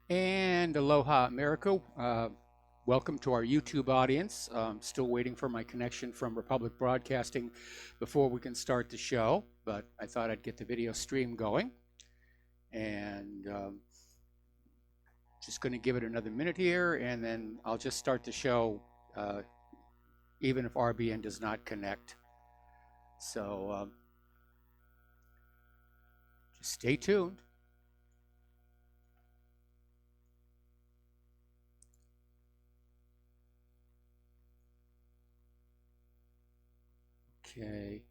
And aloha, America. Welcome to our YouTube audience. Still waiting for my connection from Republic Broadcasting before we can start the show, but I thought I'd get the video stream going. And just going to give it another minute here, and then I'll just start the show, even if RBN does not connect. So just stay tuned. Okay.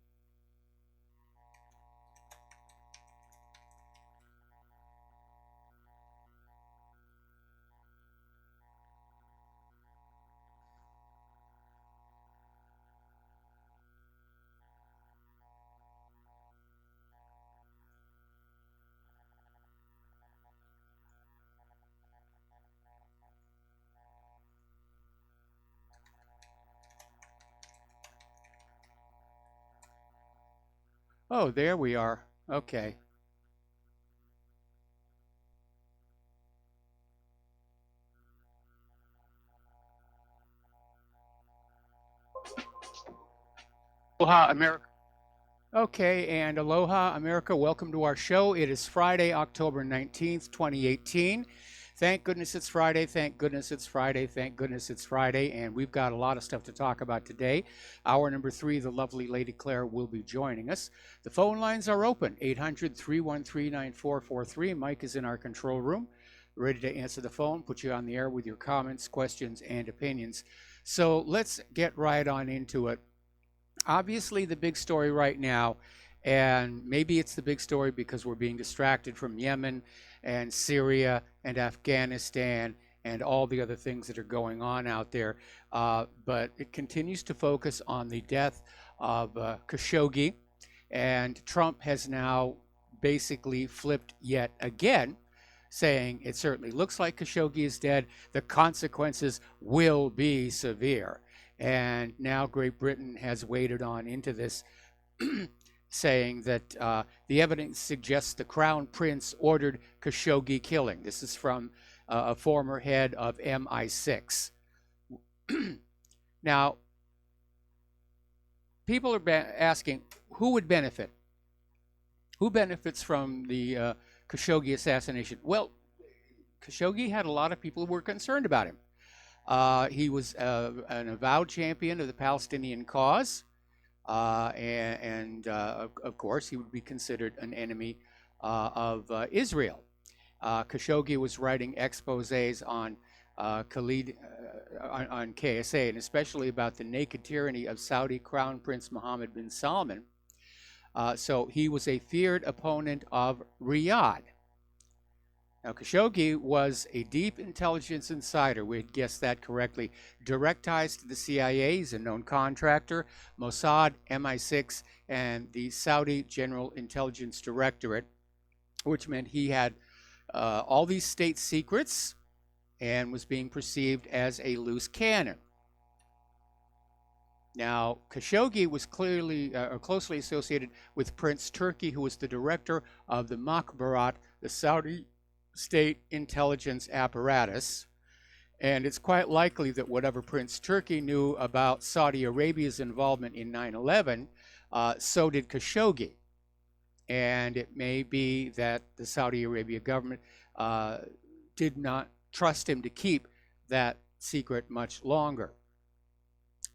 Oh, there we are. Okay. Aloha, America. Okay, and aloha, America. Welcome to our show. It is Friday, October 19th, 2018. Thank goodness it's Friday. Thank goodness it's Friday. Thank goodness it's Friday. And we've got a lot of stuff to talk about today. Hour number 3, the lovely Lady Claire will be joining us. The phone lines are open, 800-313-9443. Mike is in our control room, ready to answer the phone, put you on the air with your comments, questions, and opinions. So let's get right on into it. Obviously, the big story right now, and maybe it's the big story because we're being distracted from Yemen and Syria and Afghanistan and all the other things that are going on out there, but it continues to focus on the death of Khashoggi, and Trump has now basically flipped yet again, saying it certainly looks like Khashoggi is dead. The consequences will be severe. And now Great Britain has waded on into this, saying that the evidence suggests the Crown Prince ordered Khashoggi killing. This is from a former head of MI6. Now, people are asking, who would benefit? Who benefits from the Khashoggi assassination? Well, Khashoggi had a lot of people who were concerned about him. He was an avowed champion of the Palestinian cause, and of course, he would be considered an enemy of Israel. Khashoggi was writing exposés on Khalid, on KSA, and especially about the naked tyranny of Saudi Crown Prince Mohammed bin Salman. So he was a feared opponent of Riyadh. Now, Khashoggi was a deep intelligence insider. We had guessed that correctly. Direct ties to the CIA. He's a known contractor, Mossad, MI6, and the Saudi General Intelligence Directorate, which meant he had all these state secrets and was being perceived as a loose cannon. Now, Khashoggi was clearly or closely associated with Prince Turki, who was the director of the Makhbarat, the Saudi state intelligence apparatus, and it's quite likely that whatever Prince Turki knew about Saudi Arabia's involvement in 9/11, so did Khashoggi, and it may be that the Saudi Arabia government did not trust him to keep that secret much longer.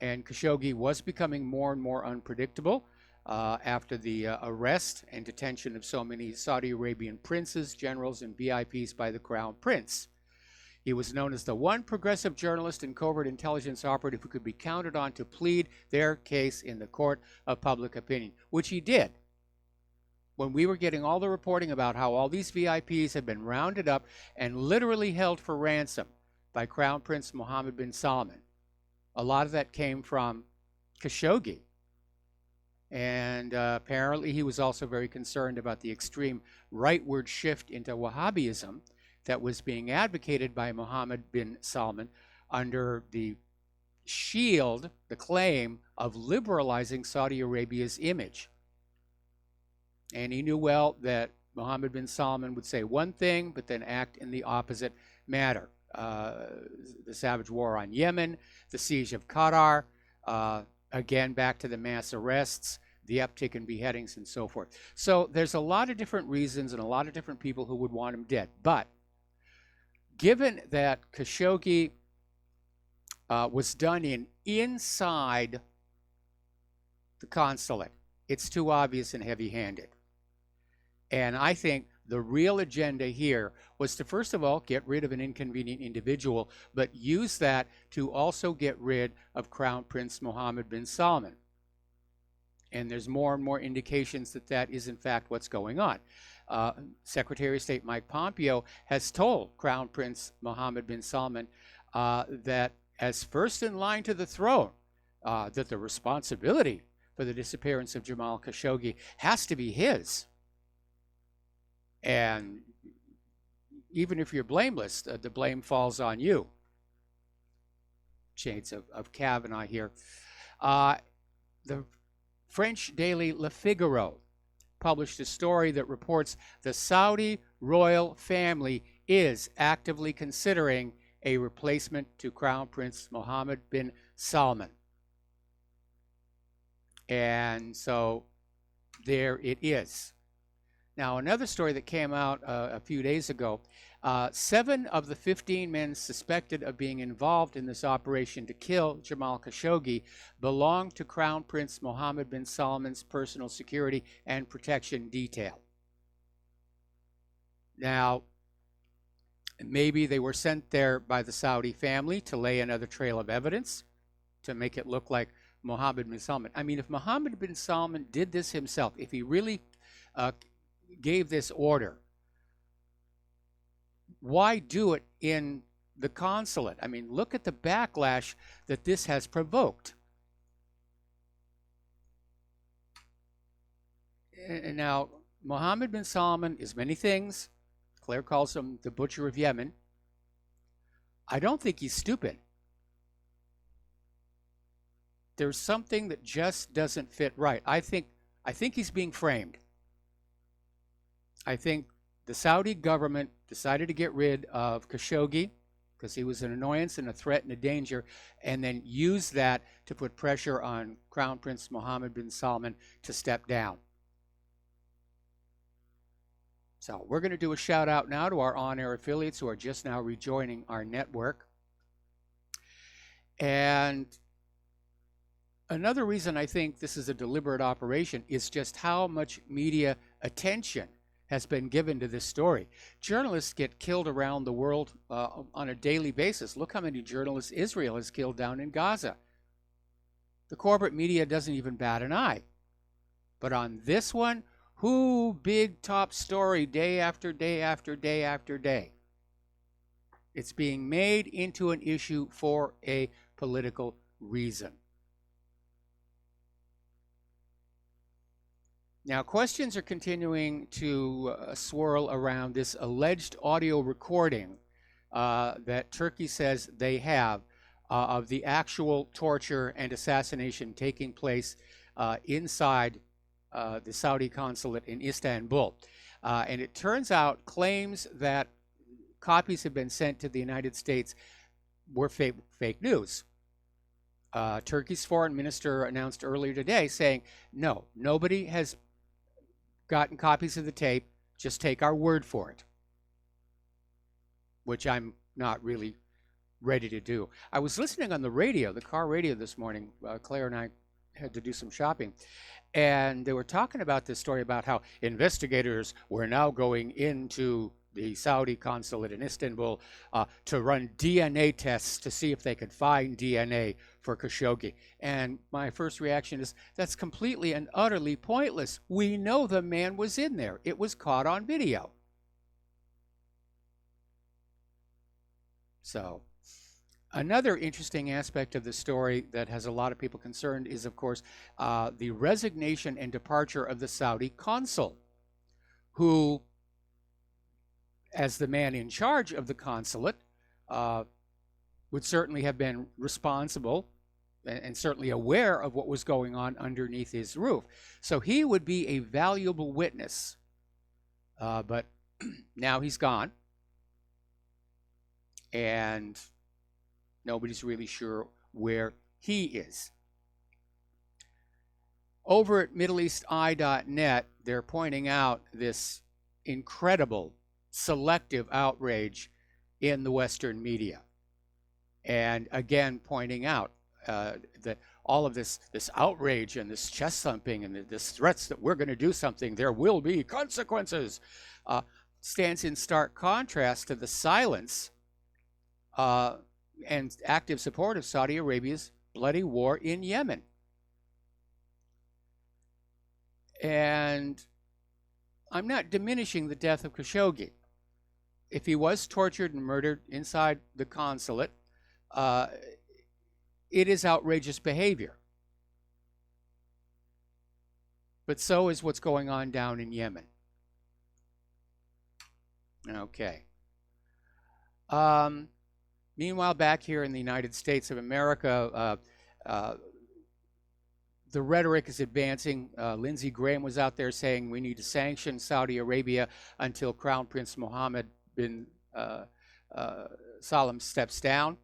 And Khashoggi was becoming more and more unpredictable after the arrest and detention of so many Saudi Arabian princes, generals, and VIPs by the Crown Prince. He was known as the one progressive journalist and covert intelligence operative who could be counted on to plead their case in the court of public opinion, which he did. When we were getting all the reporting about how all these VIPs had been rounded up and literally held for ransom by Crown Prince Mohammed bin Salman, a lot of that came from Khashoggi. And apparently he was also very concerned about the extreme rightward shift into Wahhabism that was being advocated by Mohammed bin Salman under the shield, the claim of liberalizing Saudi Arabia's image. And he knew well that Mohammed bin Salman would say one thing, but then act in the opposite manner. The savage war on Yemen, the siege of Qatar, again, back to the mass arrests, the uptick in beheadings, and so forth. So there's a lot of different reasons and a lot of different people who would want him dead. But given that Khashoggi was done inside the consulate, it's too obvious and heavy-handed. And I think the real agenda here was to, first of all, get rid of an inconvenient individual, but use that to also get rid of Crown Prince Mohammed bin Salman. And there's more and more indications that that is, in fact, what's going on. Secretary of State Mike Pompeo has told Crown Prince Mohammed bin Salman that as first in line to the throne, that the responsibility for the disappearance of Jamal Khashoggi has to be his. And even if you're blameless, the blame falls on you. Shades of Kavanaugh here. The French daily Le Figaro published a story that reports the Saudi royal family is actively considering a replacement to Crown Prince Mohammed bin Salman. And so there it is. Now, another story that came out a few days ago, 7 of the 15 men suspected of being involved in this operation to kill Jamal Khashoggi belonged to Crown Prince Mohammed bin Salman's personal security and protection detail. Now, maybe they were sent there by the Saudi family to lay another trail of evidence to make it look like Mohammed bin Salman. I mean, if Mohammed bin Salman did this himself, if he really gave this order, why do it in the consulate? I mean, look at the backlash that this has provoked. And now, Mohammed bin Salman is many things. Claire calls him the butcher of Yemen. I don't think he's stupid. There's something that just doesn't fit right. I think he's being framed. I think the Saudi government decided to get rid of Khashoggi because he was an annoyance and a threat and a danger, and then use that to put pressure on Crown Prince Mohammed bin Salman to step down. So we're going to do a shout out now to our on-air affiliates who are just now rejoining our network. And another reason I think this is a deliberate operation is just how much media attention has been given to this story. Journalists get killed around the world on a daily basis. Look how many journalists Israel has killed down in Gaza. The corporate media doesn't even bat an eye. But on this one, big top story day after day after day after day. It's being made into an issue for a political reason. Now, questions are continuing to swirl around this alleged audio recording that Turkey says they have of the actual torture and assassination taking place inside the Saudi consulate in Istanbul. And it turns out claims that copies have been sent to the United States were fake news. Turkey's foreign minister announced earlier today saying, no, nobody has gotten copies of the tape, just take our word for it, which I'm not really ready to do. I was listening on the radio, the car radio this morning. Claire and I had to do some shopping, and they were talking about this story about how investigators were now going into the Saudi consulate in Istanbul to run DNA tests to see if they could find DNA for Khashoggi. And my first reaction is, that's completely and utterly pointless. We know the man was in there. It was caught on video. So, another interesting aspect of the story that has a lot of people concerned is, of course, the resignation and departure of the Saudi consul, who, as the man in charge of the consulate, would certainly have been responsible and certainly aware of what was going on underneath his roof. So he would be a valuable witness But now he's gone, and nobody's really sure where he is. Over at MiddleEastEye.net, they're pointing out this incredible selective outrage in the Western media. And again, pointing out that all of this outrage and this chest thumping and this threats that we're going to do something, there will be consequences, stands in stark contrast to the silence and active support of Saudi Arabia's bloody war in Yemen. And I'm not diminishing the death of Khashoggi. If he was tortured and murdered inside the consulate, it is outrageous behavior. But so is what's going on down in Yemen. Okay. Meanwhile, back here in the United States of America, the rhetoric is advancing. Lindsey Graham was out there saying we need to sanction Saudi Arabia until Crown Prince Mohammed bin Salman steps down.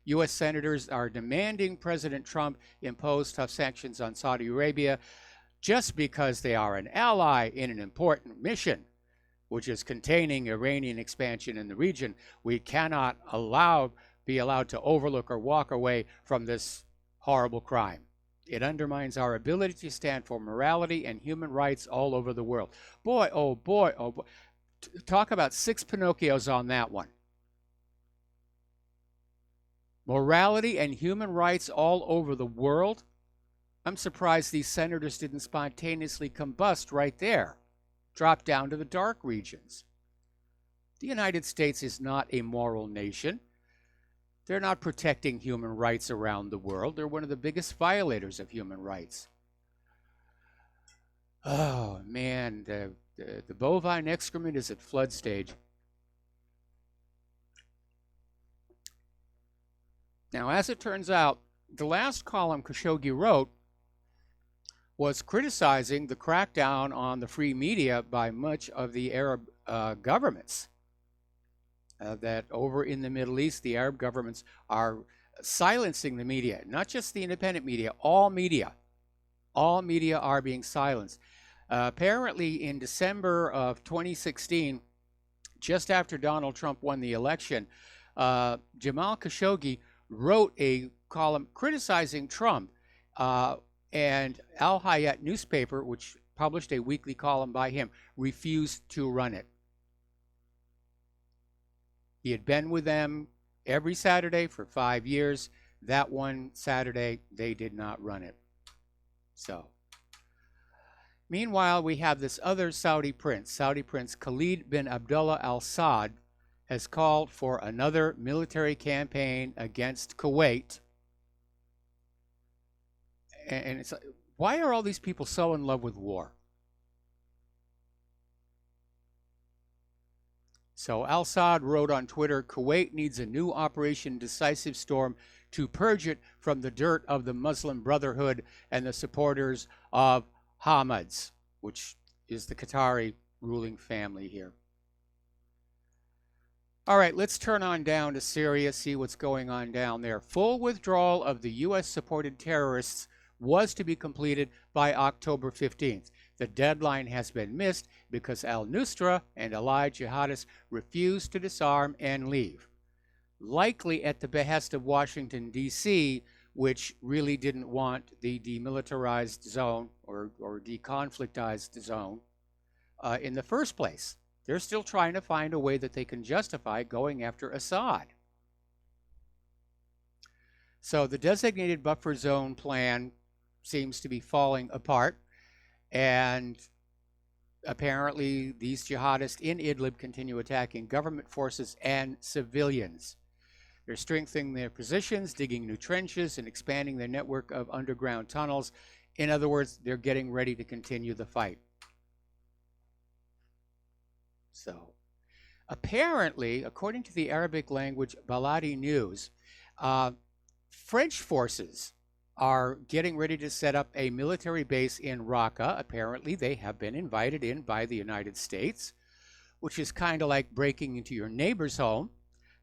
U.S. senators are demanding President Trump impose tough sanctions on Saudi Arabia just because they are an ally in an important mission, which is containing Iranian expansion in the region. We cannot be allowed to overlook or walk away from this horrible crime. It undermines our ability to stand for morality and human rights all over the world. Boy, oh boy, oh boy. Talk about 6 Pinocchios on that one. Morality and human rights all over the world? I'm surprised these senators didn't spontaneously combust right there. Drop down to the dark regions. The United States is not a moral nation. They're not protecting human rights around the world. They're one of the biggest violators of human rights. Oh, man, the bovine excrement is at flood stage. Now, as it turns out, the last column Khashoggi wrote was criticizing the crackdown on the free media by much of the Arab governments. That over in the Middle East, the Arab governments are silencing the media, not just the independent media, all media. All media are being silenced. Apparently, in December of 2016, just after Donald Trump won the election, Jamal Khashoggi wrote a column criticizing Trump, and Al Hayat newspaper, which published a weekly column by him, refused to run it. He had been with them every Saturday for 5 years. That one Saturday, they did not run it. So, meanwhile, we have this other Saudi prince Khalid bin Abdullah Al Saud, has called for another military campaign against Kuwait. And it's like, why are all these people so in love with war? So Al Saud wrote on Twitter, Kuwait needs a new Operation Decisive Storm to purge it from the dirt of the Muslim Brotherhood and the supporters of Hamas, which is the Qatari ruling family here. All right, let's turn on down to Syria, see what's going on down there. Full withdrawal of the U.S.-supported terrorists was to be completed by October 15th. The deadline has been missed because al-Nusra and allied jihadists refused to disarm and leave, likely at the behest of Washington, D.C., which really didn't want the demilitarized zone or deconflictized zone in the first place. They're still trying to find a way that they can justify going after Assad. So the designated buffer zone plan seems to be falling apart. And apparently these jihadists in Idlib continue attacking government forces and civilians. They're strengthening their positions, digging new trenches, and expanding their network of underground tunnels. In other words, they're getting ready to continue the fight. So, apparently, according to the Arabic language Baladi News, French forces are getting ready to set up a military base in Raqqa. Apparently, they have been invited in by the United States, which is kind of like breaking into your neighbor's home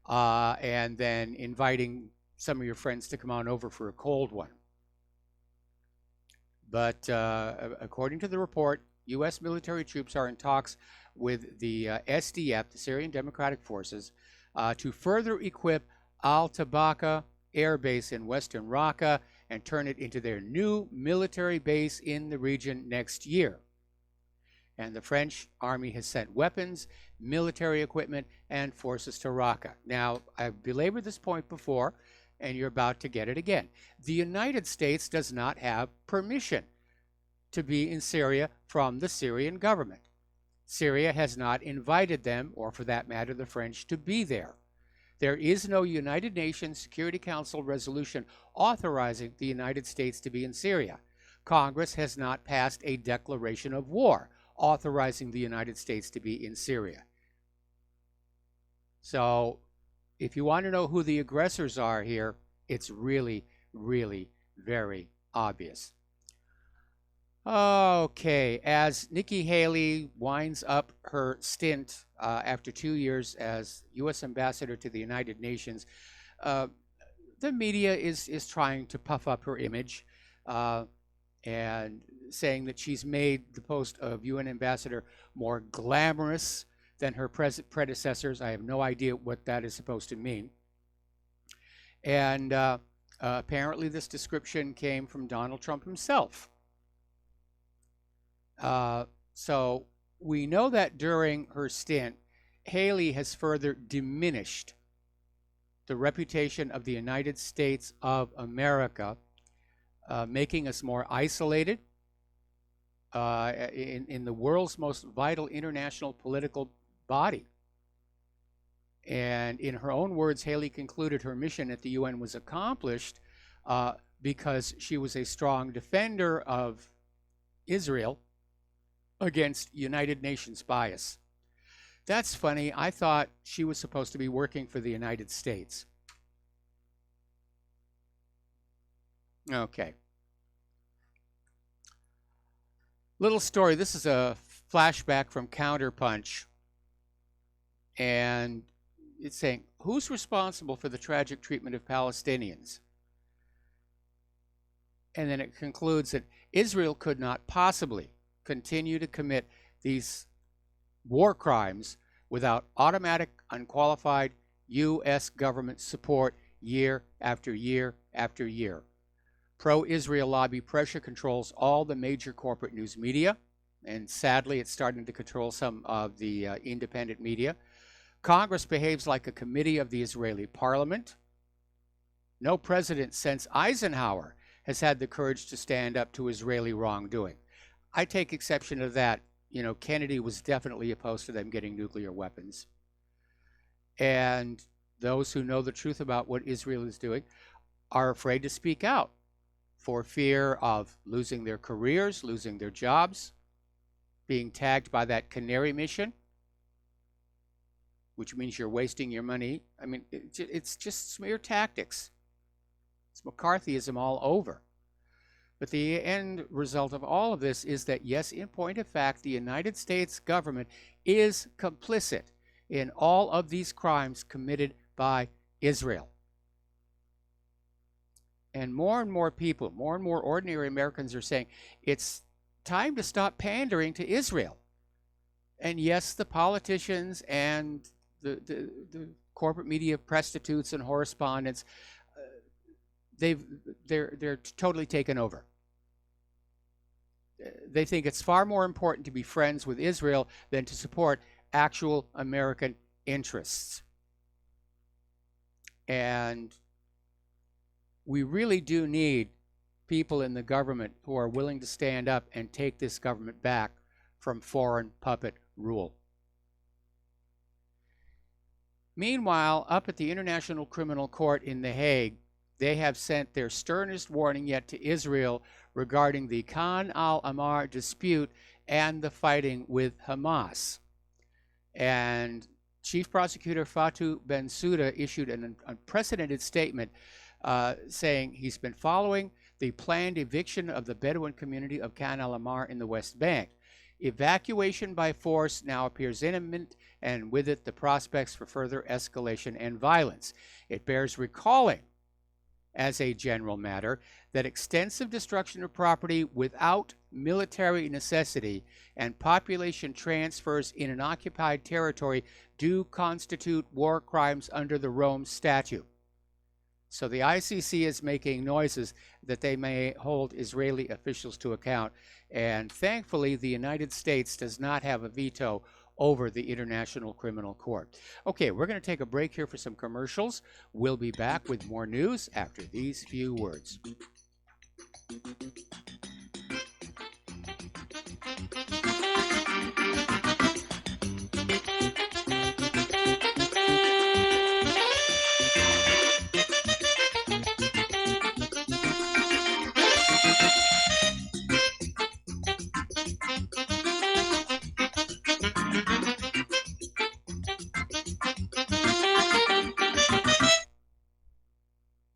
and then inviting some of your friends to come on over for a cold one. But according to the report, U.S. military troops are in talks with the SDF, the Syrian Democratic Forces, to further equip Al-Tabaka Air Base in western Raqqa and turn it into their new military base in the region next year. And the French army has sent weapons, military equipment, and forces to Raqqa. Now, I've belabored this point before, and you're about to get it again. The United States does not have permission to be in Syria from the Syrian government. Syria has not invited them, or for that matter, the French, to be there. There is no United Nations Security Council resolution authorizing the United States to be in Syria. Congress has not passed a declaration of war authorizing the United States to be in Syria. So, if you want to know who the aggressors are here, it's really, really very obvious. Okay, as Nikki Haley winds up her stint after 2 years as U.S. Ambassador to the United Nations, the media is trying to puff up her image and saying that she's made the post of UN Ambassador more glamorous than her predecessors. I have no idea what that is supposed to mean. And apparently this description came from Donald Trump himself. So we know that during her stint, Haley has further diminished the reputation of the United States of America, making us more isolated in the world's most vital international political body. And in her own words, Haley concluded her mission at the UN was accomplished because she was a strong defender of Israel against United Nations bias. That's funny. I thought she was supposed to be working for the United States. Okay. Little story. This is a flashback from Counterpunch. And it's saying, who's responsible for the tragic treatment of Palestinians? And then it concludes that Israel could not possibly continue to commit these war crimes without automatic, unqualified U.S. government support year after year after year. Pro-Israel lobby pressure controls all the major corporate news media, and sadly it's starting to control some of the independent media. Congress behaves like a committee of the Israeli parliament. No president since Eisenhower has had the courage to stand up to Israeli wrongdoing. I take exception to that. You know, Kennedy was definitely opposed to them getting nuclear weapons. And those who know the truth about what Israel is doing are afraid to speak out for fear of losing their careers, losing their jobs, being tagged by that canary mission, which means you're wasting your money. I mean, it's just smear tactics. It's McCarthyism all over. But the end result of all of this is that, yes, in point of fact, the United States government is complicit in all of these crimes committed by Israel. And more people, more and more ordinary Americans are saying, it's time to stop pandering to Israel. And yes, the politicians and the corporate media prostitutes and correspondents, they're totally taken over. They think it's far more important to be friends with Israel than to support actual American interests. And we really do need people in the government who are willing to stand up and take this government back from foreign puppet rule. Meanwhile, up at the International Criminal Court in The Hague, they have sent their sternest warning yet to Israel regarding the Khan al-Ahmar dispute and the fighting with Hamas. And Chief Prosecutor Fatou Bensouda issued an unprecedented statement saying he's been following the planned eviction of the Bedouin community of Khan al-Ahmar in the West Bank. Evacuation by force now appears imminent, and with it the prospects for further escalation and violence. It bears recalling, as a general matter, that extensive destruction of property without military necessity and population transfers in an occupied territory do constitute war crimes under the Rome Statute. So the ICC is making noises that they may hold Israeli officials to account. And thankfully, the United States does not have a veto over the International Criminal Court. Okay, we're going to take a break here for some commercials. We'll be back with more news after these few words.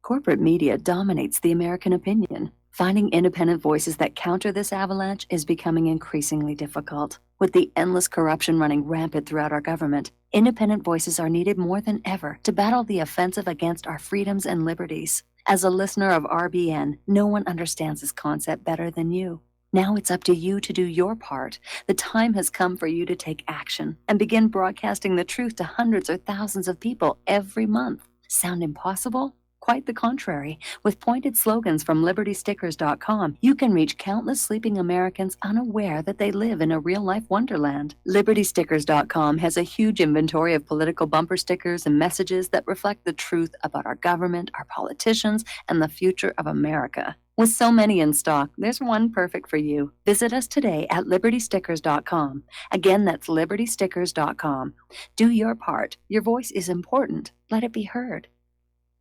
Corporate media dominates the American opinion. Finding independent voices that counter this avalanche is becoming increasingly difficult. With the endless corruption running rampant throughout our government, independent voices are needed more than ever to battle the offensive against our freedoms and liberties. As a listener of RBN, no one understands this concept better than you. Now it's up to you to do your part. The time has come for you to take action and begin broadcasting the truth to hundreds or thousands of people every month. Sound impossible? Quite the contrary. With pointed slogans from LibertyStickers.com, you can reach countless sleeping Americans unaware that they live in a real-life wonderland. LibertyStickers.com has a huge inventory of political bumper stickers and messages that reflect the truth about our government, our politicians, and the future of America. With so many in stock, there's one perfect for you. Visit us today at LibertyStickers.com. Again, that's LibertyStickers.com. Do your part. Your voice is important. Let it be heard.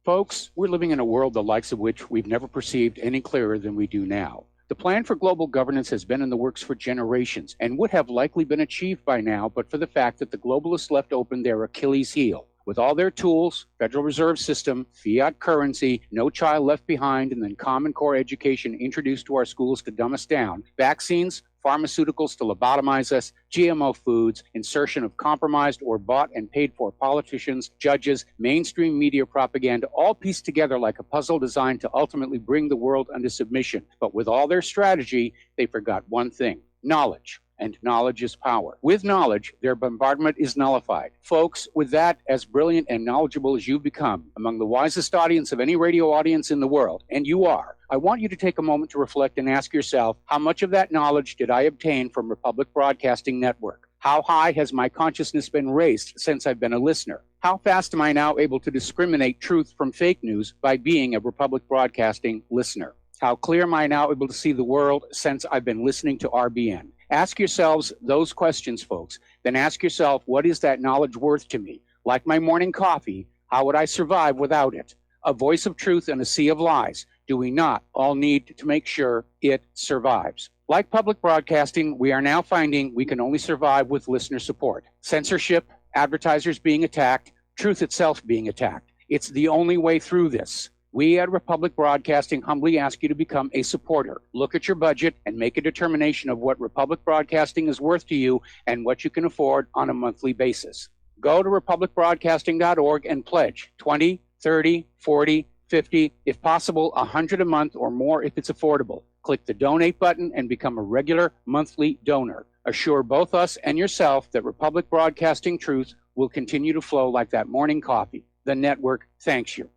Folks, we're living in a world the likes of which we've never perceived any clearer than we do now. The plan for global governance has been in the works for generations and would have likely been achieved by now, but for the fact that the globalists left open their Achilles heel. With all their tools, Federal Reserve System, fiat currency, no child left behind, and then Common Core education introduced to our schools to dumb us down, vaccines, pharmaceuticals to lobotomize us, GMO foods, insertion of compromised or bought and paid for politicians, judges, mainstream media propaganda, all pieced together like a puzzle designed to ultimately bring the world under submission. But with all their strategy, they forgot one thing: knowledge. And knowledge is power. With knowledge, their bombardment is nullified. Folks, with that, as brilliant and knowledgeable as you've become, among the wisest audience of any radio audience in the world, and you are, I want you to take a moment to reflect and ask yourself, how much of that knowledge did I obtain from Republic Broadcasting Network? How high has my consciousness been raised since I've been a listener? How fast am I now able to discriminate truth from fake news by being a Republic Broadcasting listener? How clear am I now able to see the world since I've been listening to RBN? Ask yourselves those questions, folks. Then ask yourself, what is that knowledge worth to me? Like my morning coffee, how would I survive without it? A voice of truth in a sea of lies. Do we not all need to make sure it survives? Like public broadcasting, we are now finding we can only survive with listener support. Censorship, advertisers being attacked, truth itself being attacked. It's the only way through this. We at Republic Broadcasting humbly ask you to become a supporter. Look at your budget and make a determination of what Republic Broadcasting is worth to you and what you can afford on a monthly basis. Go to republicbroadcasting.org and pledge 20, 30, 40, 50, if possible, 100 a month or more if it's affordable. Click the donate button and become a regular monthly donor. Assure both us and yourself that Republic Broadcasting truth will continue to flow like that morning coffee. The network thanks you.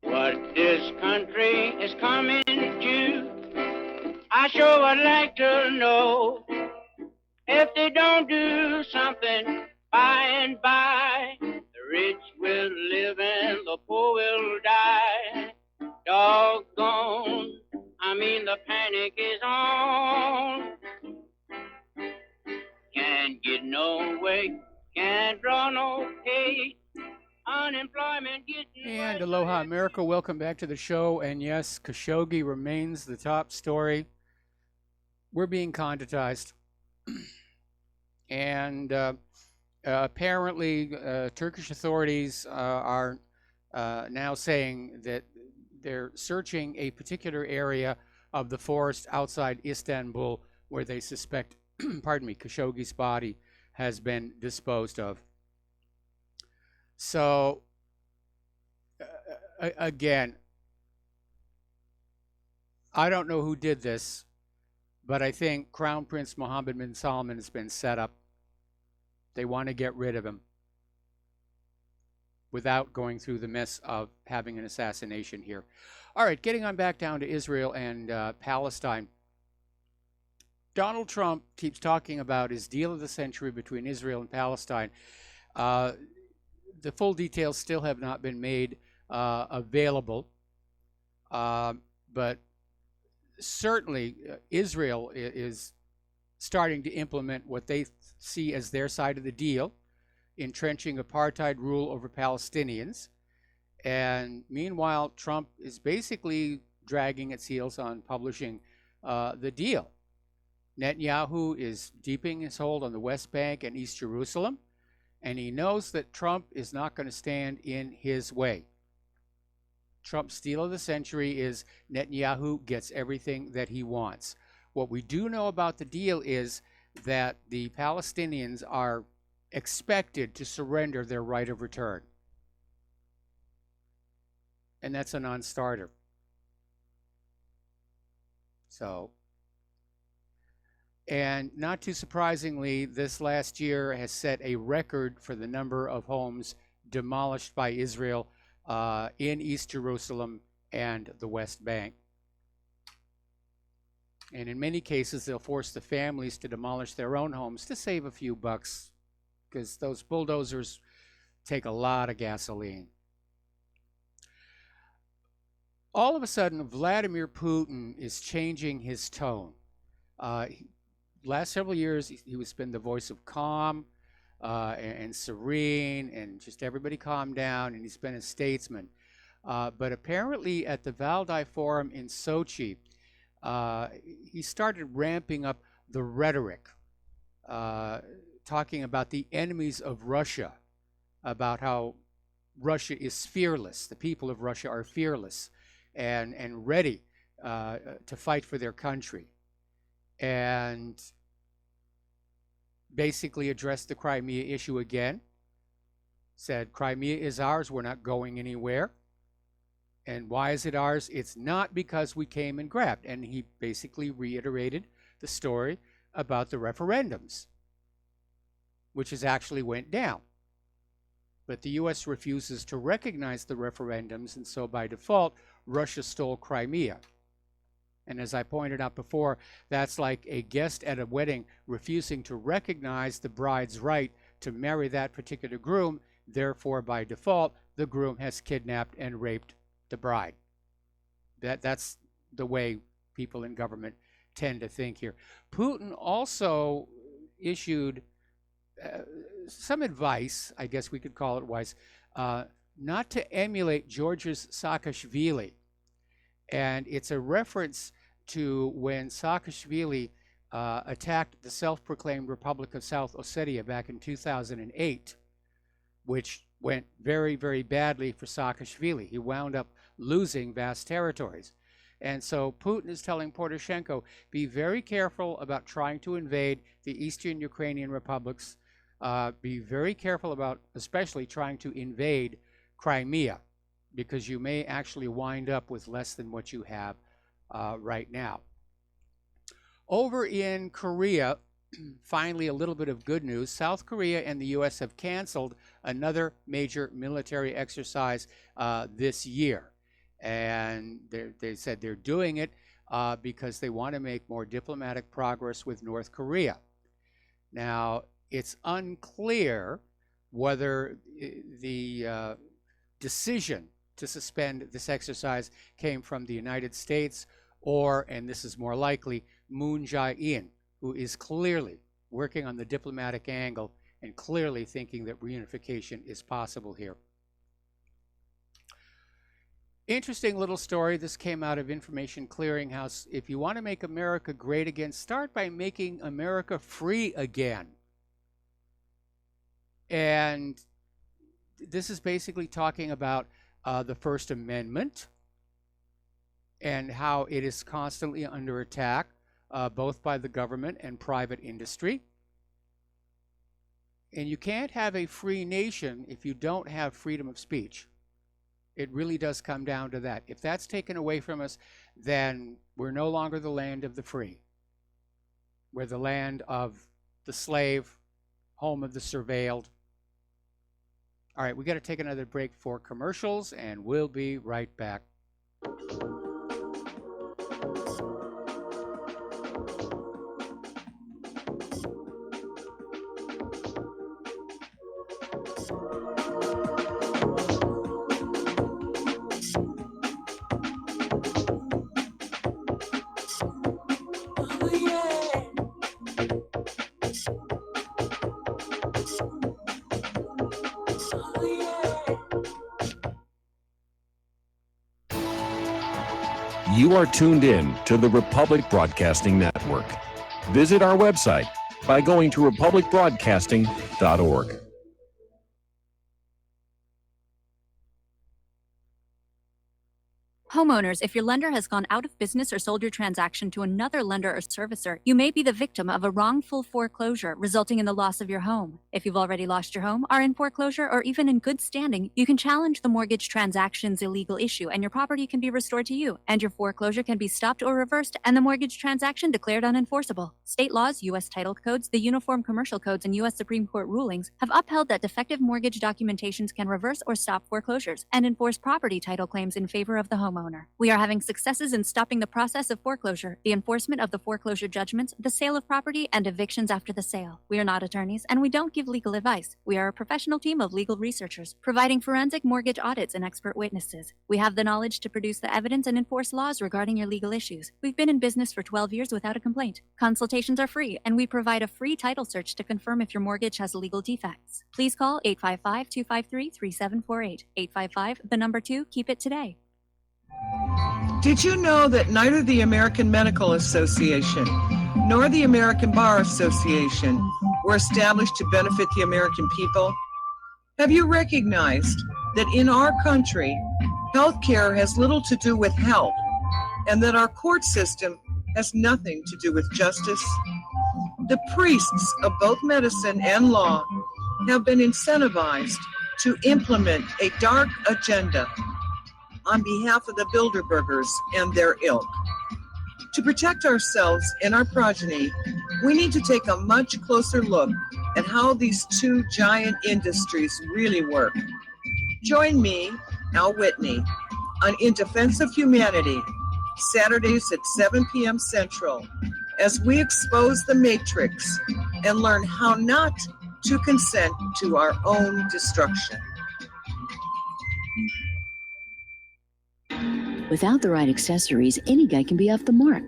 What this country is coming to, I sure would like to know. If they don't do something by and by, the rich will live and the poor will die. Doggone, I mean the panic is on. Can't get no way, can't draw no pay. Unemployment getting And aloha America, welcome back to the show. And yes, Khashoggi remains the top story. We're being conditized. And apparently Turkish authorities are now saying that they're searching a particular area of the forest outside Istanbul where they suspect, pardon me, Khashoggi's body has been disposed of. So, again, I don't know who did this, but I think Crown Prince Mohammed bin Salman has been set up. They want to get rid of him without going through the mess of having an assassination here. All right, getting on back down to Israel and Palestine. Donald Trump keeps talking about his deal of the century between Israel and Palestine. The full details still have not been made available, but certainly Israel is starting to implement what they see as their side of the deal, entrenching apartheid rule over Palestinians. And meanwhile, Trump is basically dragging its heels on publishing the deal. Netanyahu is deepening his hold on the West Bank and East Jerusalem, and he knows that Trump is not going to stand in his way. Trump's deal of the century is Netanyahu gets everything that he wants. What we do know about the deal is that the Palestinians are expected to surrender their right of return. And that's a non-starter. So, and not too surprisingly, this last year has set a record for the number of homes demolished by Israel in East Jerusalem and the West Bank. And in many cases, they'll force the families to demolish their own homes to save a few bucks, because those bulldozers take a lot of gasoline. All of a sudden, Vladimir Putin is changing his tone. Last several years, he has been the voice of calm and serene, and just everybody calm down, and he's been a statesman. But apparently at the Valdai Forum in Sochi, he started ramping up the rhetoric, talking about the enemies of Russia, about how Russia is fearless, the people of Russia are fearless and ready to fight for their country, and basically addressed the Crimea issue again, said Crimea is ours, we're not going anywhere. And why is it ours? It's not because we came and grabbed. And he basically reiterated the story about the referendums, which has actually went down. But the U.S. refuses to recognize the referendums, and so by default, Russia stole Crimea. And as I pointed out before, that's like a guest at a wedding refusing to recognize the bride's right to marry that particular groom. Therefore, by default, the groom has kidnapped and raped the bride. That's the way people in government tend to think here. Putin also issued some advice, I guess we could call it wise, not to emulate Georgios Saakashvili. And it's a reference to when Saakashvili attacked the self-proclaimed Republic of South Ossetia back in 2008, which went very, very badly for Saakashvili. He wound up losing vast territories. And so Putin is telling Poroshenko, be very careful about trying to invade the eastern Ukrainian republics. Be very careful about especially trying to invade Crimea, because you may actually wind up with less than what you have right now. Over in Korea, finally a little bit of good news. South Korea and the U.S. have canceled another major military exercise this year. And they said they're doing it because they want to make more diplomatic progress with North Korea. Now, it's unclear whether the decision to suspend this exercise came from the United States or, and this is more likely, Moon Jae-in, who is clearly working on the diplomatic angle and clearly thinking that reunification is possible here. Interesting little story. This came out of Information Clearinghouse. If you want to make America great again, start by making America free again. And this is basically talking about the First Amendment and how it is constantly under attack, both by the government and private industry. And you can't have a free nation if you don't have freedom of speech. It really does come down to that. If that's taken away from us, then we're no longer the land of the free. We're the land of the slave, home of the surveilled. All right, we got to take another break for commercials, and we'll be right back. You are tuned in to the Republic Broadcasting Network. Visit our website by going to republicbroadcasting.org. Homeowners, if your lender has gone out of business or sold your transaction to another lender or servicer, you may be the victim of a wrongful foreclosure resulting in the loss of your home. If you've already lost your home, are in foreclosure, or even in good standing, you can challenge the mortgage transaction's illegal issue and your property can be restored to you, and your foreclosure can be stopped or reversed and the mortgage transaction declared unenforceable. State laws, U.S. title codes, the Uniform Commercial Codes, and U.S. Supreme Court rulings have upheld that defective mortgage documentations can reverse or stop foreclosures and enforce property title claims in favor of the homeowner. We are having successes in stopping the process of foreclosure, the enforcement of the foreclosure judgments, the sale of property, and evictions after the sale. We are not attorneys, and we don't give legal advice. We are a professional team of legal researchers, providing forensic mortgage audits and expert witnesses. We have the knowledge to produce the evidence and enforce laws regarding your legal issues. We've been in business for 12 years without a complaint. Consultations are free, and we provide a free title search to confirm if your mortgage has legal defects. Please call 855-253-3748. 855, 2, keep it today. Did you know that neither the American Medical Association nor the American Bar Association were established to benefit the American people? Have you recognized that in our country, healthcare has little to do with health, and that our court system has nothing to do with justice? The priests of both medicine and law have been incentivized to implement a dark agenda on behalf of the Bilderbergers and their ilk. To protect ourselves and our progeny, we need to take a much closer look at how these two giant industries really work. Join me, Al Whitney, on In Defense of Humanity, Saturdays at 7 p.m. Central, as we expose the matrix and learn how not to consent to our own destruction. Without the right accessories, any guy can be off the mark.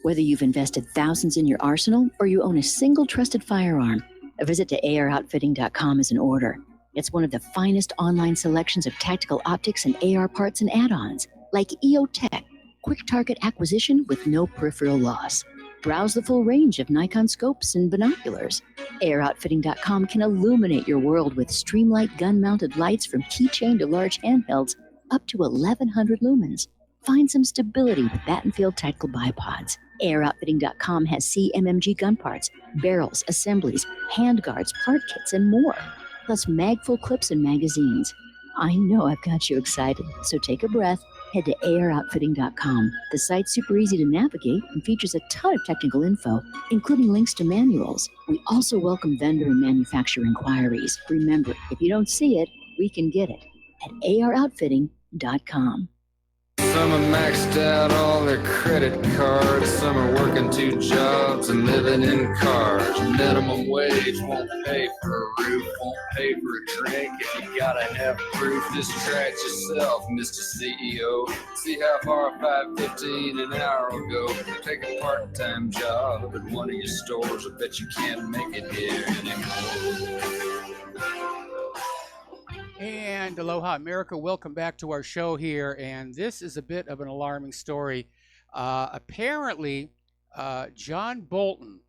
Whether you've invested thousands in your arsenal or you own a single trusted firearm, a visit to AROutfitting.com is in order. It's one of the finest online selections of tactical optics and AR parts and add-ons, like EOTech, quick target acquisition with no peripheral loss. Browse the full range of Nikon scopes and binoculars. AROutfitting.com can illuminate your world with Streamlight gun-mounted lights from keychain to large handhelds, up to 1,100 lumens. Find some stability with Battenfield tactical bipods. AirOutfitting.com has CMMG gun parts, barrels, assemblies, handguards, part kits, and more. Plus mag-full clips and magazines. I know I've got you excited, so take a breath. Head to AirOutfitting.com. The site's super easy to navigate and features a ton of technical info, including links to manuals. We also welcome vendor and manufacturer inquiries. Remember, if you don't see it, we can get it at AROutfitting.com. Some are maxed out all their credit cards. Some are working 2 jobs and living in cars. Minimum wage won't pay for a roof, won't pay for a drink. If you gotta have proof, distract yourself, Mr. CEO. See how far $5.15 an hour will go. Take a part-time job at one of your stores. I bet you can't make it here anymore. And aloha, America. Welcome back to our show here. And this is a bit of an alarming story. Apparently, John Bolton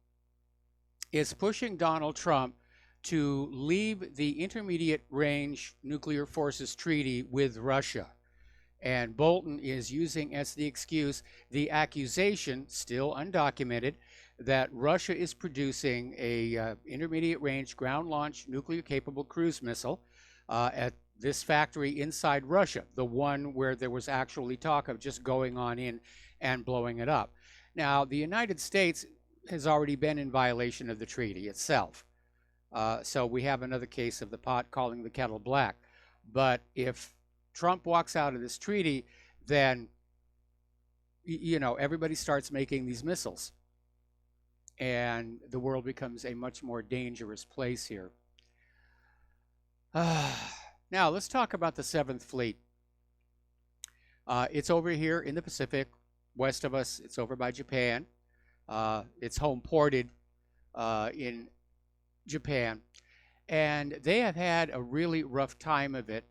is pushing Donald Trump to leave the Intermediate Range Nuclear Forces Treaty with Russia. And Bolton is using as the excuse the accusation, still undocumented, that Russia is producing a intermediate range ground launch nuclear capable cruise missile at this factory inside Russia, the one where there was actually talk of just going on in and blowing it up. Now, the United States has already been in violation of the treaty itself. So we have another case of the pot calling the kettle black. But if Trump walks out of this treaty, then, you know, everybody starts making these missiles. And the world becomes a much more dangerous place here. Now, let's talk about the 7th Fleet. It's over here in the Pacific, west of us. It's over by Japan. It's home ported in Japan. And they have had a really rough time of it.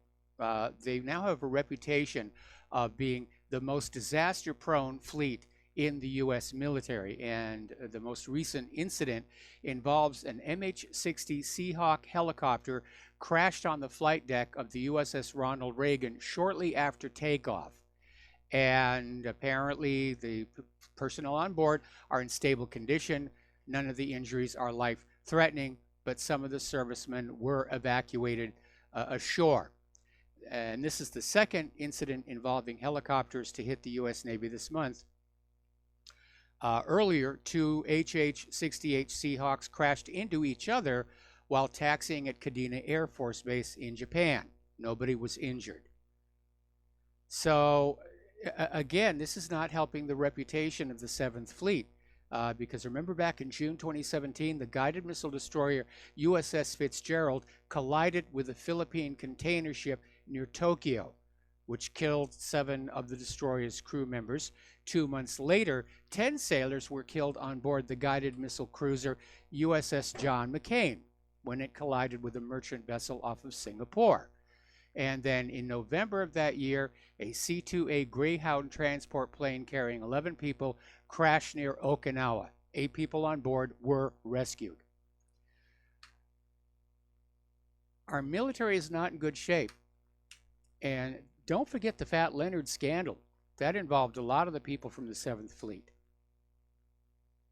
They now have a reputation of being the most disaster-prone fleet in the U.S. military. And the most recent incident involves an MH-60 Seahawk helicopter crashed on the flight deck of the USS Ronald Reagan shortly after takeoff. And apparently the personnel on board are in stable condition. None of the injuries are life-threatening, but some of the servicemen were evacuated ashore. And this is the second incident involving helicopters to hit the U.S. Navy this month. Earlier, 2 HH-60H Seahawks crashed into each other while taxiing at Kadena Air Force Base in Japan. Nobody was injured. So, again, this is not helping the reputation of the 7th Fleet. Because remember back in June 2017, the guided missile destroyer USS Fitzgerald collided with a Philippine container ship near Tokyo, which killed 7 of the destroyer's crew members. 2 months later, 10 sailors were killed on board the guided missile cruiser USS John McCain when it collided with a merchant vessel off of Singapore. And then in November of that year, a C-2A Greyhound transport plane carrying 11 people crashed near Okinawa. 8 people on board were rescued. Our military is not in good shape. And don't forget the Fat Leonard scandal. That involved a lot of the people from the 7th Fleet.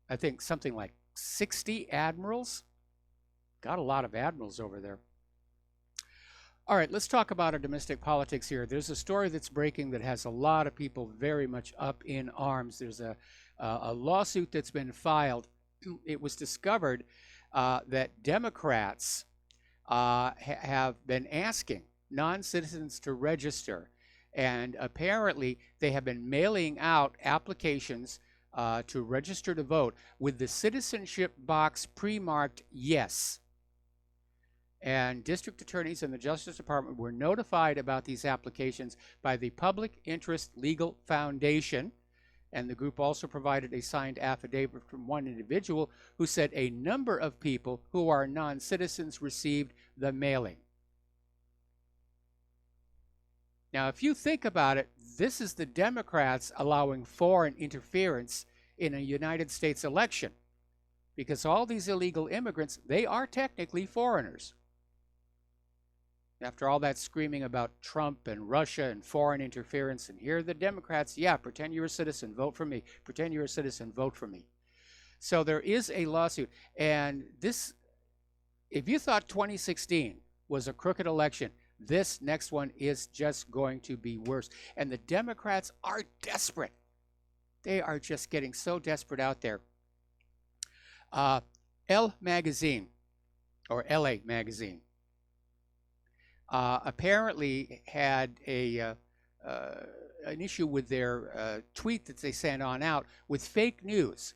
I think something like 60 admirals. Got a lot of admirals over there. All right, let's talk about our domestic politics here. There's a story that's breaking that has a lot of people very much up in arms. There's a lawsuit that's been filed. It was discovered that Democrats have been asking non-citizens to register, and apparently they have been mailing out applications to register to vote with the citizenship box pre-marked yes. And district attorneys and the Justice Department were notified about these applications by the Public Interest Legal Foundation. And the group also provided a signed affidavit from one individual who said a number of people who are non-citizens received the mailing. Now, if you think about it, this is the Democrats allowing foreign interference in a United States election. Because all these illegal immigrants, they are technically foreigners. After all that screaming about Trump and Russia and foreign interference, and here are the Democrats, yeah, pretend you're a citizen, vote for me. Pretend you're a citizen, vote for me. So there is a lawsuit. And this, if you thought 2016 was a crooked election, this next one is just going to be worse. And the Democrats are desperate. They are just getting so desperate out there. Elle Magazine, or LA Magazine, apparently had an issue with their tweet that they sent on out with fake news.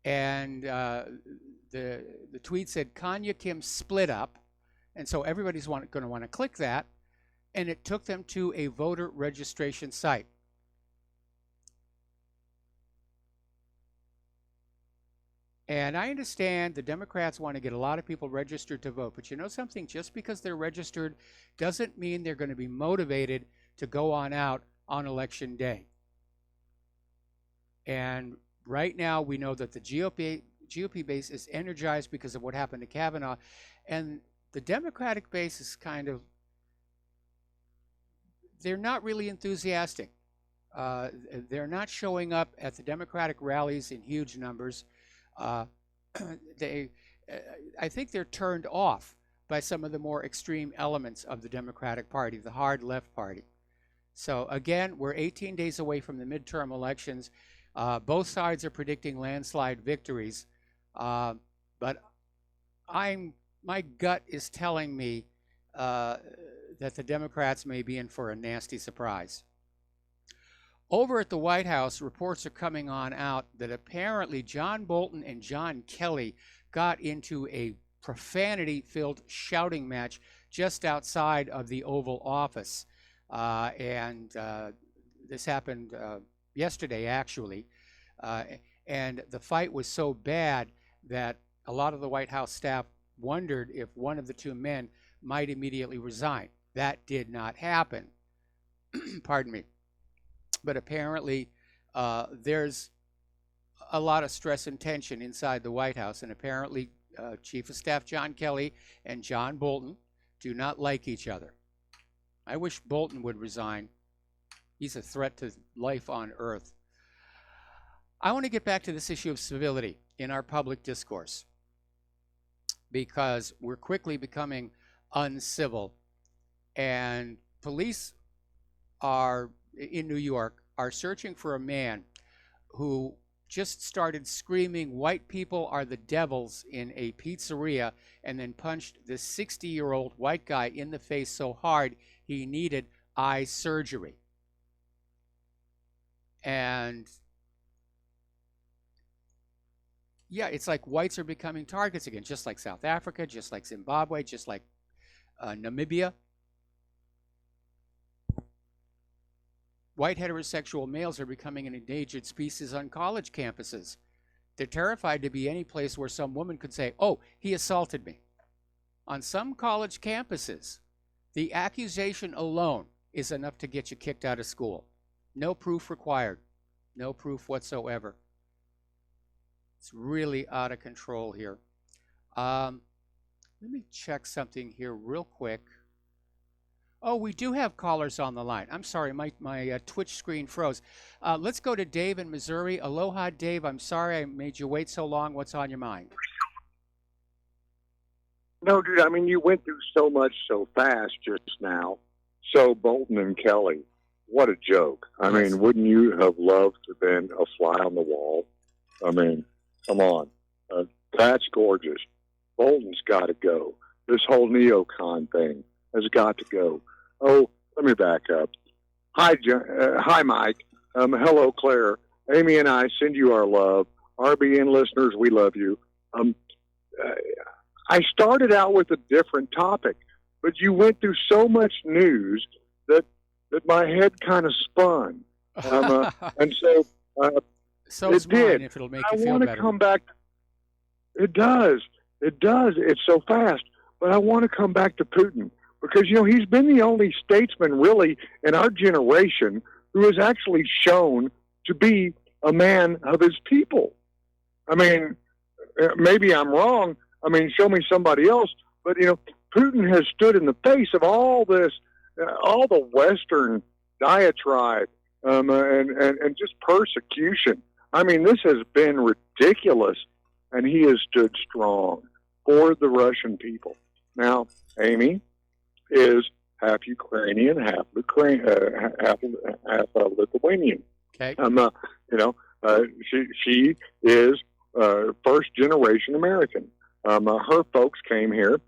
And the tweet said, Kanye Kim split up. And so everybody's going to want to click that. And it took them to a voter registration site. And I understand the Democrats want to get a lot of people registered to vote. But you know something? Just because they're registered doesn't mean they're going to be motivated to go on out on Election Day. And right now we know that the GOP base is energized because of what happened to Kavanaugh. And the Democratic base is kind of, they're not really enthusiastic. They're not showing up at the Democratic rallies in huge numbers. I think they're turned off by some of the more extreme elements of the Democratic Party, the hard left party. So again, we're 18 days away from the midterm elections. Both sides are predicting landslide victories, but my gut is telling me that the Democrats may be in for a nasty surprise. Over at the White House, reports are coming on out that apparently John Bolton and John Kelly got into a profanity-filled shouting match just outside of the Oval Office. And this happened yesterday, actually. And the fight was so bad that a lot of the White House staff wondered if one of the two men might immediately resign. That did not happen. Pardon me. But apparently there's a lot of stress and tension inside the White House, and apparently Chief of Staff John Kelly and John Bolton do not like each other. I wish Bolton would resign. He's a threat to life on Earth. I want to get back to this issue of civility in our public discourse, because we're quickly becoming uncivil, and police are in New York are searching for a man who just started screaming white people are the devils in a pizzeria and then punched this 60-year-old white guy in the face so hard he needed eye surgery. And yeah, it's like whites are becoming targets again, just like South Africa, just like Zimbabwe, just like Namibia. White heterosexual males are becoming an endangered species on college campuses. They're terrified to be any place where some woman could say, oh, he assaulted me. On some college campuses, the accusation alone is enough to get you kicked out of school. No proof required. No proof whatsoever. It's really out of control here. Let me check something here real quick. Oh, we do have callers on the line. I'm sorry, my Twitch screen froze. Let's go to Dave in Missouri. Aloha, Dave. I'm sorry I made you wait so long. What's on your mind? No, dude, I mean, you went through so much so fast just now. So Bolton and Kelly, what a joke. I mean, wouldn't you have loved to have been a fly on the wall? I mean, come on. That's gorgeous. Bolton's got to go. This whole neocon thing has got to go. Oh, let me back up. Hi, hi, Mike. Hello, Claire. Amy and I send you our love. RBN listeners, we love you. I started out with a different topic, but you went through so much news that my head kind of spun. And so so it did. If it'll make you I feel want better. to come back. It does. It does. It's so fast. But I want to come back to Putin because, you know, he's been the only statesman really in our generation who has actually shown to be a man of his people. I mean, maybe I'm wrong. I mean, show me somebody else. But, you know, Putin has stood in the face of all this, all the Western diatribe and just persecution. I mean, this has been ridiculous, and he has stood strong for the Russian people. Now, Amy is half Ukrainian, half Lithuanian. Okay. You know, she is first generation American. Her folks came here.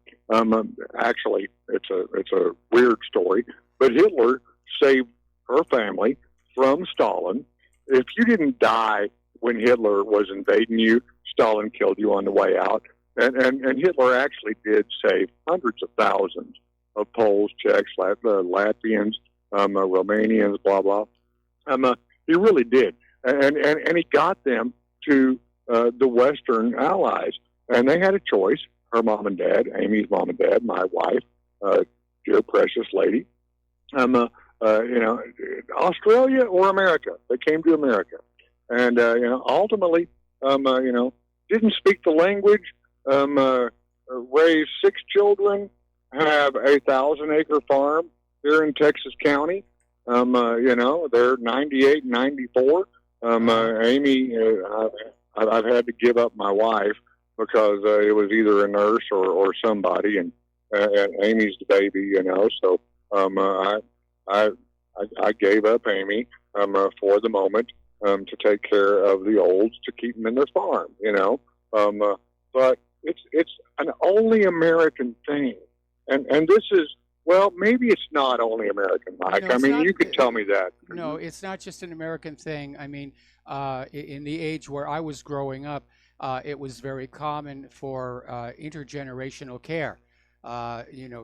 Actually, it's a weird story, but Hitler saved her family from Stalin. If you didn't die when Hitler was invading you, Stalin killed you on the way out. And Hitler actually did save hundreds of thousands of Poles, Czechs, Latvians, Romanians, blah, blah. He really did. And he got them to the Western allies. And they had a choice, her mom and dad, Amy's mom and dad, my wife, dear precious lady, you know, Australia or America. They came to America. And, you know, ultimately, you know, didn't speak the language, raised 6 children, have a 1,000-acre farm here in Texas County, They're 98, 94. Amy, I've had to give up my wife because it was either a nurse or somebody, and Amy's the baby, So I gave up Amy for the moment to take care of the olds, to keep them in their farm, But it's an only American thing, and this is. Well, maybe it's not only American, Mike. You could tell me that. No, it's not just an American thing. In the age where I was growing up, it was very common for intergenerational care.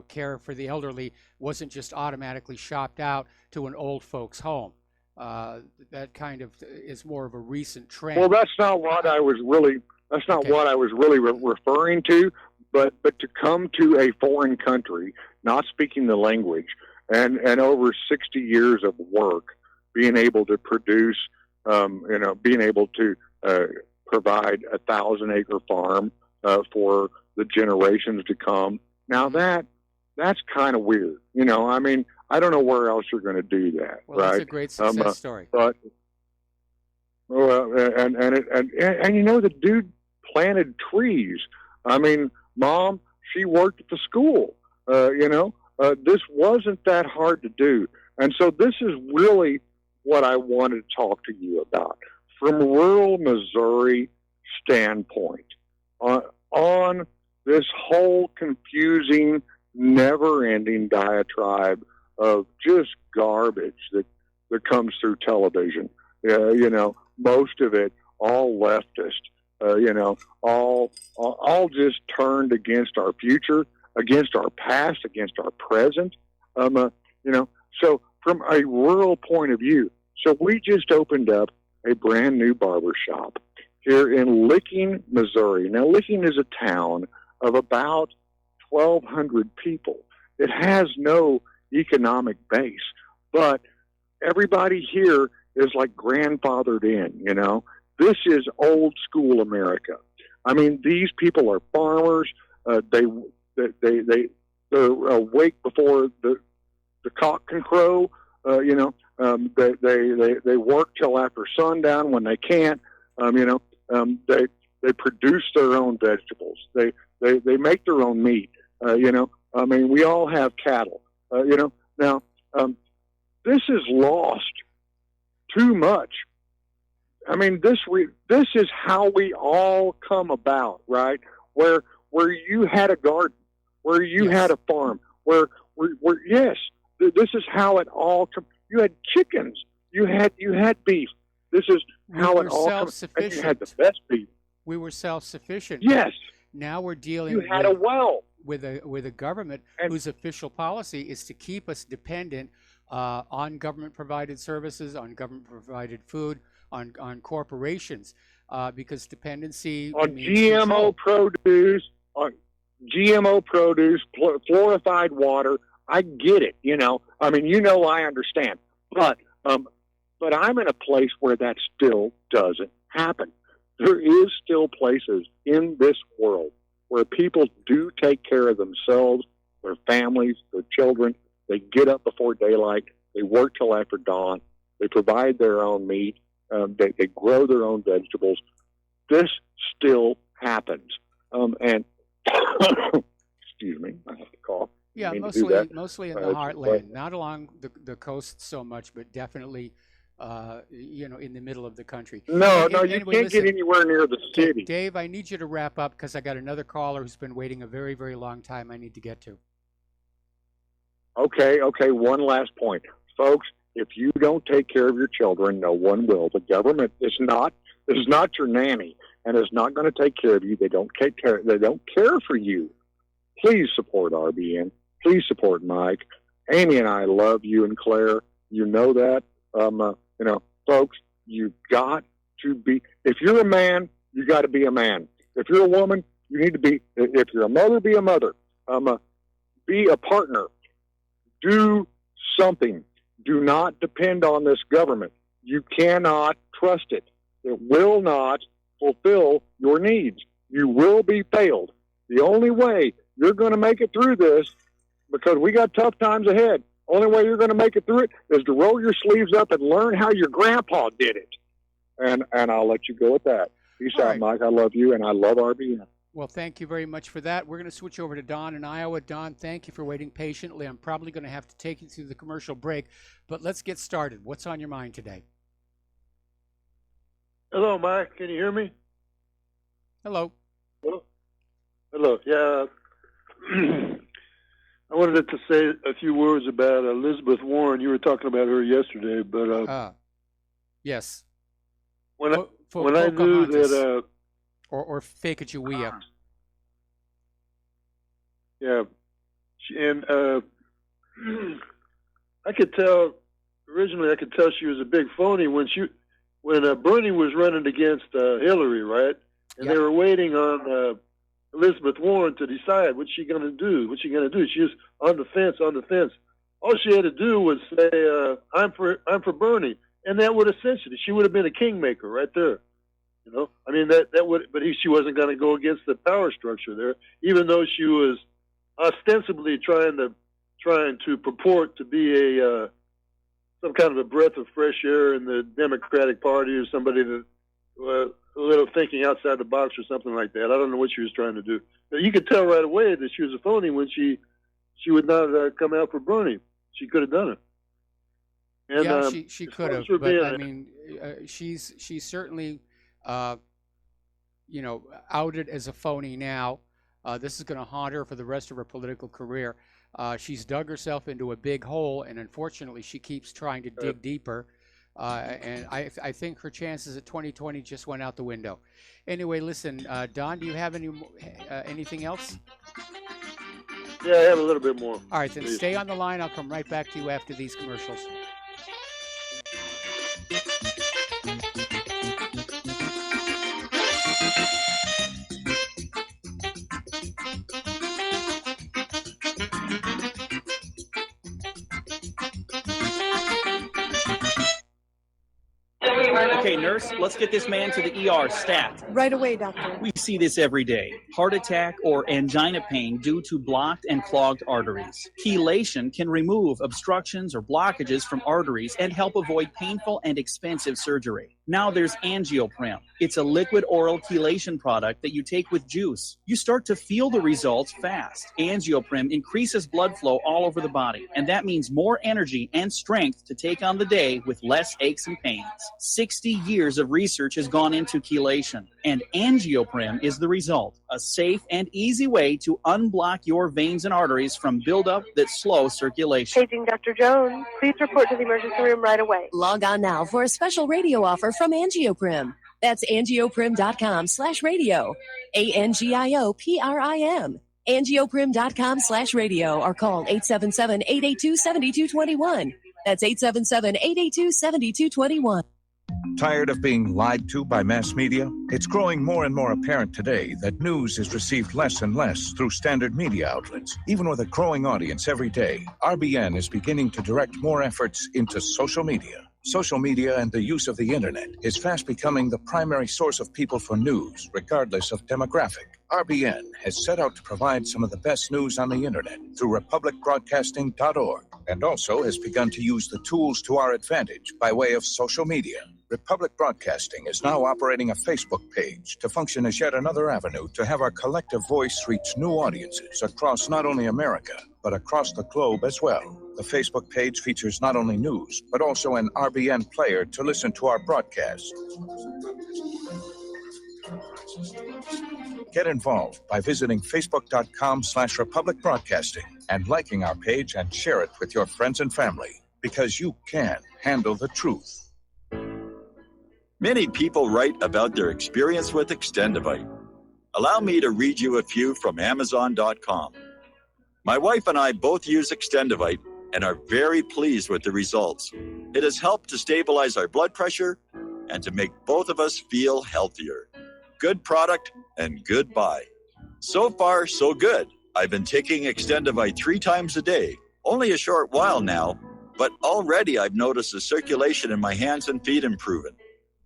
Care for the elderly wasn't just automatically shopped out to an old folks' home. That kind of is more of a recent trend. Well, that's not what I was really. That's not what I was really referring to. But to come to a foreign country, not speaking the language, and over 60 years of work, being able to produce, being able to provide a 1,000-acre farm for the generations to come. Now that's kind of weird. I don't know where else you're going to do that. Well, right? That's a great success story. But the dude planted trees. Mom, she worked at the school. This wasn't that hard to do. And so this is really what I wanted to talk to you about. From rural Missouri standpoint, on this whole confusing, never-ending diatribe of just garbage that comes through television. Most of it all leftist. All just turned against our future, against our past, against our present. So from a rural point of view, so we just opened up a brand new barber shop here in Licking, Missouri. Now, Licking is a town of about 1,200 people. It has no economic base, but everybody here is like grandfathered in, This is old school America. These people are farmers. They're awake before the cock can crow. They work till after sundown when they can't. They produce their own vegetables. They make their own meat. We all have cattle. Now this is lost too much. This is how we all come about, right? Where you had a garden, where you had a farm, where this is how it all come. You had chickens, you had beef. This is how it all comes. And you had the best beef. We were self-sufficient. Yes. Now we're dealing You had a well. with a government whose official policy is to keep us dependent on government-provided services, on government-provided food, on corporations, because dependency on means GMO produce, fluorified water. I get it. I understand, but I'm in a place where that still doesn't happen. There is still places in this world where people do take care of themselves, their families, their children. They get up before daylight. They work till after dawn. They provide their own meat. They grow their own vegetables. This still happens. And excuse me, I have to cough. Yeah, mostly in the heartland, not along the coast so much, but definitely, in the middle of the country. No, you can't get anywhere near the city. Dave, I need you to wrap up because I got another caller who's been waiting a very, very long time I need to get to. Okay, one last point. Folks, if you don't take care of your children, no one will. The government is not your nanny and is not going to take care of you. They don't care for you. Please support RBN. Please support Mike. Amy and I love you and Claire. You know that. Folks, you've got to be, if you're a man, you got to be a man. If you're a woman, you need to be, if you're a mother, be a mother. Be a partner. Do something. Do not depend on this government. You cannot trust it. It will not fulfill your needs. You will be failed. The only way you're going to make it through this, because we got tough times ahead, Only way you're going to make it through it is to roll your sleeves up and learn how your grandpa did it. And I'll let you go with that. Peace All out, right. Mike. I love you, and I love RBN. Well, thank you very much for that. We're going to switch over to Don in Iowa. Don, thank you for waiting patiently. I'm probably going to have to take you through the commercial break, but let's get started. What's on your mind today? Hello, Mike. Can you hear me? Hello. Hello. Yeah. I wanted to say a few words about Elizabeth Warren. You were talking about her yesterday, but yes. When I knew that or Sacagawea. Yeah, and I could tell originally. I could tell she was a big phony when Bernie was running against Hillary, right? And they were waiting on Elizabeth Warren to decide what's she going to do. She was on the fence. All she had to do was say, "I'm for Bernie," and that would essentially she would have been a kingmaker right there. You know, I mean that would, but she wasn't going to go against the power structure there, even though she was ostensibly trying to purport to be some kind of a breath of fresh air in the Democratic Party, or somebody that a little thinking outside the box or something like that. I don't know what she was trying to do. But you could tell right away that she was a phony when she would not come out for Bernie. She could have done it. And, yeah, she could have, but I mean, she's certainly, outed as a phony now. This is going to haunt her for the rest of her political career. She's dug herself into a big hole, and unfortunately, she keeps trying to dig deeper. And I think her chances at 2020 just went out the window. Anyway, listen, Don, do you have anything else? Yeah, I have a little bit more. All right, then please. Stay on the line. I'll come right back to you after these commercials. Okay, nurse, let's get this man to the ER stat. Right away, doctor. We see this every day. Heart attack or angina pain due to blocked and clogged arteries. Chelation can remove obstructions or blockages from arteries and help avoid painful and expensive surgery. Now there's Angioprim. It's a liquid oral chelation product that you take with juice. You start to feel the results fast. Angioprim increases blood flow all over the body, and that means more energy and strength to take on the day with less aches and pains. 60 years of research has gone into chelation, and Angioprim is the result. A safe and easy way to unblock your veins and arteries from buildup that slow circulation. Paging Dr. Jones. Please report to the emergency room right away. Log on now for a special radio offer from Angioprim. That's angioprim.com/radio. ANGIOPRIM. Angioprim.com/radio or call 877-882-7221. That's 877-882-7221. Tired of being lied to by mass media? It's growing more and more apparent today that news is received less and less through standard media outlets. Even with a growing audience every day, RBN is beginning to direct more efforts into social media. Social media and the use of the internet is fast becoming the primary source of people for news, regardless of demographic. RBN has set out to provide some of the best news on the internet through republicbroadcasting.org, and also has begun to use the tools to our advantage by way of social media. Republic Broadcasting is now operating a Facebook page to function as yet another avenue to have our collective voice reach new audiences across not only America, but across the globe as well. The Facebook page features not only news, but also an RBN player to listen to our broadcasts. Get involved by visiting facebook.com/Republic Broadcasting and liking our page and share it with your friends and family, because you can handle the truth. Many people write about their experience with Extendivite. Allow me to read you a few from Amazon.com. My wife and I both use Extendivite and are very pleased with the results. It has helped to stabilize our blood pressure and to make both of us feel healthier. Good product and good buy. So far, so good. I've been taking Extendivite 3 times a day, only a short while now, but already I've noticed the circulation in my hands and feet improving.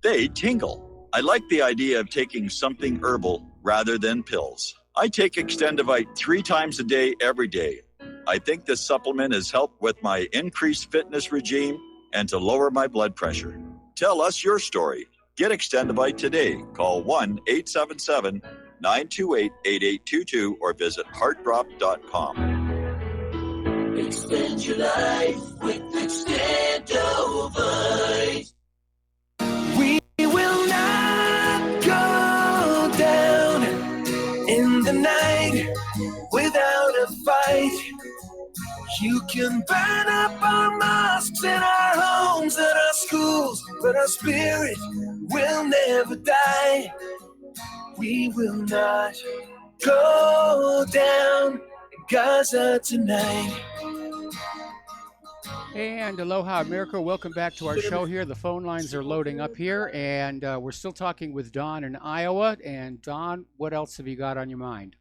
They tingle. I like the idea of taking something herbal rather than pills. I take Extendivite 3 times a day, every day. I think this supplement has helped with my increased fitness regime and to lower my blood pressure. Tell us your story. Get Extendivite today. Call 1-877-928-8822 or visit heartdrop.com. Extend your life with Extendivite. We will not go down in the night without a fight. You can burn up our mosques and our homes and our schools, but our spirit will never die. We will not go down in Gaza tonight. And aloha, America. Welcome back to our show here. The phone lines are loading up here, and we're still talking with Don in Iowa. And Don, what else have you got on your mind?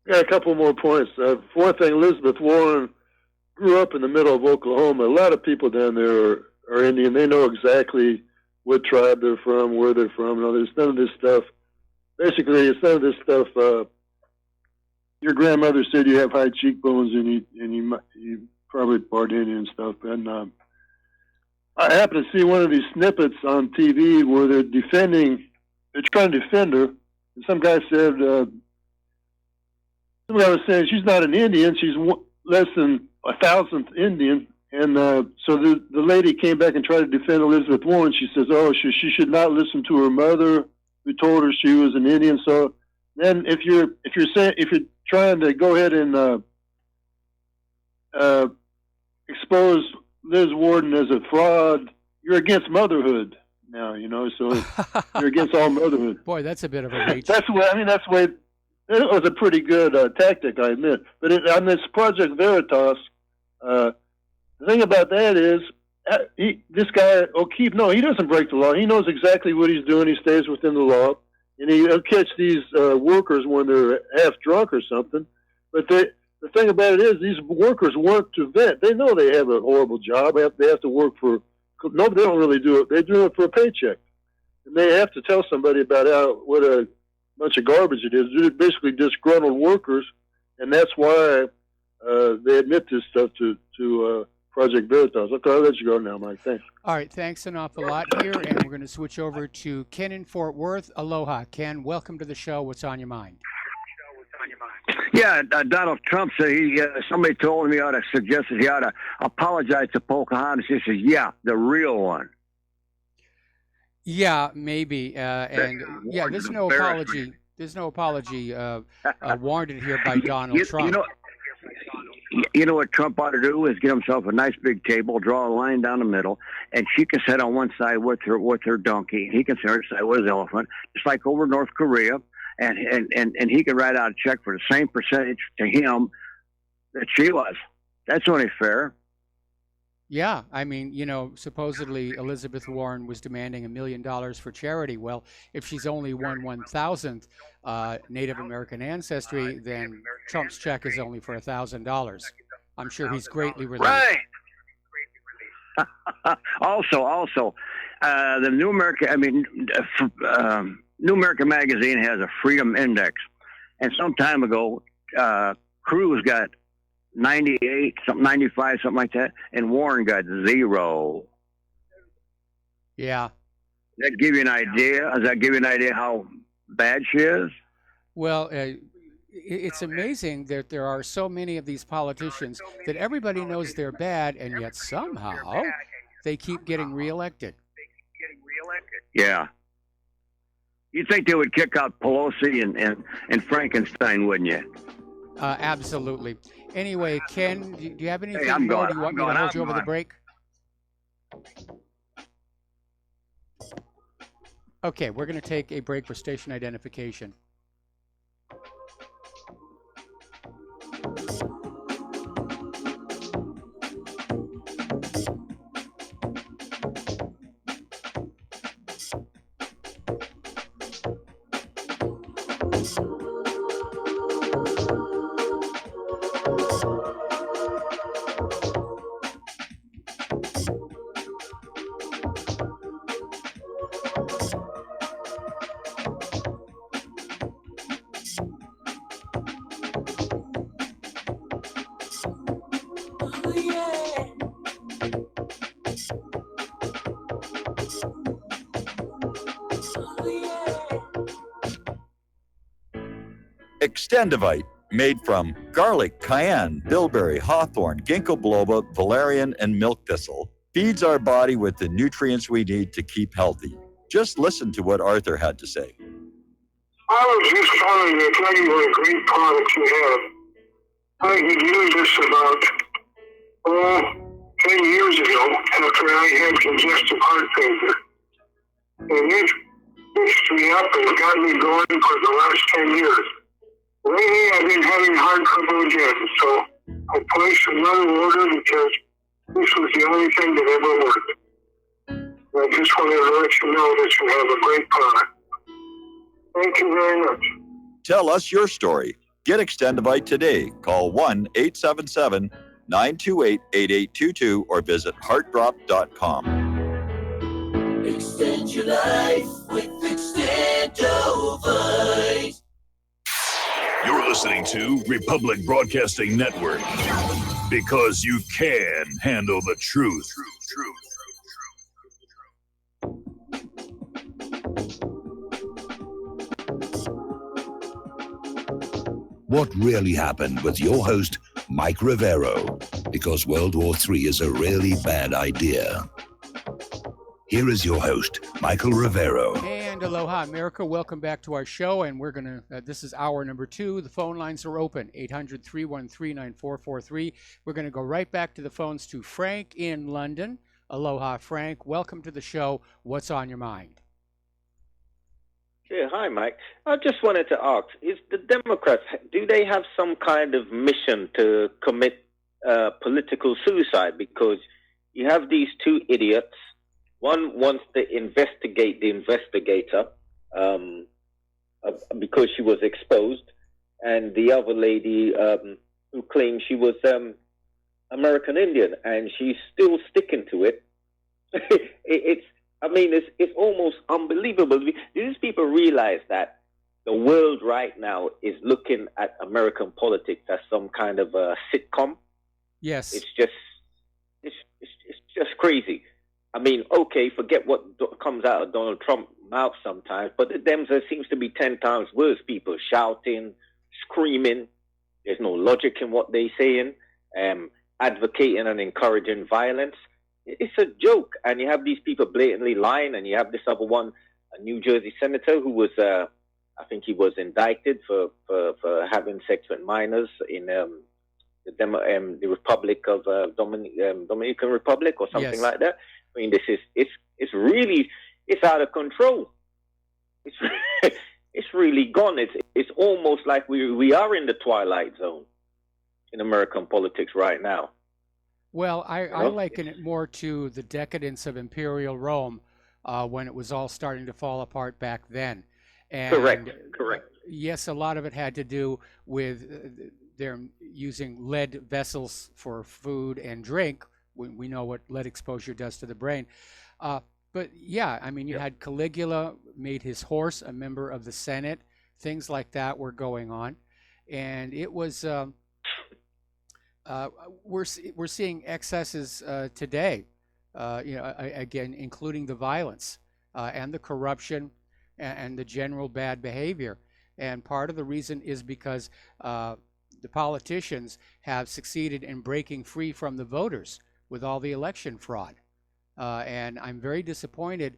Got a couple more points. For one thing, Elizabeth Warren grew up in the middle of Oklahoma. A lot of people down there are Indian. They know exactly what tribe they're from, where they're from. And all. There's none of this stuff. Basically, it's none of this stuff. Your grandmother said you have high cheekbones and you probably part Indian and stuff. And I happened to see one of these snippets on TV where they're trying to defend her. And some guy said, somebody was saying she's not an Indian, she's less than 1,000th Indian. And so the lady came back and tried to defend Elizabeth Warren. She says, oh, she should not listen to her mother who told her she was an Indian. So then if you're trying to go ahead and expose Liz Warren as a fraud, you're against motherhood now, so you're against all motherhood. Boy, that's a bit of a reach. That's the way it was a pretty good tactic, I admit. But on this Project Veritas, the thing about that is, this guy, O'Keefe, no, he doesn't break the law. He knows exactly what he's doing. He stays within the law. And he'll catch these workers when they're half drunk or something. But the thing about it is, these workers work to vent. They know they have a horrible job. They have to work for, no, they don't really do it. They do it for a paycheck. And they have to tell somebody about what a bunch of garbage it is. They're basically disgruntled workers, and that's why they admit this stuff to Project Veritas. Okay, I'll let you go now, Mike. Thanks. All right, thanks an awful lot here, and we're going to switch over to Ken in Fort Worth. Aloha, Ken. Welcome to the show. What's on your mind? Yeah, Donald Trump said somebody told him he ought to suggest that he ought to apologize to Pocahontas. He says, yeah, the real one. Yeah, maybe. And yeah, there's no apology. There's no apology warranted here by Donald Trump. You know what Trump ought to do is get himself a nice big table, draw a line down the middle, and she can sit on one side with her donkey, and he can sit on the side with his elephant, just like over North Korea, and he can write out a check for the same percentage to him that she was. That's only fair. Yeah, I mean, supposedly Elizabeth Warren was demanding $1 million for charity. Well, if she's only 1/1000th Native American ancestry, then Trump's check is only for $1,000. I'm sure he's greatly relieved. Right. Also, the New American, New American Magazine has a Freedom Index, and some time ago, Cruz got 98, something 95, something like that, and Warren got 0. Yeah. Does that give you an idea? Does that give you an idea how bad she is? Well, it's amazing that there are so many of these politicians that everybody knows they're bad, and yet somehow they keep getting reelected. Yeah. You'd think they would kick out Pelosi and Frankenstein, wouldn't you? Absolutely. Anyway, Ken, do you have anything more? Or do you want me to hold you over the break? Okay, we're going to take a break for station identification. Extendivite, made from garlic, cayenne, bilberry, hawthorn, ginkgo biloba, valerian, and milk thistle, feeds our body with the nutrients we need to keep healthy. Just listen to what Arthur had to say. I was just calling to tell you what a great product you have. I had used this about, 10 years ago after I had congestive heart failure. And it fixed me up and got me going for the last 10 years. Lately, I've been having heart trouble again, so I placed another order because this was the only thing that ever worked. I just wanted to let you know that you have a great product. Thank you very much. Tell us your story. Get Extendivite today. Call 1-877-928-8822 or visit heartdrop.com. Extend your life with Extendivite. You're listening to Republic Broadcasting Network because you can handle the truth. What really happened with your host, Mike Rivero, because World War III is a really bad idea. Here is your host, Michael Rivero. And aloha, America. Welcome back to our show. And we're going to, this is hour number 2. The phone lines are open, 800-313-9443. We're going to go right back to the phones to Frank in London. Aloha, Frank. Welcome to the show. What's on your mind? Yeah, hi, Mike. I just wanted to ask, is the Democrats, do they have some kind of mission to commit political suicide? Because you have these two idiots. One wants to investigate the investigator because she was exposed, and the other lady who claims she was American Indian, and she's still sticking to it. It's almost unbelievable. Do these people realize that the world right now is looking at American politics as some kind of a sitcom? Yes. It's just crazy. I mean, okay, forget what comes out of Donald Trump's mouth sometimes, but the Dems, there seems to be 10 times worse. People shouting, screaming. There's no logic in what they're saying, advocating and encouraging violence. It's a joke. And you have these people blatantly lying, and you have this other one, a New Jersey senator who was, I think he was indicted for having sex with minors in the Republic of Dominican Republic or something like that. I mean, it's really out of control. It's really gone. It's almost like we are in the twilight zone in American politics right now. Well, I liken it more to the decadence of Imperial Rome when it was all starting to fall apart back then. And Correct. Yes, a lot of it had to do with their using lead vessels for food and drink. We know what lead exposure does to the brain. But yeah, I mean, you had Caligula made his horse a member of the Senate. Things like that were going on. And it was, we're seeing excesses today, again, including the violence and the corruption and the general bad behavior. And part of the reason is because the politicians have succeeded in breaking free from the voters with all the election fraud. And I'm very disappointed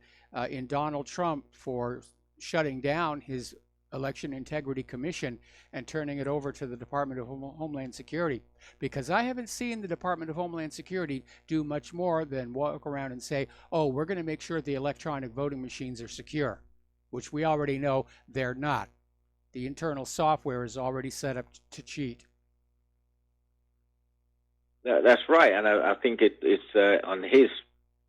in Donald Trump for shutting down his Election Integrity Commission and turning it over to the Department of Homeland Security, because I haven't seen the Department of Homeland Security do much more than walk around and say, oh, we're going to make sure the electronic voting machines are secure, which we already know they're not. The internal software is already set up to cheat. That's right, and I think it's on his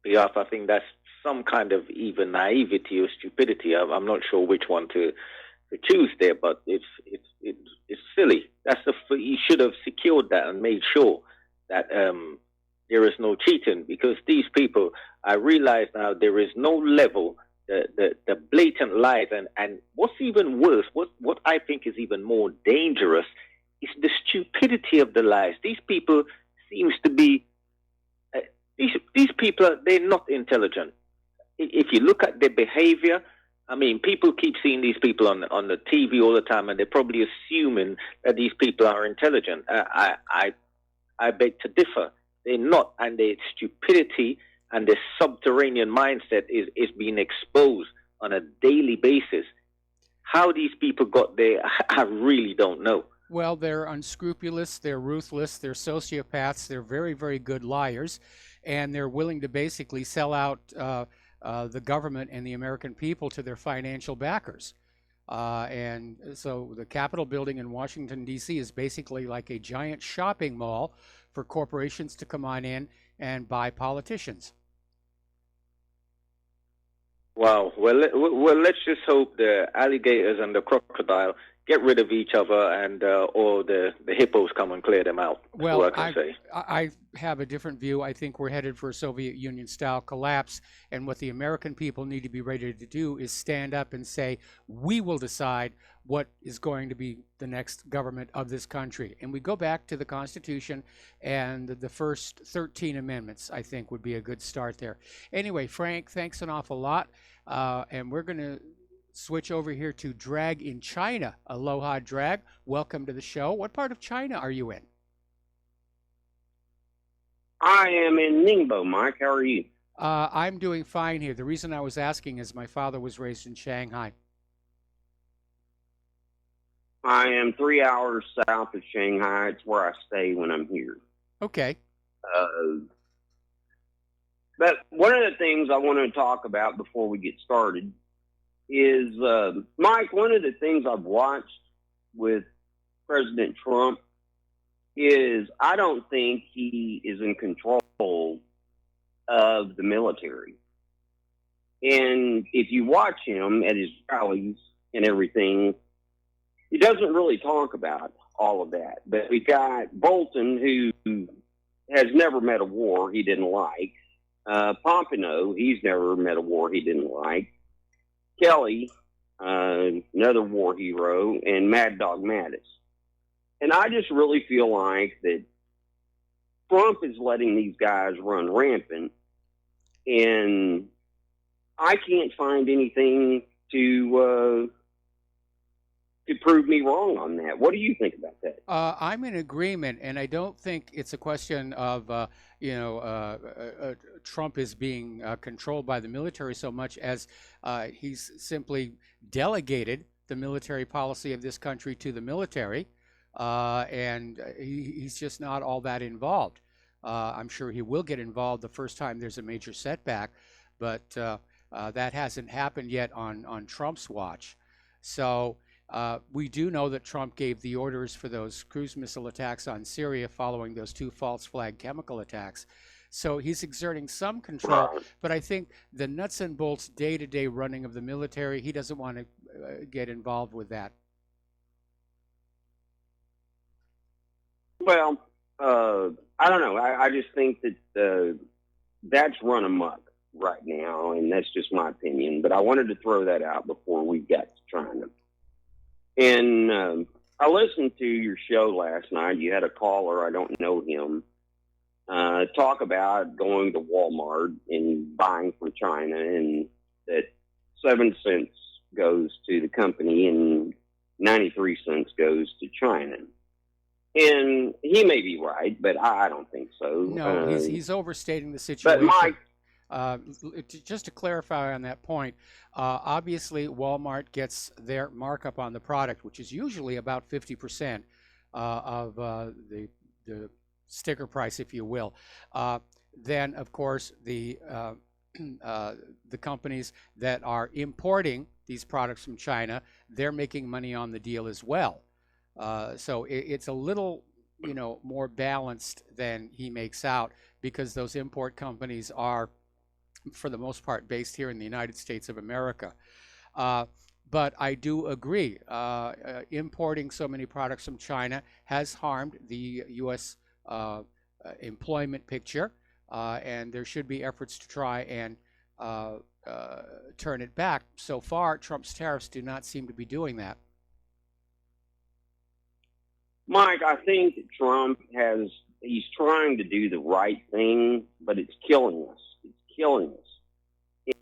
behalf. I think that's some kind of even naivety or stupidity. I'm not sure which one to choose there, but it's silly. He should have secured that and made sure that there is no cheating, because these people, I realize now, there is no level. The blatant lies, and what's even worse, what I think is even more dangerous, is the stupidity of the lies. These people seems to be these people they're not intelligent. If you look at their behavior, I mean, people keep seeing these people on the TV all the time, and they're probably assuming that these people are intelligent. I beg to differ. They're not, and their stupidity and their subterranean mindset is being exposed on a daily basis. How these people got there, I really don't know. Well, they're unscrupulous, they're ruthless, they're sociopaths, they're very, very good liars, and they're willing to basically sell out the government and the American people to their financial backers. And so the Capitol building in Washington, D.C. is basically like a giant shopping mall for corporations to come on in and buy politicians. Wow. Well, let's just hope the alligators and the crocodile get rid of each other, and or the hippos come and clear them out. That's Well, what I can say. I have a different view. I think we're headed for a Soviet Union-style collapse, and what the American people need to be ready to do is stand up and say, we will decide what is going to be the next government of this country. And we go back to the Constitution, and the first 13 amendments, I think, would be a good start there. Anyway, Frank, thanks an awful lot, and we're going to switch over here to Drag in China. Aloha, Drag. Welcome to the show. What part of China are you in? I am in Ningbo, Mike. How are you? I'm doing fine here. The reason I was asking is my father was raised in Shanghai. I am 3 hours south of Shanghai. It's where I stay when I'm here. Okay. But one of the things I want to talk about before we get started is, Mike, one of the things I've watched with President Trump is I don't think he is in control of the military. And if you watch him at his rallies and everything, he doesn't really talk about all of that. But we've got Bolton, who has never met a war he didn't like. Pompeo, he's never met a war he didn't like. Kelly, another war hero, and Mad Dog Mattis. And I just really feel like that Trump is letting these guys run rampant, and I can't find anything to prove me wrong on that. What do you think about that? I'm in agreement, and I don't think it's a question of, Trump is being controlled by the military so much as he's simply delegated the military policy of this country to the military, and he's just not all that involved. I'm sure he will get involved the first time there's a major setback, but that hasn't happened yet on Trump's watch. So we do know that Trump gave the orders for those cruise missile attacks on Syria following those 2 false flag chemical attacks. So he's exerting some control, but I think the nuts and bolts day-to-day running of the military, he doesn't want to get involved with that. Well, I don't know. I just think that that's run amok right now, and that's just my opinion. But I wanted to throw that out before we got to China. And I listened to your show last night. You had a caller, I don't know him, talk about going to Walmart and buying from China, and that 7 cents goes to the company and 93 cents goes to China. And he may be right, but I don't think so. No, he's overstating the situation. But Mike, just to clarify on that point, obviously Walmart gets their markup on the product, which is usually about 50% of the sticker price, if you will. Then, of course, the companies that are importing these products from China, they're making money on the deal as well. So it's a little, more balanced than he makes out, because those import companies are, for the most part, based here in the United States of America. But I do agree, importing so many products from China has harmed the U.S. Employment picture, and there should be efforts to try and turn it back. So far, Trump's tariffs do not seem to be doing that. Mike, I think that Trump has he's trying to do the right thing, but it's killing us. It's killing us.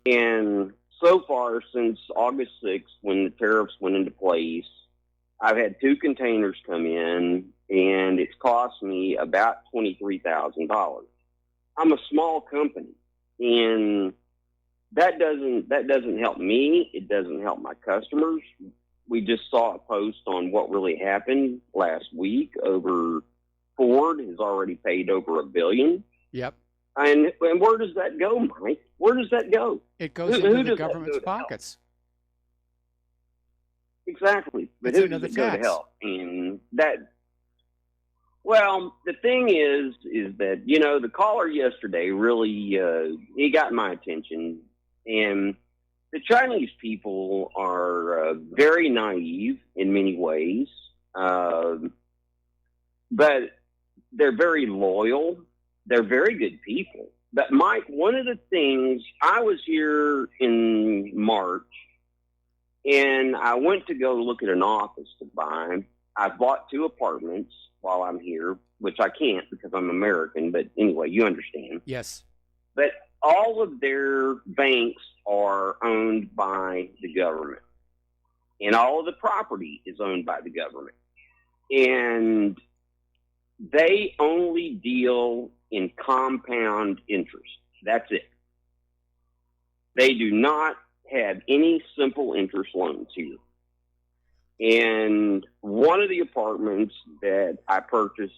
And so far, since August 6th, when the tariffs went into place, I've had 2 containers come in, and it's cost me about $23,000. I'm a small company, and that doesn't help me. It doesn't help my customers. We just saw a post on what really happened last week over Ford has already paid over $1 billion. Yep. And where does that go, Mike? Where does that go? It goes into the government's pockets. Exactly. But It's who another does it go to tax. help? And that, well, the thing is that, you know, the caller yesterday really, he got my attention. And the Chinese people are very naive in many ways, but they're very loyal. They're very good people. But, Mike, one of the things, I was here in March, and I went to go look at an office to buy. I bought 2 apartments while I'm here, which I can't because I'm American, but anyway, you understand. Yes. But all of their banks are owned by the government, and all of the property is owned by the government. And they only deal in compound interest. That's it. They do not have any simple interest loans here. And one of the apartments that I purchased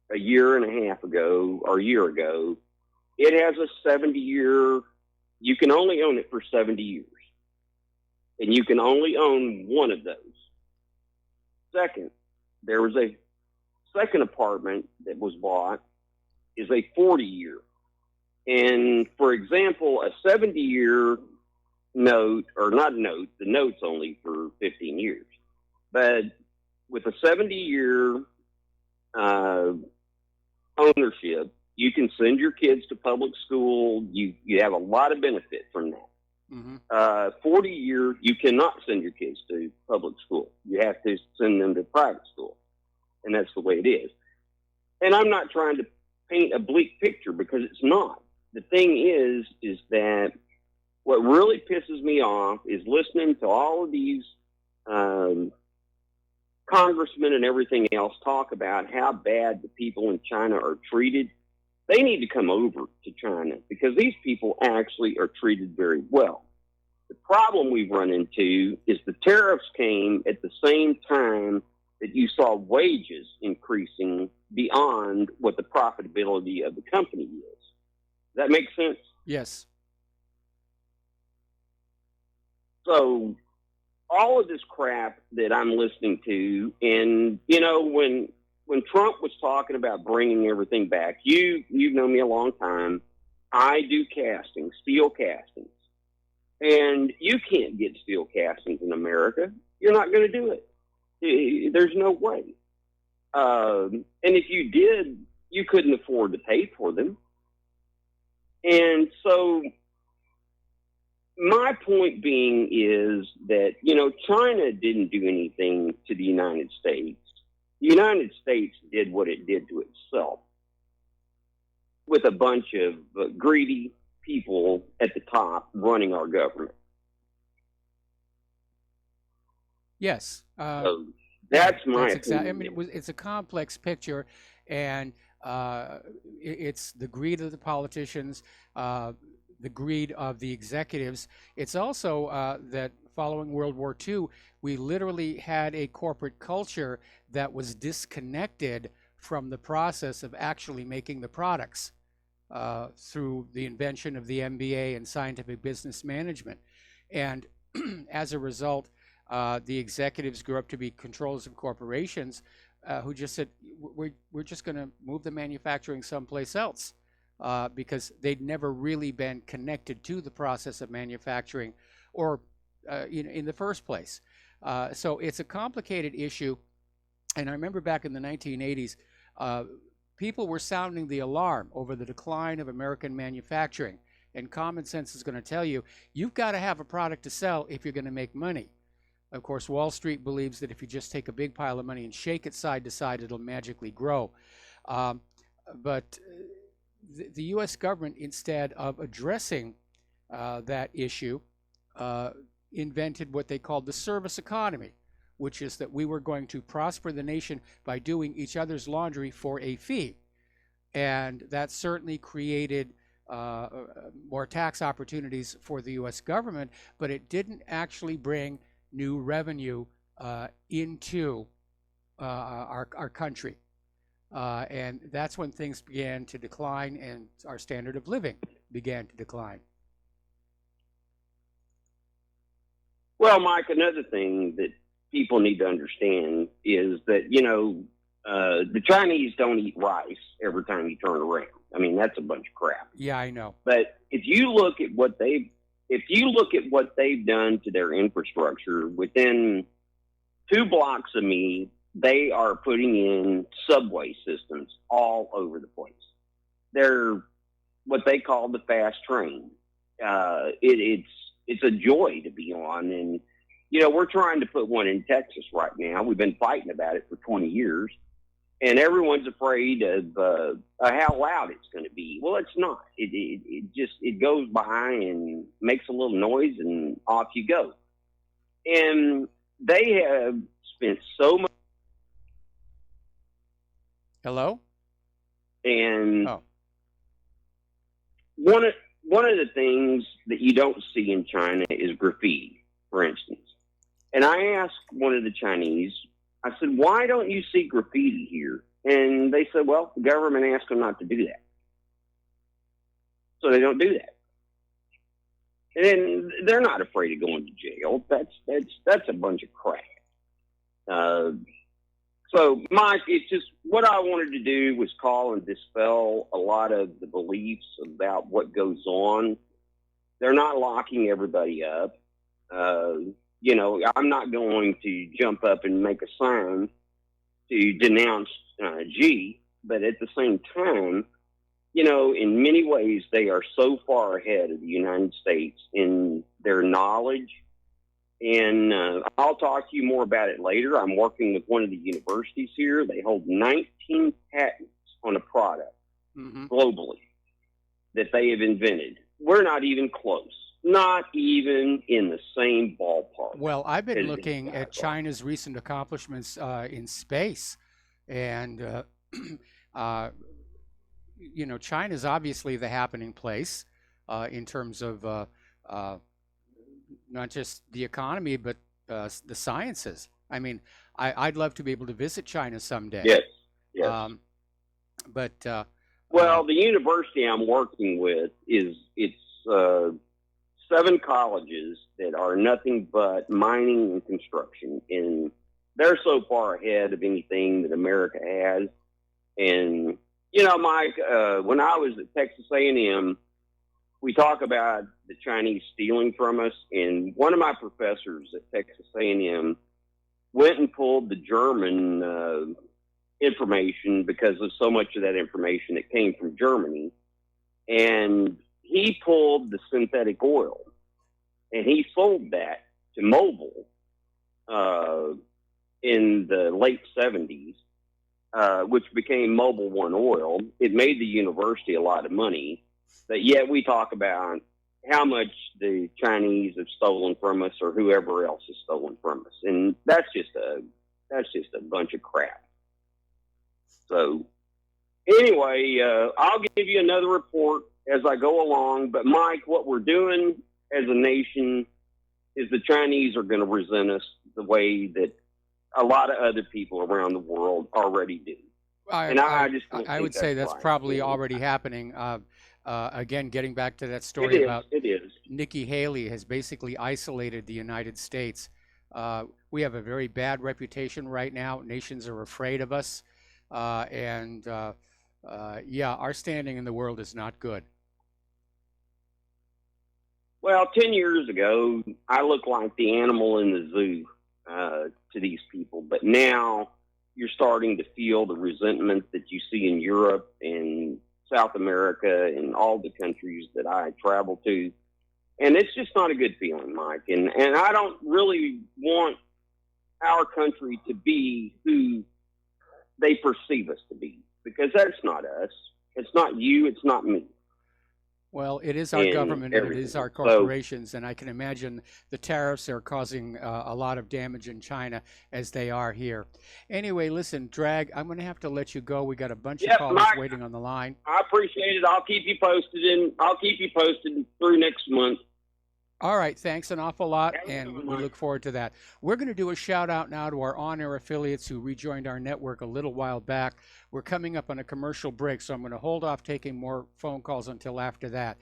a year ago, it has a 70-year, you can only own it for 70 years. And you can only own one of those. Second, there was a second apartment that was bought is a 40-year. And for example, a 70-year note, or not note, the note's only for 15 years. But with a 70-year ownership, you can send your kids to public school. You have a lot of benefit from that. 40-year, you cannot send your kids to public school. You have to send them to private school. And that's the way it is. And I'm not trying to paint a bleak picture because it's not. The thing is that what really pisses me off is listening to all of these congressmen and everything else talk about how bad the people in China are treated. They need to come over to China because these people actually are treated very well. The problem we've run into is the tariffs came at the same time that you saw wages increasing beyond what the profitability of the company is. Does that make sense? Yes. So all of this crap that I'm listening to, and, you know, when Trump was talking about bringing everything back, you've known me a long time. I do casting, steel castings. And you can't get steel castings in America. You're not going to do it. There's no way. And if you did, you couldn't afford to pay for them. And so my point being is that, you know, China didn't do anything to the United States. The United States did what it did to itself with a bunch of greedy people at the top running our government. Yes. So that's my opinion. I mean, it's a complex picture, and it's the greed of the politicians, the greed of the executives. It's also that following World War II, we literally had a corporate culture that was disconnected from the process of actually making the products through the invention of the MBA and scientific business management. And as a result, the executives grew up to be controllers of corporations who just said, we're just going to move the manufacturing someplace else because they'd never really been connected to the process of manufacturing or in the first place. So it's a complicated issue. And I remember back in the 1980s, people were sounding the alarm over the decline of American manufacturing. And common sense is going to tell you, you've got to have a product to sell if you're going to make money. Of course, Wall Street believes that if you just take a big pile of money and shake it side to side, it'll magically grow. but the U.S. government, instead of addressing that issue, invented what they called the service economy, which is that we were going to prosper the nation by doing each other's laundry for a fee. And that certainly created more tax opportunities for the U.S. government, but it didn't actually bring new revenue into our country. And that's when things began to decline and our standard of living began to decline. Well, Mike, another thing that people need to understand is that, the Chinese don't eat rice every time you turn around. I mean, that's a bunch of crap. Yeah, I know. But if you look at what they've done to their infrastructure, within 2 blocks of me, they are putting in subway systems all over the place. They're what they call the fast train. It's a joy to be on, and we're trying to put one in Texas right now. We've been fighting about it for 20 years, and everyone's afraid of how loud it's going to be. Well, it's not. It goes by and makes a little noise, and off you go. And they have spent so much. Hello? And one of the things that you don't see in China is graffiti, for instance. And I asked one of the Chinese, I said, why don't you see graffiti here? And they said, well, the government asked them not to do that. So they don't do that. And they're not afraid of going to jail. That's a bunch of crap. So, Mike, it's just what I wanted to do was call and dispel a lot of the beliefs about what goes on. They're not locking everybody up. I'm not going to jump up and make a sign to denounce Xi, but at the same time, in many ways, they are so far ahead of the United States in their knowledge. And I'll talk to you more about it later. I'm working with one of the universities here. They hold 19 patents on a product globally that they have invented. We're not even close. Not even in the same ballpark. Well, I've been looking at China's recent accomplishments in space. And, China's obviously the happening place in terms of not just the economy, but the sciences. I mean, I'd love to be able to visit China someday. Yes. Well, the university I'm working with it's 7 colleges that are nothing but mining and construction, and they're so far ahead of anything that America has. And Mike, when I was at Texas A&M, we talk about the Chinese stealing from us, and one of my professors at Texas A&M went and pulled the German information because of so much of that information that came from Germany, and he pulled the synthetic oil, and he sold that to Mobil in the late 70s, which became Mobil One Oil. It made the university a lot of money. But yet we talk about how much the Chinese have stolen from us, or whoever else has stolen from us, and that's just a bunch of crap. So anyway, I'll give you another report as I go along. But Mike, what we're doing as a nation is the Chinese are going to resent us the way that a lot of other people around the world already do. I would say that's probably already happening. Again, getting back to that story about Nikki Haley has basically isolated the United States. We have a very bad reputation right now. Nations are afraid of us. Our standing in the world is not good. Well, 10 years ago, I looked like the animal in the zoo to these people. But now you're starting to feel the resentment that you see in Europe and South America and all the countries that I travel to. And it's just not a good feeling, Mike. And I don't really want our country to be who they perceive us to be, because because that's not us. It's not you. It's not me. Well, it is our And government and it everything. is our So- corporations, and I can imagine the tariffs are causing a lot of damage in China as they are here. Anyway, listen, Drag, I'm going to have to let you go. We got a bunch Yep, of callers Mike. waiting on the line. I appreciate it. I'll keep you posted, and I'll keep you posted through next month. All right, thanks an awful lot, Have a and good one, we Mike. look forward to that. We're going to do a shout out now to our on-air affiliates who rejoined our network a little while back. We're coming up on a commercial break, so I'm going to hold off taking more phone calls until after that.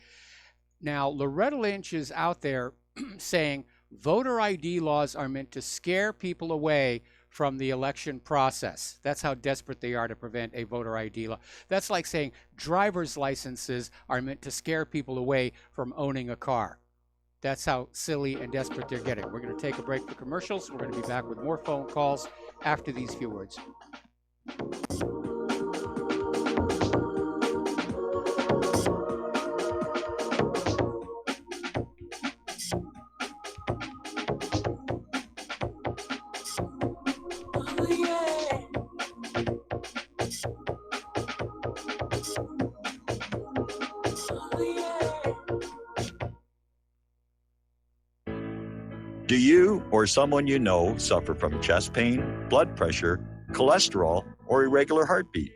Now, Loretta Lynch is out there saying voter ID laws are meant to scare people away from the election process. That's how desperate they are to prevent a voter ID law. That's like saying driver's licenses are meant to scare people away from owning a car. That's how silly and desperate they're getting. We're going to take a break for commercials. We're going to be back with more phone calls after these few words. Do you or someone you know suffer from chest pain, blood pressure, cholesterol, or irregular heartbeat?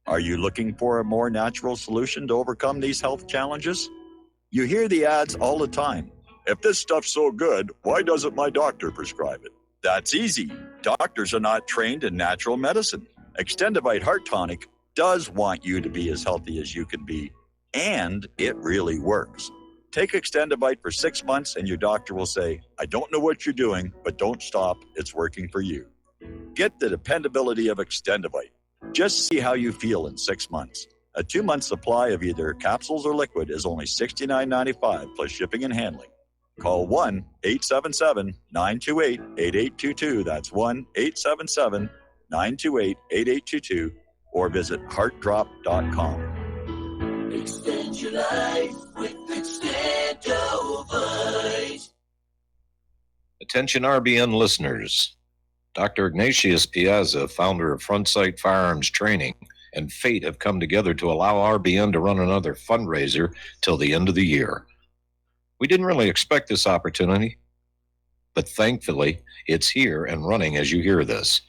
Are you looking for a more natural solution to overcome these health challenges? You hear the ads all the time. If this stuff's so good, why doesn't my doctor prescribe it? That's easy. Doctors are not trained in natural medicine. Extendivite Heart Tonic does want you to be as healthy as you can be, and it really works. Take Extendivite for 6 months and your doctor will say, I don't know what you're doing, but don't stop. It's working for you. Get the dependability of Extendivite. Just see how you feel in 6 months. A 2-month supply of either capsules or liquid is only $69.95 plus shipping and handling. Call 1-877-928-8822. That's 1-877-928-8822 or visit heartdrop.com. Extend your life with Extendovite. Attention RBN listeners. Dr. Ignatius Piazza, founder of Frontsight Firearms Training, and fate have come together to allow RBN to run another fundraiser till the end of the year. We didn't really expect this opportunity, but thankfully it's here and running as you hear this.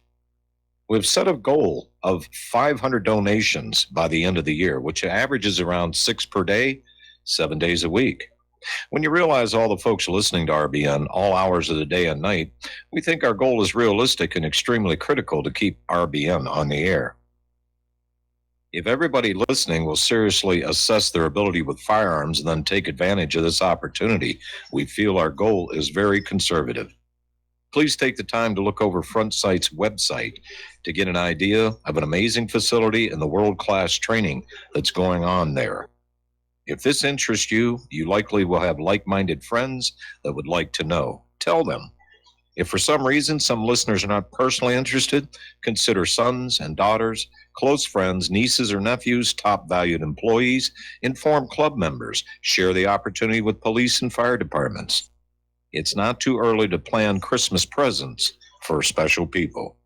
We've set a goal of 500 donations by the end of the year, which averages around 6 per day, 7 days a week. When you realize all the folks listening to RBN all hours of the day and night, we think our goal is realistic and extremely critical to keep RBN on the air. If everybody listening will seriously assess their ability with firearms and then take advantage of this opportunity, we feel our goal is very conservative. Please take the time to look over Frontsight's website to get an idea of an amazing facility and the world-class training that's going on there. If this interests you, you likely will have like-minded friends that would like to know. Tell them. If for some reason some listeners are not personally interested, consider sons and daughters, close friends, nieces or nephews, top valued employees, inform club members, share the opportunity with police and fire departments. It's not too early to plan Christmas presents for special people.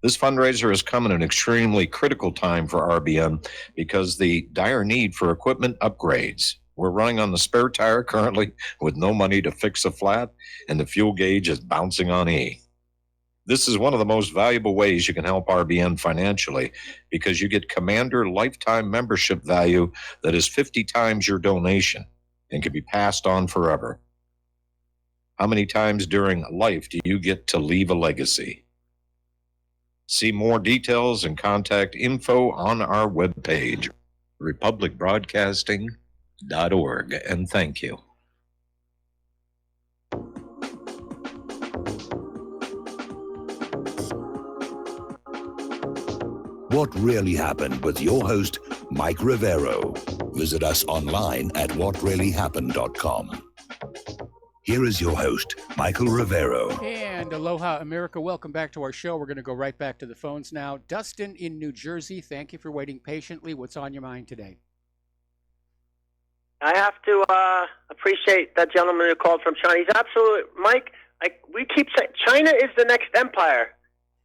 This fundraiser has come at an extremely critical time for RBN because the dire need for equipment upgrades. We're running on the spare tire currently with no money to fix a flat, and the fuel gauge is bouncing on E. This is one of the most valuable ways you can help RBN financially because you get Commander lifetime membership value that is 50 times your donation and can be passed on forever. How many times during life do you get to leave a legacy? See more details and contact info on our webpage, republicbroadcasting.org, and thank you. What really happened with your host, Mike Rivero. Visit us online at whatreallyhappened.com. Here is your host, Michael Rivero. And aloha, America. Welcome back to our show. We're going to go right back to the phones now. Dustin in New Jersey, thank you for waiting patiently. What's on your mind today? I have to appreciate that gentleman who called from China. He's absolutely, Mike, we keep saying China is the next empire.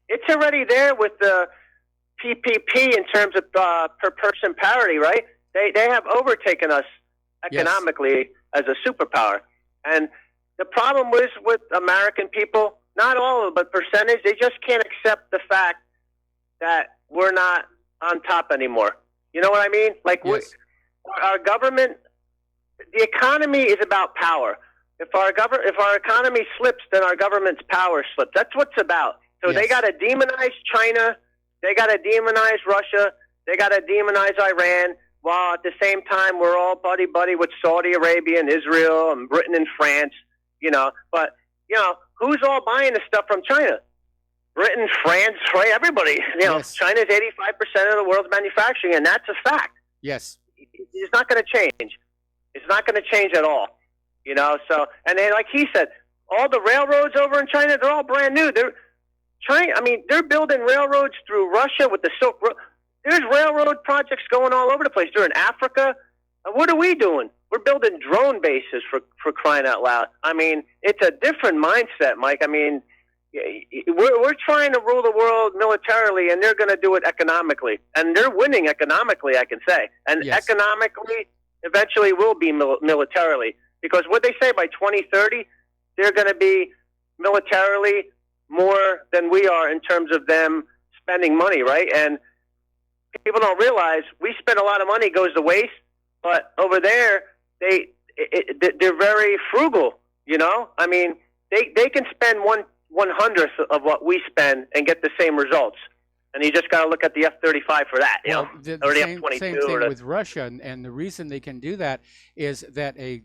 It's already there with the PPP in terms of per person parity, right? They have overtaken us economically as a superpower. And the problem is with American people, not all of them, but percentage, they just can't accept the fact that we're not on top anymore. You know what I mean? Like our government, the economy is about power. If our economy slips, then our government's power slips. That's what it's about. So they got to demonize China. They got to demonize Russia. They got to demonize Iran. While at the same time, we're all buddy-buddy with Saudi Arabia and Israel and Britain and France, you know. But, you know, who's all buying the stuff from China? Britain, France, right? Everybody. You know, China's 85% of the world's manufacturing, and that's a fact. Yes. It's not going to change. It's not going to change at all, you know. So, and then, like he said, all the railroads over in China, they're all brand new. They're building railroads through Russia with the Silk Road. There's railroad projects going all over the place. They're in Africa. What are we doing? We're building drone bases for crying out loud. I mean, it's a different mindset, Mike. I mean, we're trying to rule the world militarily, and they're going to do it economically. And they're winning economically, I can say. And economically, eventually will be militarily. Because what they say by 2030, they're going to be militarily more than we are in terms of them spending money, right? And people don't realize we spend a lot of money, goes to waste, but over there they're very frugal. You know, I mean, they can spend 1/100th of what we spend and get the same results. And you just got to look at the F-35 for that. You know, or the F-22. Same thing with Russia, and the reason they can do that is that the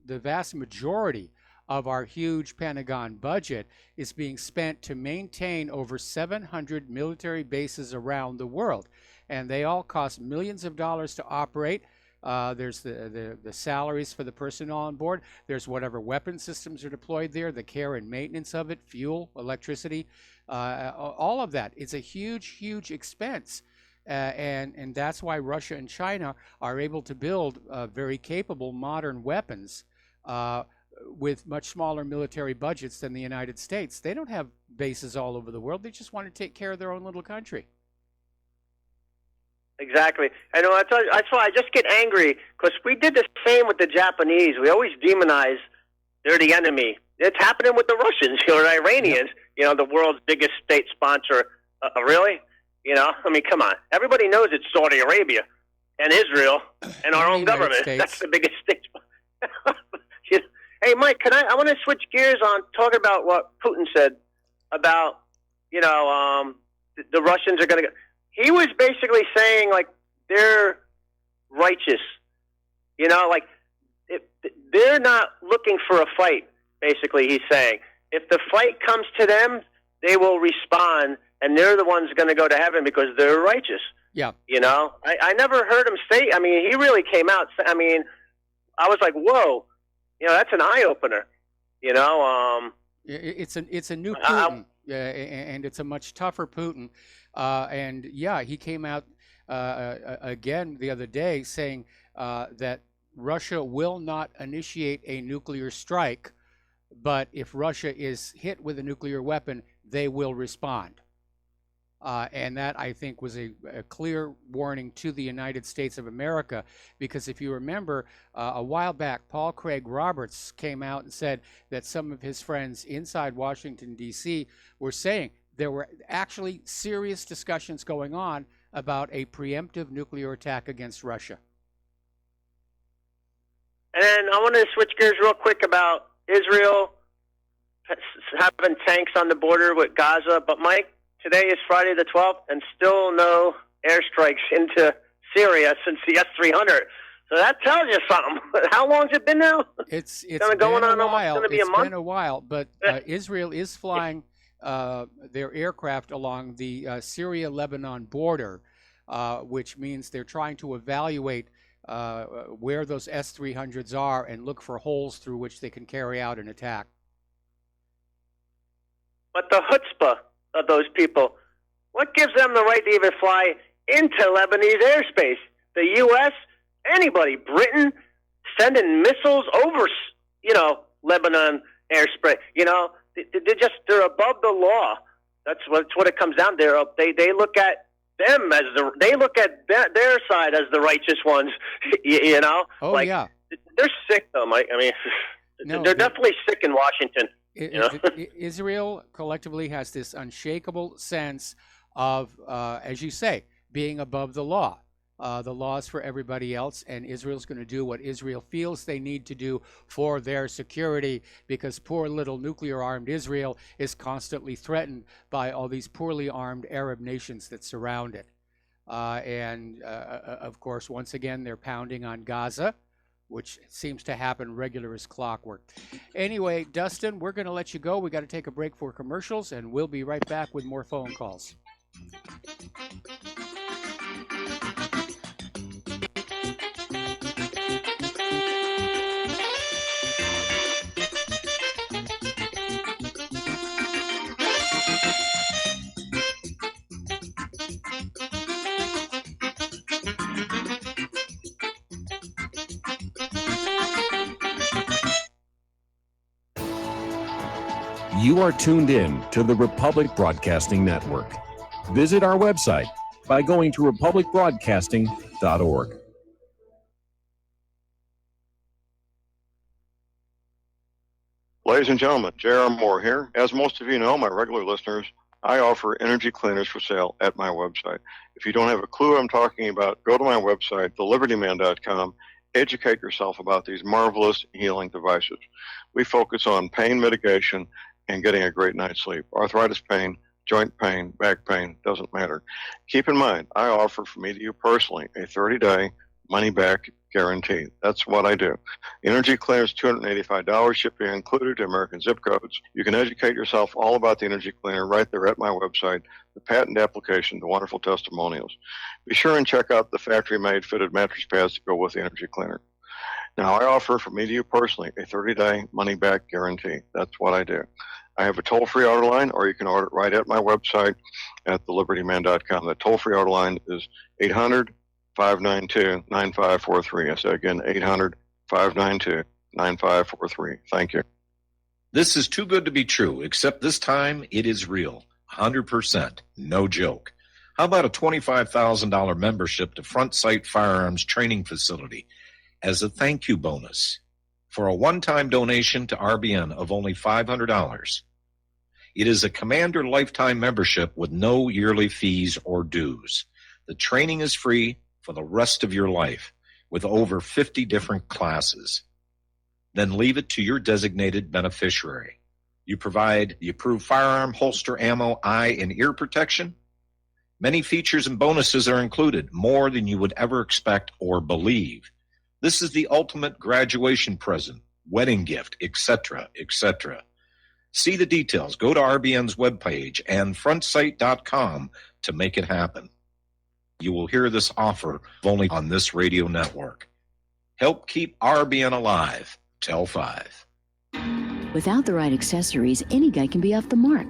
vast majority of our huge Pentagon budget is being spent to maintain over 700 military bases around the world. And they all cost millions of dollars to operate. There's the salaries for the personnel on board. There's whatever weapon systems are deployed there, the care and maintenance of it, fuel, electricity, all of that. It's a huge, huge expense. And that's why Russia and China are able to build very capable modern weapons with much smaller military budgets than the United States. They don't have bases all over the world. They just want to take care of their own little country. Exactly. I know. That's why I just get angry, because we did the same with the Japanese. We always demonize they're the enemy. It's happening with the Russians or the Iranians, you know, the world's biggest state sponsor. Really? You know, I mean, come on. Everybody knows it's Saudi Arabia and Israel and our own government. That's the biggest state sponsor. Hey, Mike, I want to switch gears on talking about what Putin said about, you know, the Russians are going to go. He was basically saying, like, they're righteous. You know, like, they're not looking for a fight, basically, he's saying. If the fight comes to them, they will respond, and they're the ones going to go to heaven because they're righteous. Yeah. You know, I never heard him say, I mean, he really came out, I mean, I was like, whoa. You know, that's an eye-opener, you know. It's a new Putin, and it's a much tougher Putin. And, yeah, he came out again the other day saying that Russia will not initiate a nuclear strike, but if Russia is hit with a nuclear weapon, they will respond. And that, I think, was a clear warning to the United States of America, because if you remember, a while back, Paul Craig Roberts came out and said that some of his friends inside Washington, D.C. were saying there were actually serious discussions going on about a preemptive nuclear attack against Russia. And then I want to switch gears real quick about Israel having tanks on the border with Gaza. But, Mike, today is Friday the 12th, and still no airstrikes into Syria since the S-300. So that tells you something. How long has it been now? It's been going on a almost while. going to be It's a month. been a while, but Israel is flying their aircraft along the Syria-Lebanon border, which means they're trying to evaluate where those S-300s are and look for holes through which they can carry out an attack. But the chutzpah of those people, what gives them the right to even fly into Lebanese airspace? The U.S., anybody, Britain, sending missiles over, you know, Lebanon airspace. You know, they're above the law. That's what it comes down to. They look at them as they look at their side as the righteous ones. You know, Oh, yeah. they're sick though, Mike. I mean, No, they're definitely sick in Washington. You know? Israel collectively has this unshakable sense of, as you say, being above the law. The laws for everybody else, and Israel's going to do what Israel feels they need to do for their security, because poor little nuclear-armed Israel is constantly threatened by all these poorly armed Arab nations that surround it. Of course, once again, they're pounding on Gaza, which seems to happen regular as clockwork. Anyway, Dustin, we're going to let you go. We got to take a break for commercials, and we'll be right back with more phone calls. You are tuned in to the Republic Broadcasting Network. Visit our website by going to republicbroadcasting.org. Ladies and gentlemen, J.R. Moore here. As most of you know, my regular listeners, I offer energy cleaners for sale at my website. If you don't have a clue what I'm talking about, go to my website, thelibertyman.com. Educate yourself about these marvelous healing devices. We focus on pain mitigation and getting a great night's sleep. Arthritis pain, joint pain, back pain, doesn't matter. Keep in mind, I offer from me to you personally a 30-day money-back guarantee. That's what I do. Energy cleaners, $285, shipping included to American zip codes. You can educate yourself all about the energy cleaner right there at my website, the patent application, the wonderful testimonials. Be sure and check out the factory-made fitted mattress pads to go with the energy cleaner. Now, I offer from me to you personally a 30-day money-back guarantee. That's what I do. I have a toll-free order line, or you can order it right at my website at thelibertyman.com. The toll-free order line is 800-592-9543. I say again, 800-592-9543. Thank you. This is too good to be true, except this time it is real. 100%. No joke. How about a $25,000 membership to Front Sight Firearms Training Facility as a thank you bonus for a one-time donation to RBN of only $500. It is a Commander lifetime membership with no yearly fees or dues. The training is free for the rest of your life with over 50 different classes. Then leave it to your designated beneficiary. You provide the approved firearm, holster, ammo, eye, and ear protection. Many features and bonuses are included, more than you would ever expect or believe. This is the ultimate graduation present, wedding gift, etc., etc. See the details. Go to RBN's webpage and frontsight.com to make it happen. You will hear this offer only on this radio network. Help keep RBN alive. Tell 5. Without the right accessories, any guy can be off the mark.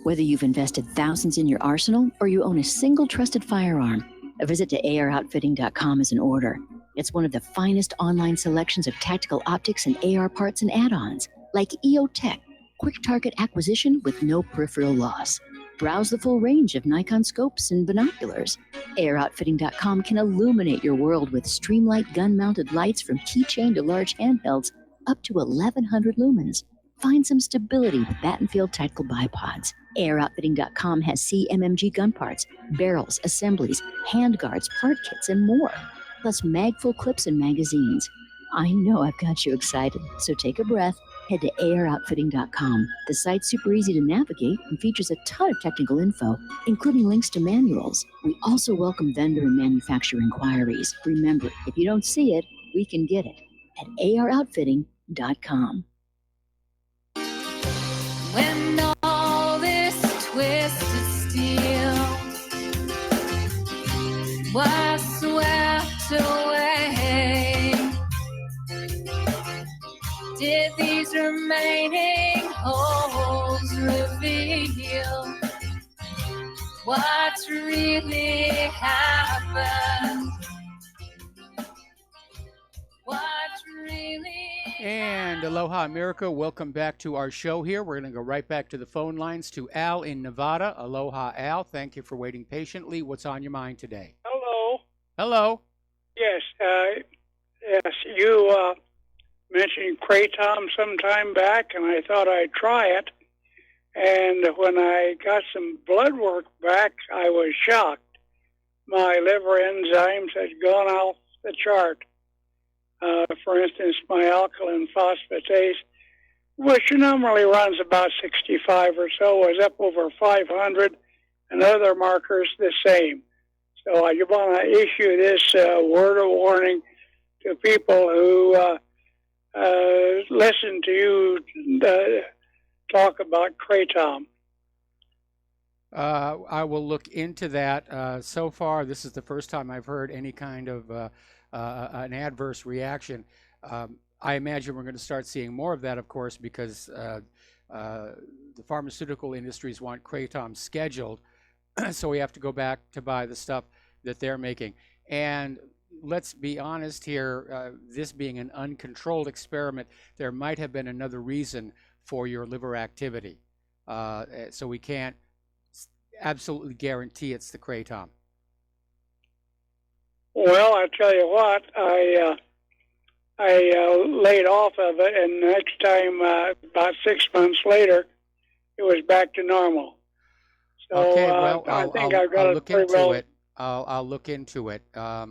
Whether you've invested thousands in your arsenal or you own a single trusted firearm, a visit to AROutfitting.com is in order. It's one of the finest online selections of tactical optics and AR parts and add-ons, like EOTech, quick target acquisition with no peripheral loss. Browse the full range of Nikon scopes and binoculars. AROutfitting.com can illuminate your world with Streamlight gun-mounted lights from keychain to large handhelds up to 1,100 lumens. Find some stability with Battenfield tactical bipods. AROutfitting.com has CMMG gun parts, barrels, assemblies, handguards, part kits, and more. Plus mag-full clips and magazines. I know I've got you excited, so take a breath. Head to AROutfitting.com. The site's super easy to navigate and features a ton of technical info, including links to manuals. We also welcome vendor and manufacturer inquiries. Remember, if you don't see it, we can get it at AROutfitting.com. When all this twisted steel was swept away, did these remaining holes reveal what's really happened? What's really And aloha, America. Welcome back to our show here. We're going to go right back to the phone lines to Al in Nevada. Aloha, Al. Thank you for waiting patiently. What's on your mind today? Hello. Hello. Yes. Yes. You mentioned Kratom some time back, and I thought I'd try it. And when I got some blood work back, I was shocked. My liver enzymes had gone off the chart. For instance, my alkaline phosphatase, which normally runs about 65 or so, was up over 500, and other markers the same. So I want to issue this word of warning to people who listen to you talk about Kratom. I will look into that. So far, this is the first time I've heard any kind of an adverse reaction. I imagine we're going to start seeing more of that, of course, because the pharmaceutical industries want Kratom scheduled, so we have to go back to buy the stuff that they're making. And let's be honest here, this being an uncontrolled experiment, there might have been another reason for your liver activity. So we can't absolutely guarantee it's the Kratom. Well, I tell you what, I laid off of it, and the next time, about 6 months later, it was back to normal. So Okay, well, I think I've got I'll it look pretty into well. it. I'll look into it. Okay,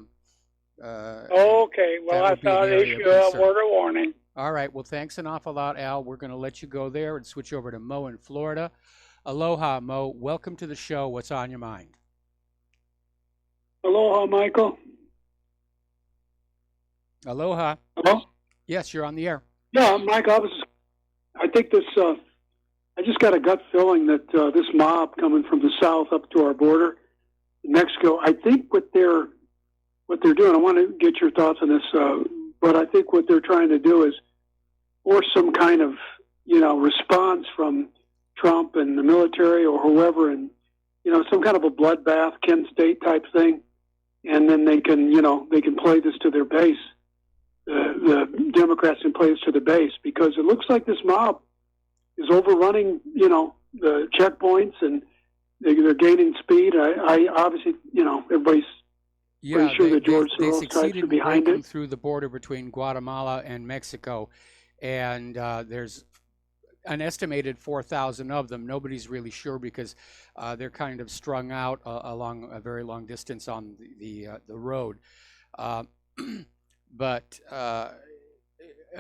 well, that I would be an thought area of issue a concern. word of warning. All right. Well, thanks an awful lot, Al. We're going to let you go there and switch over to Mo in Florida. Aloha, Mo. Welcome to the show. What's on your mind? Aloha, Michael. Aloha. Hello? Yes, you're on the air. Yeah, Mike, I think this, I just got a gut feeling that this mob coming from the south up to our border in Mexico, I think what they're doing, I want to get your thoughts on this, but I think what they're trying to do is force some kind of, response from Trump and the military or whoever, and, some kind of a bloodbath, Kent State type thing, and then they can, they can play this to their base. The Democrats can play this to the base, because it looks like this mob is overrunning, the checkpoints, and they're gaining speed. I obviously, everybody's pretty sure that George they Soros types succeeded are behind breaking it. through the border between Guatemala and Mexico, and there's an estimated 4,000 of them. Nobody's really sure because they're kind of strung out along a very long distance on the road. But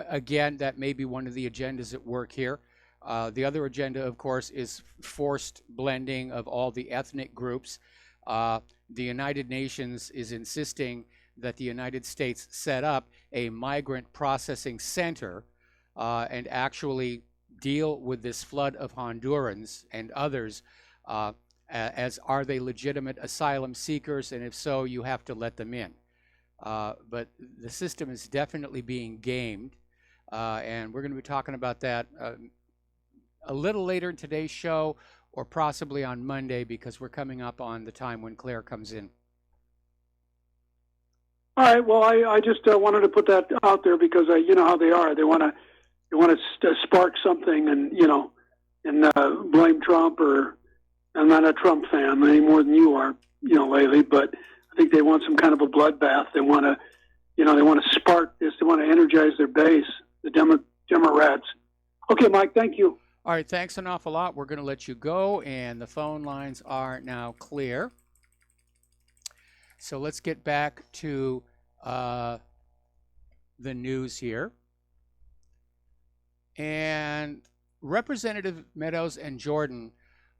again, that may be one of the agendas at work here. The other agenda, of course, is forced blending of all the ethnic groups. The United Nations is insisting that the United States set up a migrant processing center and actually deal with this flood of Hondurans and others as are they legitimate asylum seekers, and if so, you have to let them in. But the system is definitely being gamed, and we're going to be talking about that a little later in today's show, or possibly on Monday, because we're coming up on the time when Claire comes in. All right. Well, I just wanted to put that out there because you know how they are. They want to spark something, and and blame Trump. Or I'm not a Trump fan any more than you are, lately. But I think they want some kind of a bloodbath. They want to, they want to spark this. They want to energize their base, the Democrats. Okay, Mike. Thank you. All right. Thanks an awful lot. We're going to let you go, and the phone lines are now clear. So let's get back to the news here. And Representative Meadows and Jordan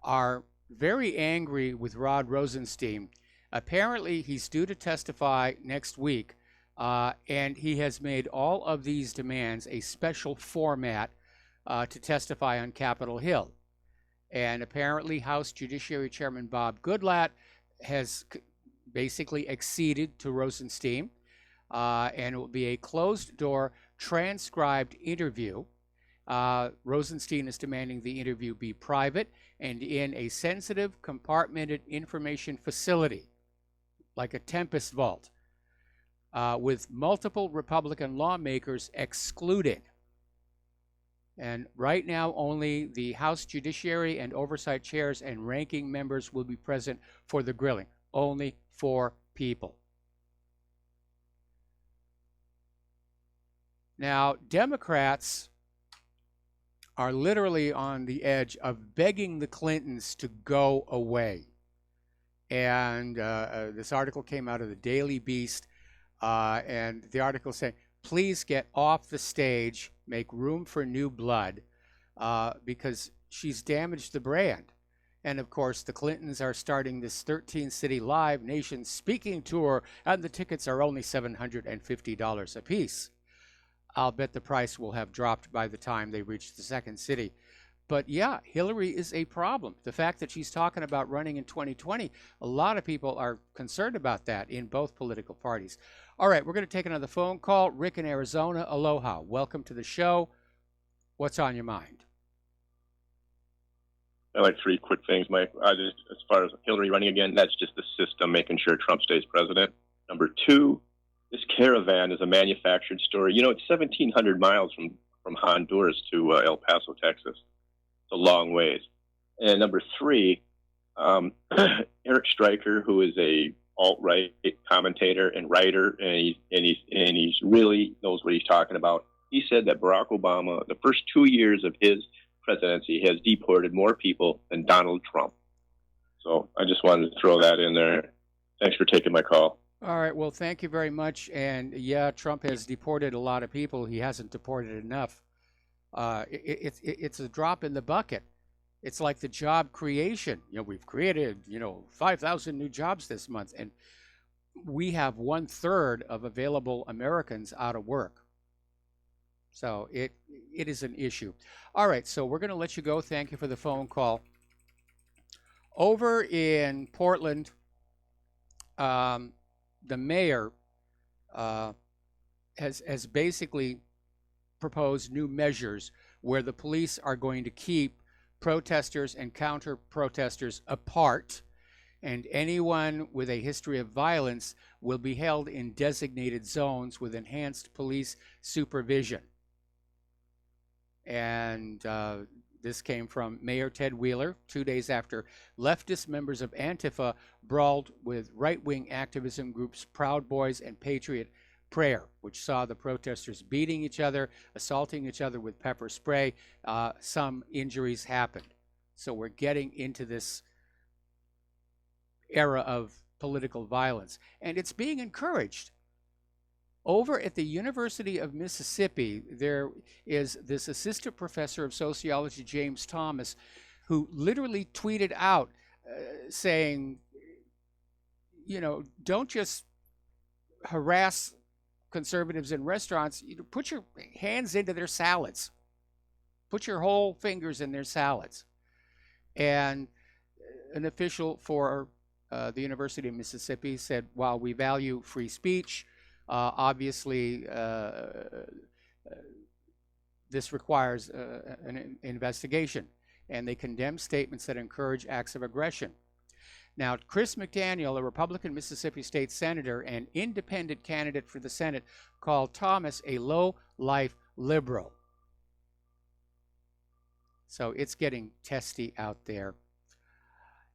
are very angry with Rod Rosenstein. Apparently, he's due to testify next week, and he has made all of these demands a special format to testify on Capitol Hill. And apparently, House Judiciary Chairman Bob Goodlatte has basically acceded to Rosenstein, and it will be a closed-door transcribed interview. Rosenstein is demanding the interview be private and in a sensitive, compartmented information facility, like a Tempest vault, with multiple Republican lawmakers excluded. And right now, only the House Judiciary and Oversight chairs and ranking members will be present for the grilling. Only 4 people. Now, Democrats are literally on the edge of begging the Clintons to go away. And this article came out of the Daily Beast, and the article saying, please get off the stage, make room for new blood, because she's damaged the brand. And of course, the Clintons are starting this 13-city live nation speaking tour, and the tickets are only $750 a piece. I'll bet the price will have dropped by the time they reach the second city. But yeah, Hillary is a problem. The fact that she's talking about running in 2020, a lot of people are concerned about that in both political parties. All right, we're going to take another phone call. Rick in Arizona, aloha. Welcome to the show. What's on your mind? I like 3 quick things, Mike. Just, as far as Hillary running again, that's just the system making sure Trump stays president. Number 2, this caravan is a manufactured story. You know, it's 1,700 miles from Honduras to El Paso, Texas. It's a long ways. And number 3, Eric Stryker, who is a alt-right commentator and writer, and he's really knows what he's talking about. He said that Barack Obama, the first 2 years of his presidency, has deported more people than Donald Trump. So I just wanted to throw that in there. Thanks for taking my call. All right, well, thank you very much. And yeah, Trump has deported a lot of people. He hasn't deported enough. It's a drop in the bucket. It's like the job creation. You know, we've created, 5,000 new jobs this month, and we have 1/3 of available Americans out of work. So it is an issue. All right, so we're going to let you go. Thank you for the phone call. Over in Portland, the mayor has basically proposed new measures where the police are going to keep protesters and counter-protesters apart, and anyone with a history of violence will be held in designated zones with enhanced police supervision. And this came from Mayor Ted Wheeler 2 days after leftist members of Antifa brawled with right-wing activism groups Proud Boys and Patriot Prayer, which saw the protesters beating each other, assaulting each other with pepper spray. Some injuries happened. So we're getting into this era of political violence, and it's being encouraged. Over at the University of Mississippi, there is this assistant professor of sociology, James Thomas, who literally tweeted out saying, don't just harass conservatives in restaurants. Put your hands into their salads. Put your whole fingers in their salads. And an official for the University of Mississippi said, while we value free speech, obviously, this requires an investigation, and they condemn statements that encourage acts of aggression. Now, Chris McDaniel, a Republican Mississippi State Senator and independent candidate for the Senate, called Thomas a low-life liberal. So it's getting testy out there.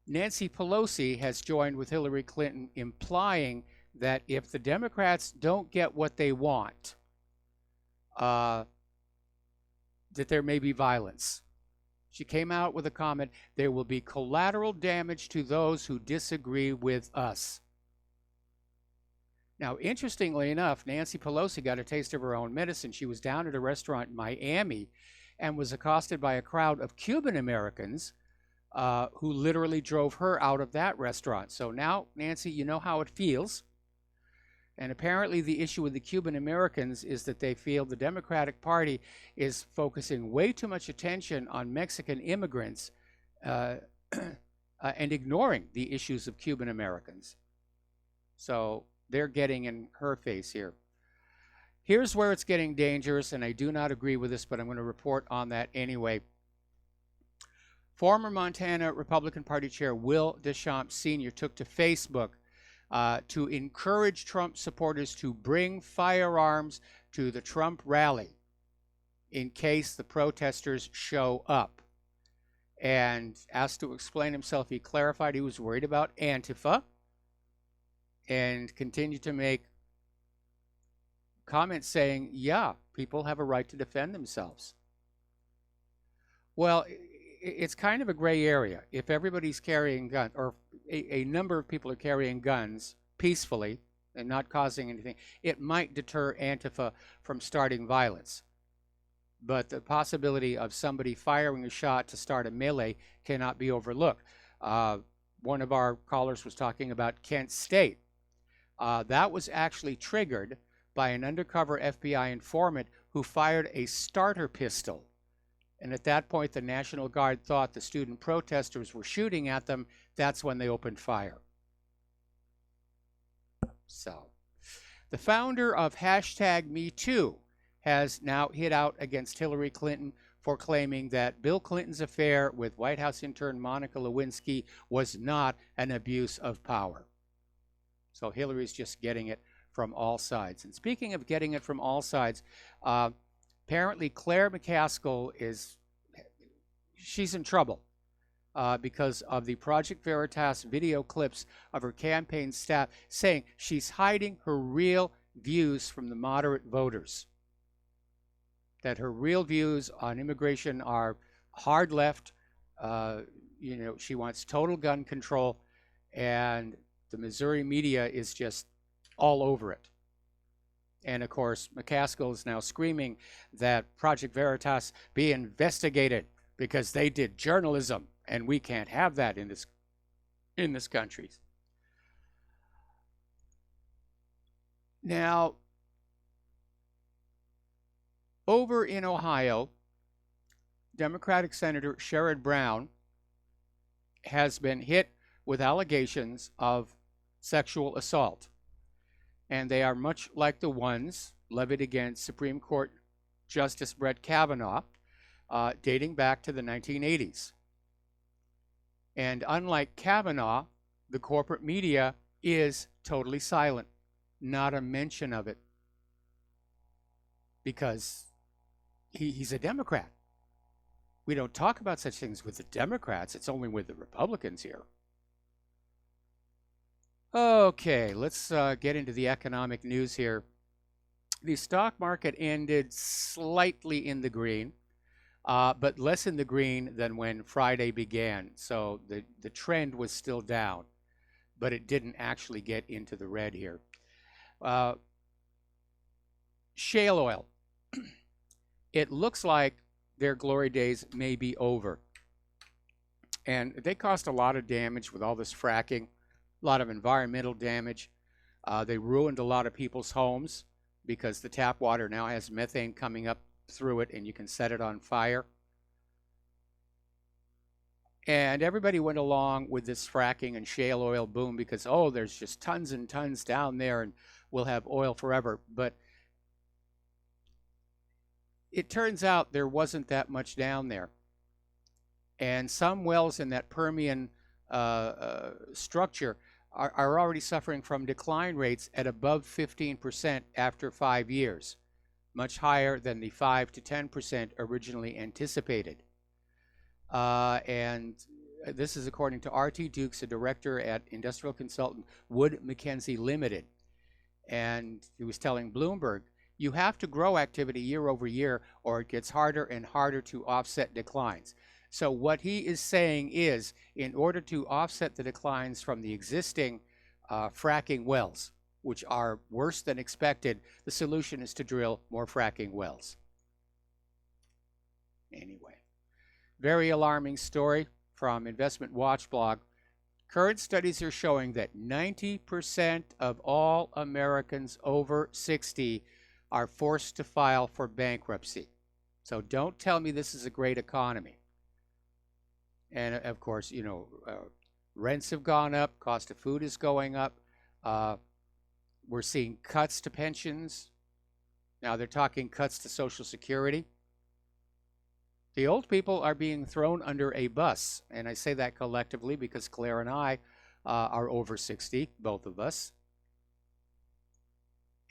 Nancy Pelosi has joined with Hillary Clinton, implying that if the Democrats don't get what they want, that there may be violence. She came out with a comment, there will be collateral damage to those who disagree with us. Now, interestingly enough, Nancy Pelosi got a taste of her own medicine. She was down at a restaurant in Miami and was accosted by a crowd of Cuban Americans who literally drove her out of that restaurant. So now, Nancy, you know how it feels. And apparently the issue with the Cuban Americans is that they feel the Democratic Party is focusing way too much attention on Mexican immigrants and ignoring the issues of Cuban Americans. So they're getting in her face here. Here's where it's getting dangerous, and I do not agree with this, but I'm going to report on that anyway. Former Montana Republican Party Chair Will Deschamps Sr. took to Facebook to encourage Trump supporters to bring firearms to the Trump rally. in case the protesters show up. And asked to explain himself, he clarified he was worried about Antifa and continued to make comments saying, yeah, people have a right to defend themselves. Well, it's kind of a gray area. If everybody's carrying guns, or a number of people are carrying guns peacefully and not causing anything, it might deter Antifa from starting violence. But the possibility of somebody firing a shot to start a melee cannot be overlooked. One of our callers was talking about Kent State. That was actually triggered by an undercover FBI informant who fired a starter pistol. And at that point, the National Guard thought the student protesters were shooting at them. That's when they opened fire. So, the founder of #MeToo has now hit out against Hillary Clinton for claiming that Bill Clinton's affair with White House intern Monica Lewinsky was not an abuse of power. So Hillary's just getting it from all sides. And speaking of getting it from all sides, apparently Claire McCaskill she's in trouble because of the Project Veritas video clips of her campaign staff saying she's hiding her real views from the moderate voters. That her real views on immigration are hard left. She wants total gun control, and the Missouri media is just all over it. And of course, McCaskill is now screaming that Project Veritas be investigated because they did journalism, and we can't have that in this country. Now, over in Ohio, Democratic Senator Sherrod Brown has been hit with allegations of sexual assault. And they are much like the ones levied against Supreme Court Justice Brett Kavanaugh, dating back to the 1980s. And unlike Kavanaugh, the corporate media is totally silent. Not a mention of it. Because he's a Democrat. We don't talk about such things with the Democrats. It's only with the Republicans here. Okay, let's get into the economic news here. The stock market ended slightly in the green, but less in the green than when Friday began. So the trend was still down, but it didn't actually get into the red here. Shale oil. It looks like their glory days may be over. And they caused a lot of damage with all this fracking, a lot of environmental damage. They ruined a lot of people's homes because the tap water now has methane coming up through it and you can set it on fire. And everybody went along with this fracking and shale oil boom because, oh, there's just tons and tons down there and we'll have oil forever. But it turns out there wasn't that much down there. And some wells in that Permian structure are already suffering from decline rates at above 15% after 5 years, much higher than the 5 to 10% originally anticipated. And this is according to R.T. Dukes, a director at industrial consultant Wood Mackenzie Limited. And he was telling Bloomberg, you have to grow activity year over year or it gets harder and harder to offset declines. So what he is saying is, in order to offset the declines from the existing fracking wells, which are worse than expected, the solution is to drill more fracking wells. Anyway, very alarming story from Investment Watch blog. Current studies are showing that 90% of all Americans over 60 are forced to file for bankruptcy. So don't tell me this is a great economy. And of course, rents have gone up, cost of food is going up. We're seeing cuts to pensions. Now they're talking cuts to Social Security. The old people are being thrown under a bus. And I say that collectively because Claire and I are over 60, both of us.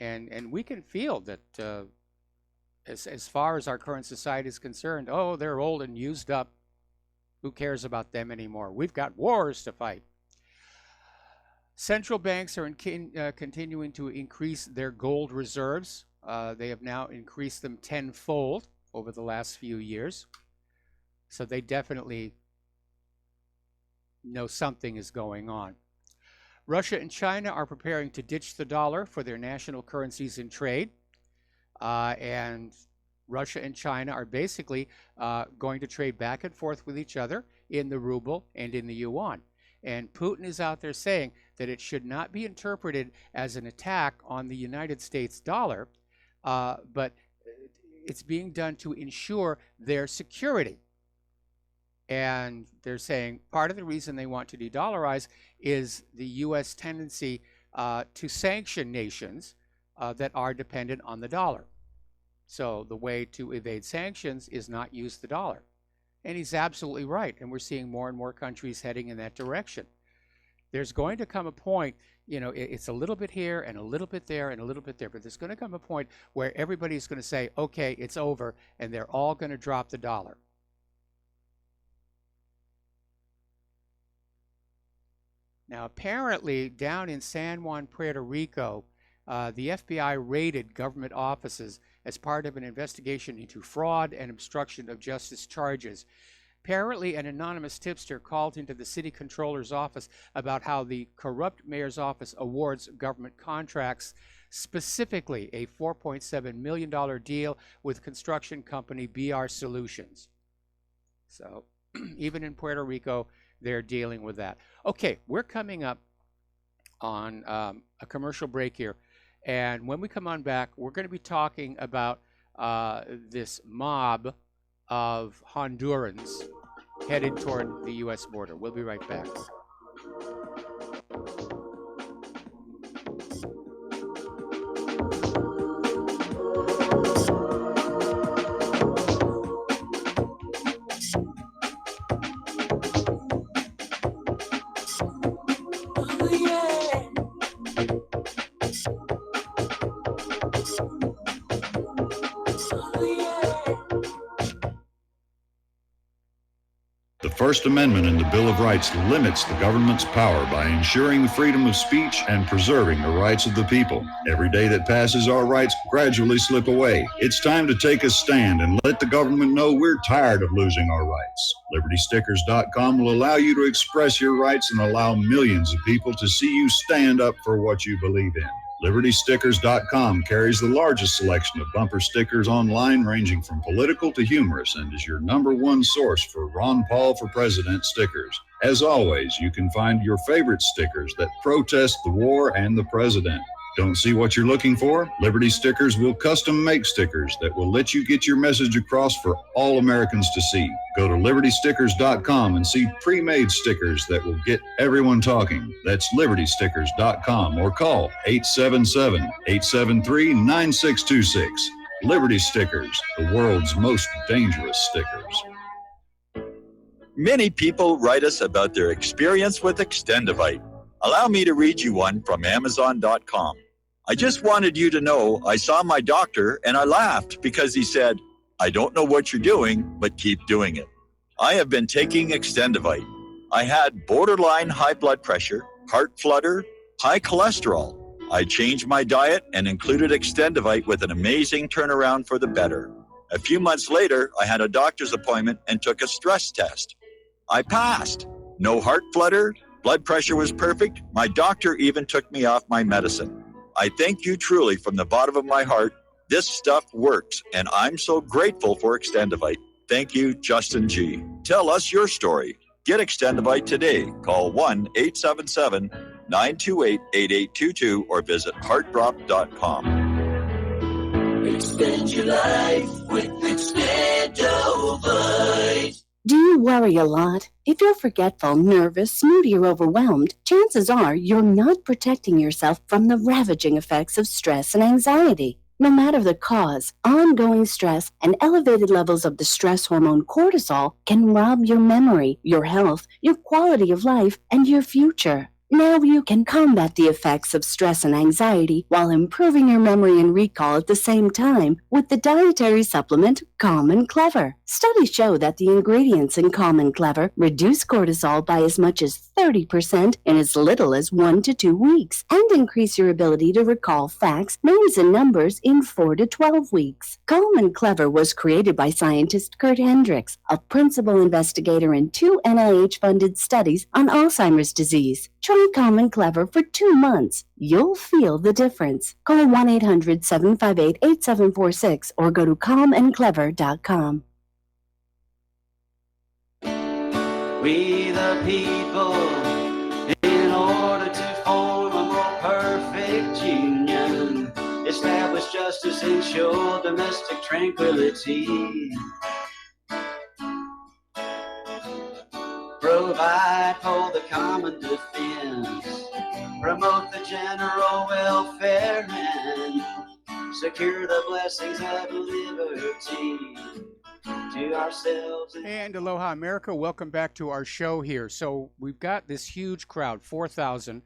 And we can feel that as far as our current society is concerned, oh, they're old and used up. Who cares about them anymore? We've got wars to fight. Central banks are continuing to increase their gold reserves. They have now increased them tenfold over the last few years. So they definitely know something is going on. Russia and China are preparing to ditch the dollar for their national currencies in trade. And Russia and China are basically going to trade back and forth with each other in the ruble and in the yuan. And Putin is out there saying that it should not be interpreted as an attack on the United States dollar, but it's being done to ensure their security. And they're saying part of the reason they want to de-dollarize is the U.S. tendency to sanction nations that are dependent on the dollar. So the way to evade sanctions is not use the dollar. And he's absolutely right. And we're seeing more and more countries heading in that direction. There's going to come a point, you know, it's a little bit here and a little bit there and a little bit there, but there's going to come a point where everybody's going to say, okay, it's over, and they're all going to drop the dollar. Now, apparently, down in San Juan, Puerto Rico, the FBI raided government offices as part of an investigation into fraud and obstruction of justice charges. Apparently, an anonymous tipster called into the city controller's office about how the corrupt mayor's office awards government contracts, specifically a $4.7 million deal with construction company BR Solutions. So, even in Puerto Rico, they're dealing with that. Okay, we're coming up on a commercial break here. And when we come on back, we're going to be talking about this mob of Hondurans headed toward the U.S. border. We'll be right back. The First Amendment in the Bill of Rights limits the government's power by ensuring the freedom of speech and preserving the rights of the people. Every day that passes, our rights gradually slip away. It's time to take a stand and let the government know we're tired of losing our rights. LibertyStickers.com will allow you to express your rights and allow millions of people to see you stand up for what you believe in. LibertyStickers.com carries the largest selection of bumper stickers online, ranging from political to humorous, and is your #1 source for Ron Paul for President stickers. As always, you can find your favorite stickers that protest the war and the president. Don't see what you're looking for? Liberty Stickers will custom make stickers that will let you get your message across for all Americans to see. Go to LibertyStickers.com and see pre-made stickers that will get everyone talking. That's LibertyStickers.com or call 877-873-9626. Liberty Stickers, the world's most dangerous stickers. Many people write us about their experience with Extendivite. Allow me to read you one from Amazon.com. I just wanted you to know I saw my doctor and I laughed because he said, I don't know what you're doing, but keep doing it. I have been taking Extendivite. I had borderline high blood pressure, heart flutter, high cholesterol. I changed my diet and included Extendivite with an amazing turnaround for the better. A few months later, I had a doctor's appointment and took a stress test. I passed. No heart flutter. Blood pressure was perfect. My doctor even took me off my medicine. I thank you truly from the bottom of my heart. This stuff works, and I'm so grateful for Extendivite. Thank you, Justin G. Tell us your story. Get Extendivite today. Call 1-877-928-8822 or visit heartdrop.com. Extend your life with Extendivite. Do you worry a lot? If you're forgetful, nervous, moody, or overwhelmed, chances are you're not protecting yourself from the ravaging effects of stress and anxiety. No matter the cause, ongoing stress and elevated levels of the stress hormone cortisol can rob your memory, your health, your quality of life, and your future. Now you can combat the effects of stress and anxiety while improving your memory and recall at the same time with the dietary supplement Calm and Clever. Studies show that the ingredients in Calm and Clever reduce cortisol by as much as 30% in as little as 1 to 2 weeks and increase your ability to recall facts, names, and numbers in 4 to 12 weeks. Calm and Clever was created by scientist Kurt Hendricks, a principal investigator in 2 NIH-funded studies on Alzheimer's disease. Try Calm and Clever for 2 months. You'll feel the difference. Call 1-800-758-8746 or go to calmandclever.com. We the people, in order to form a more perfect union, establish justice, ensure domestic tranquility, provide for the common defense, promote the general welfare, and secure the blessings of liberty to ourselves. And aloha, America. Welcome back to our show here. So we've got this huge crowd, 4,000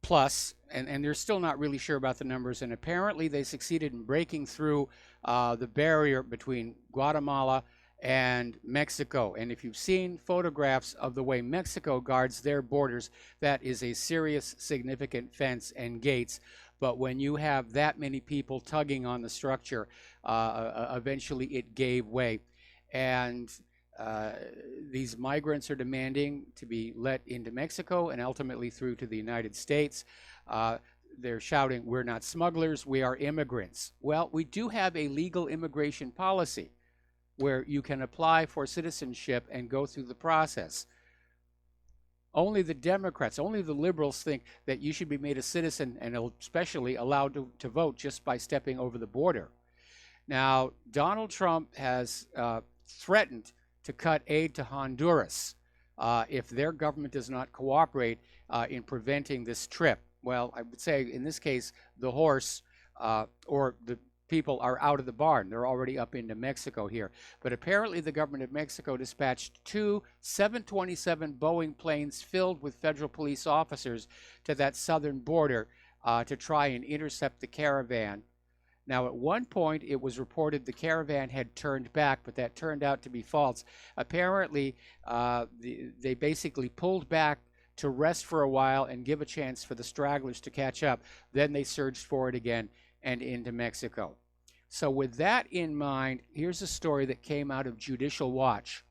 plus, and they're still not really sure about the numbers. And apparently they succeeded in breaking through the barrier between Guatemala and Mexico. And if you've seen photographs of the way Mexico guards their borders, that is a serious, significant fence and gates. But when you have that many people tugging on the structure, eventually it gave way. And these migrants are demanding to be let into Mexico and ultimately through to the United States. They're shouting, "We're not smugglers, we are immigrants." Well, we do have a legal immigration policy where you can apply for citizenship and go through the process. Only the Democrats, only the liberals think that you should be made a citizen and especially allowed to vote just by stepping over the border. Now, Donald Trump has threatened to cut aid to Honduras if their government does not cooperate in preventing this trip. Well, I would say in this case, the horse or the people are out of the barn. They're already up into Mexico here. But apparently the government of Mexico dispatched 2 727 Boeing planes filled with federal police officers to that southern border to try and intercept the caravan. Now, at one point, it was reported the caravan had turned back, but that turned out to be false. Apparently, they basically pulled back to rest for a while and give a chance for the stragglers to catch up. Then they surged forward again and into Mexico. So with that in mind, here's a story that came out of Judicial Watch.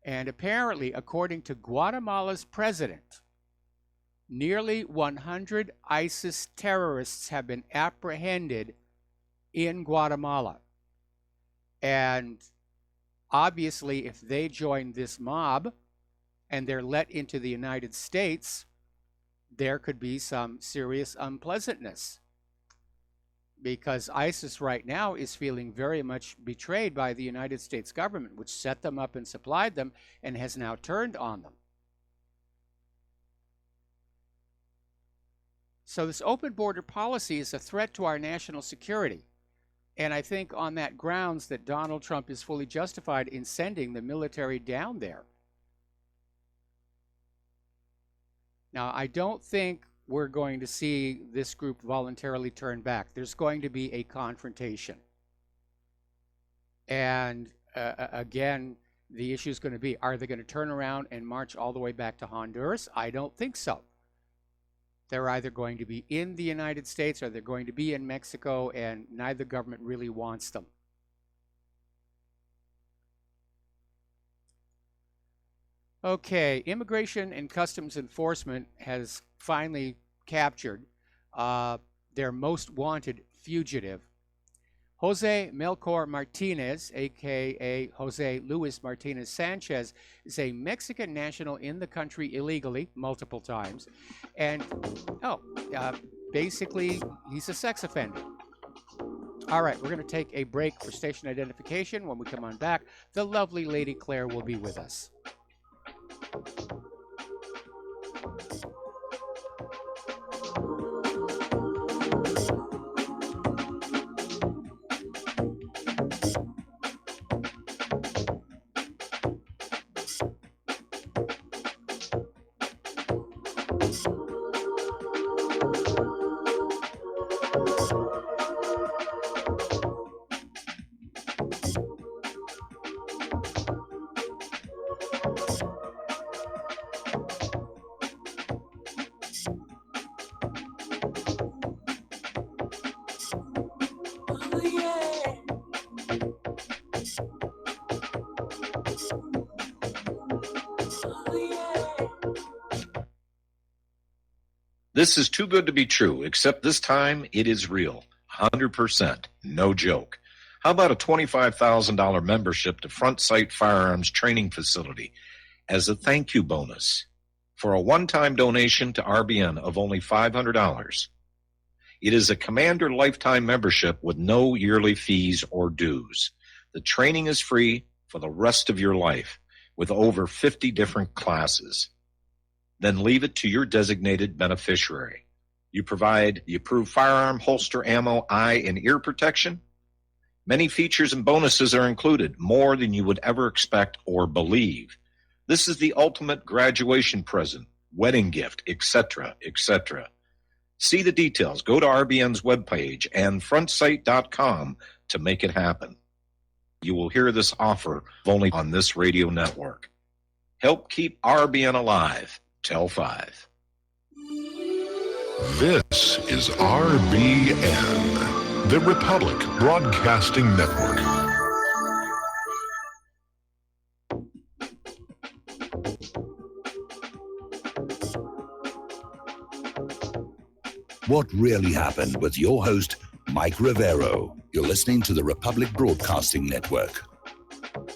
And apparently, according to Guatemala's president, nearly 100 ISIS terrorists have been apprehended in Guatemala. And obviously, if they join this mob and they're let into the United States, there could be some serious unpleasantness. Because ISIS right now is feeling very much betrayed by the United States government, which set them up and supplied them and has now turned on them. So this open border policy is a threat to our national security. And I think on that grounds that Donald Trump is fully justified in sending the military down there. Now, I don't think we're going to see this group voluntarily turn back. There's going to be a confrontation. And again, the issue is going to be, are they going to turn around and march all the way back to Honduras? I don't think so. They're either going to be in the United States or they're going to be in Mexico, and neither government really wants them. Okay, Immigration and Customs Enforcement has finally captured their most wanted fugitive. Jose Melchor Martinez, a.k.a. Jose Luis Martinez Sanchez, is a Mexican national in the country illegally multiple times. And, basically, he's a sex offender. All right, we're going to take a break for station identification. When we come on back, the lovely Lady Claire will be with us. This is too good to be true, except this time it is real. 100%. No joke. How about a $25,000 membership to Front Sight Firearms Training Facility as a thank you bonus for a one-time donation to RBN of only $500? It is a Commander lifetime membership with no yearly fees or dues. The training is free for the rest of your life with over 50 different classes. Then leave it to your designated beneficiary. You provide the approved firearm, holster, ammo, eye, and ear protection. Many features and bonuses are included, more than you would ever expect or believe. This is the ultimate graduation present, wedding gift, etc., etc. See the details. Go to RBN's webpage and frontsight.com to make it happen. You will hear this offer only on this radio network. Help keep RBN alive. Tell 5. This is RBN, the Republic Broadcasting Network. What really happened with your host, Mike Rivero. You're listening to the Republic Broadcasting Network,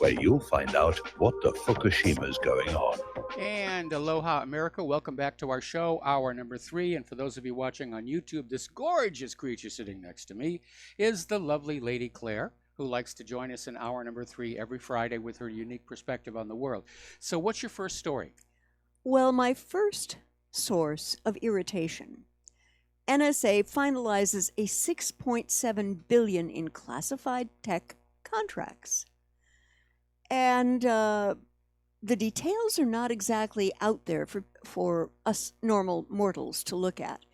where you'll find out what the Fukushima's going on. And aloha, America. Welcome back to our show, hour number 3. And for those of you watching on YouTube, this gorgeous creature sitting next to me is the lovely Lady Claire, who likes to join us in hour number 3 every Friday with her unique perspective on the world. So what's your first story? Well, my first source of irritation. NSA finalizes a $6.7 billion in classified tech contracts. And the details are not exactly out there for us normal mortals to look at.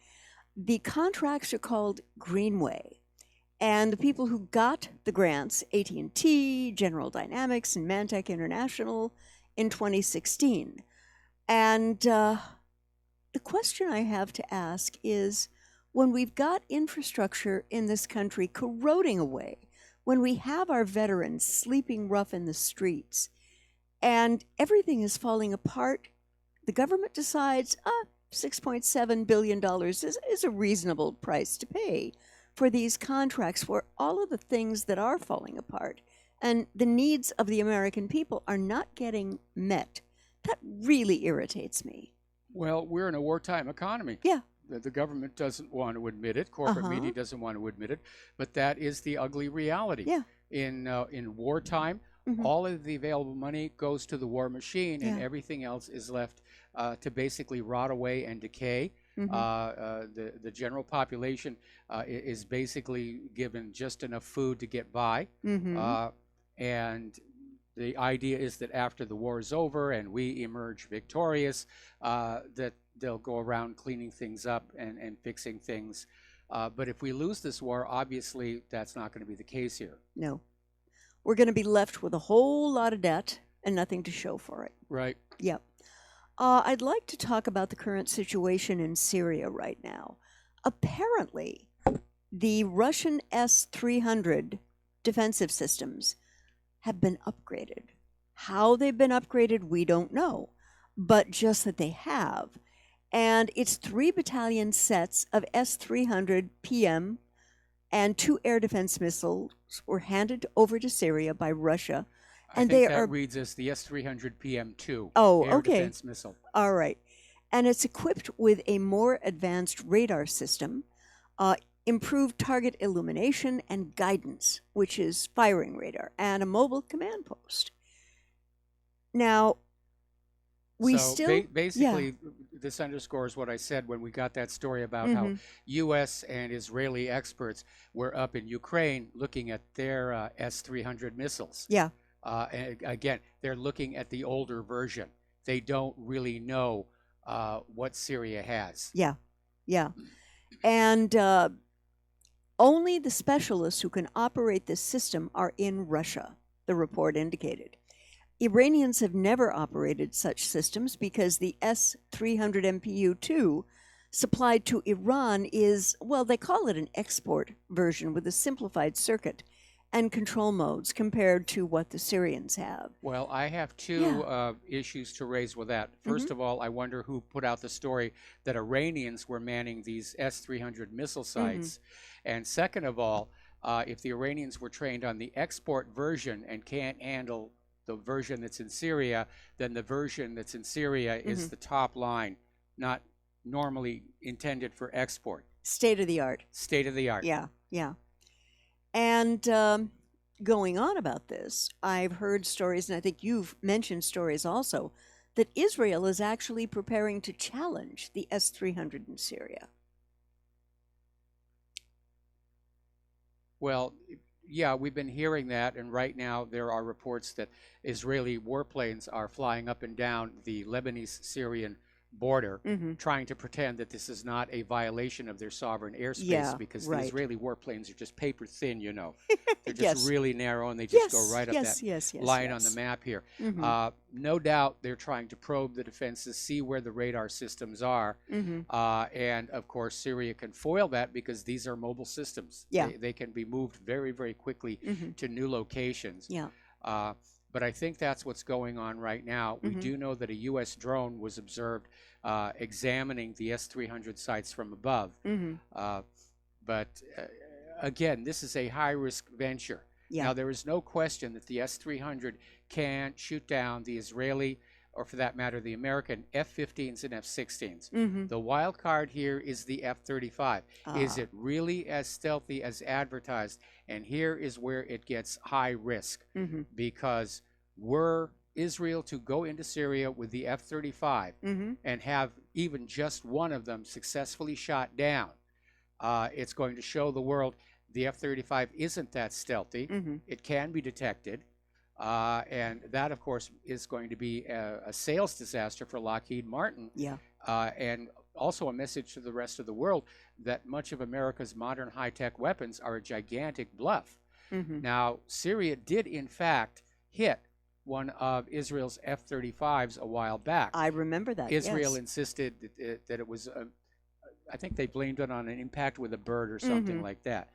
The contracts are called Greenway, and the people who got the grants, AT&T, General Dynamics, and Mantech International, in 2016. And the question I have to ask is, when we've got infrastructure in this country corroding away, when we have our veterans sleeping rough in the streets, and everything is falling apart, the government decides, $6.7 billion is a reasonable price to pay for these contracts for all of the things that are falling apart. And the needs of the American people are not getting met. That really irritates me. Well, we're in a wartime economy. Yeah. The government doesn't want to admit it. Corporate media doesn't want to admit it. But that is the ugly reality. Yeah. In wartime, all of the available money goes to the war machine, and everything else is left to basically rot away and decay. The general population is basically given just enough food to get by. And the idea is that after the war is over and we emerge victorious, that they'll go around cleaning things up and fixing things. But if we lose this war, obviously that's not going to be the case here. No. We're going to be left with a whole lot of debt and nothing to show for it. Right. Yep. I'd like to talk about the current situation in Syria right now. Apparently, the Russian S-300 defensive systems have been upgraded. How they've been upgraded, we don't know, but just that they have. And it's 3 battalion sets of S-300 PM and 2 air defense missiles were handed over to Syria by Russia. And I think that reads as the S-300 PM2 air defense missile. All right. And it's equipped with a more advanced radar system, improved target illumination and guidance, which is firing radar, and a mobile command post. Now, we basically, this underscores what I said when we got that story about how U.S. and Israeli experts were up in Ukraine looking at their S-300 missiles. Yeah. And again, they're looking at the older version. They don't really know what Syria has. Yeah, yeah. And only the specialists who can operate this system are in Russia, the report indicated. Iranians have never operated such systems because the S-300 MPU-2 supplied to Iran is, well, they call it an export version with a simplified circuit and control modes compared to what the Syrians have. Well, I have two issues to raise with that. First of all, I wonder who put out the story that Iranians were manning these S-300 missile sites. And second of all, if the Iranians were trained on the export version and can't handle the version that's in Syria, then the version that's in Syria is the top line, not normally intended for export. State of the art. State of the art. Yeah, yeah. And going on about this, I've heard stories, and I think you've mentioned stories also, that Israel is actually preparing to challenge the S-300 in Syria. Well, yeah, we've been hearing that, and right now there are reports that Israeli warplanes are flying up and down the Lebanese-Syrian border, trying to pretend that this is not a violation of their sovereign airspace, because the Israeli warplanes are just paper thin, you know. They're just really narrow, and they just go right up that line on the map here. No doubt they're trying to probe the defenses, see where the radar systems are, and of course Syria can foil that because these are mobile systems. They can be moved very, very quickly to new locations. But I think that's what's going on right now. We do know that a U.S. drone was observed examining the S-300 sites from above. But again, this is a high-risk venture. Now, there is no question that the S-300 can shoot down the Israeli, or for that matter, the American F-15s and F-16s. The wild card here is the F-35. Is it really as stealthy as advertised? And here is where it gets high risk, because were Israel to go into Syria with the F-35 and have even just one of them successfully shot down, it's going to show the world the F-35 isn't that stealthy. It can be detected. And that, of course, is going to be a sales disaster for Lockheed Martin. And also a message to the rest of the world that much of America's modern high-tech weapons are a gigantic bluff. Now, Syria did, in fact, hit one of Israel's F-35s a while back. I remember that, Israel insisted that it was, I think they blamed it on an impact with a bird or something like that.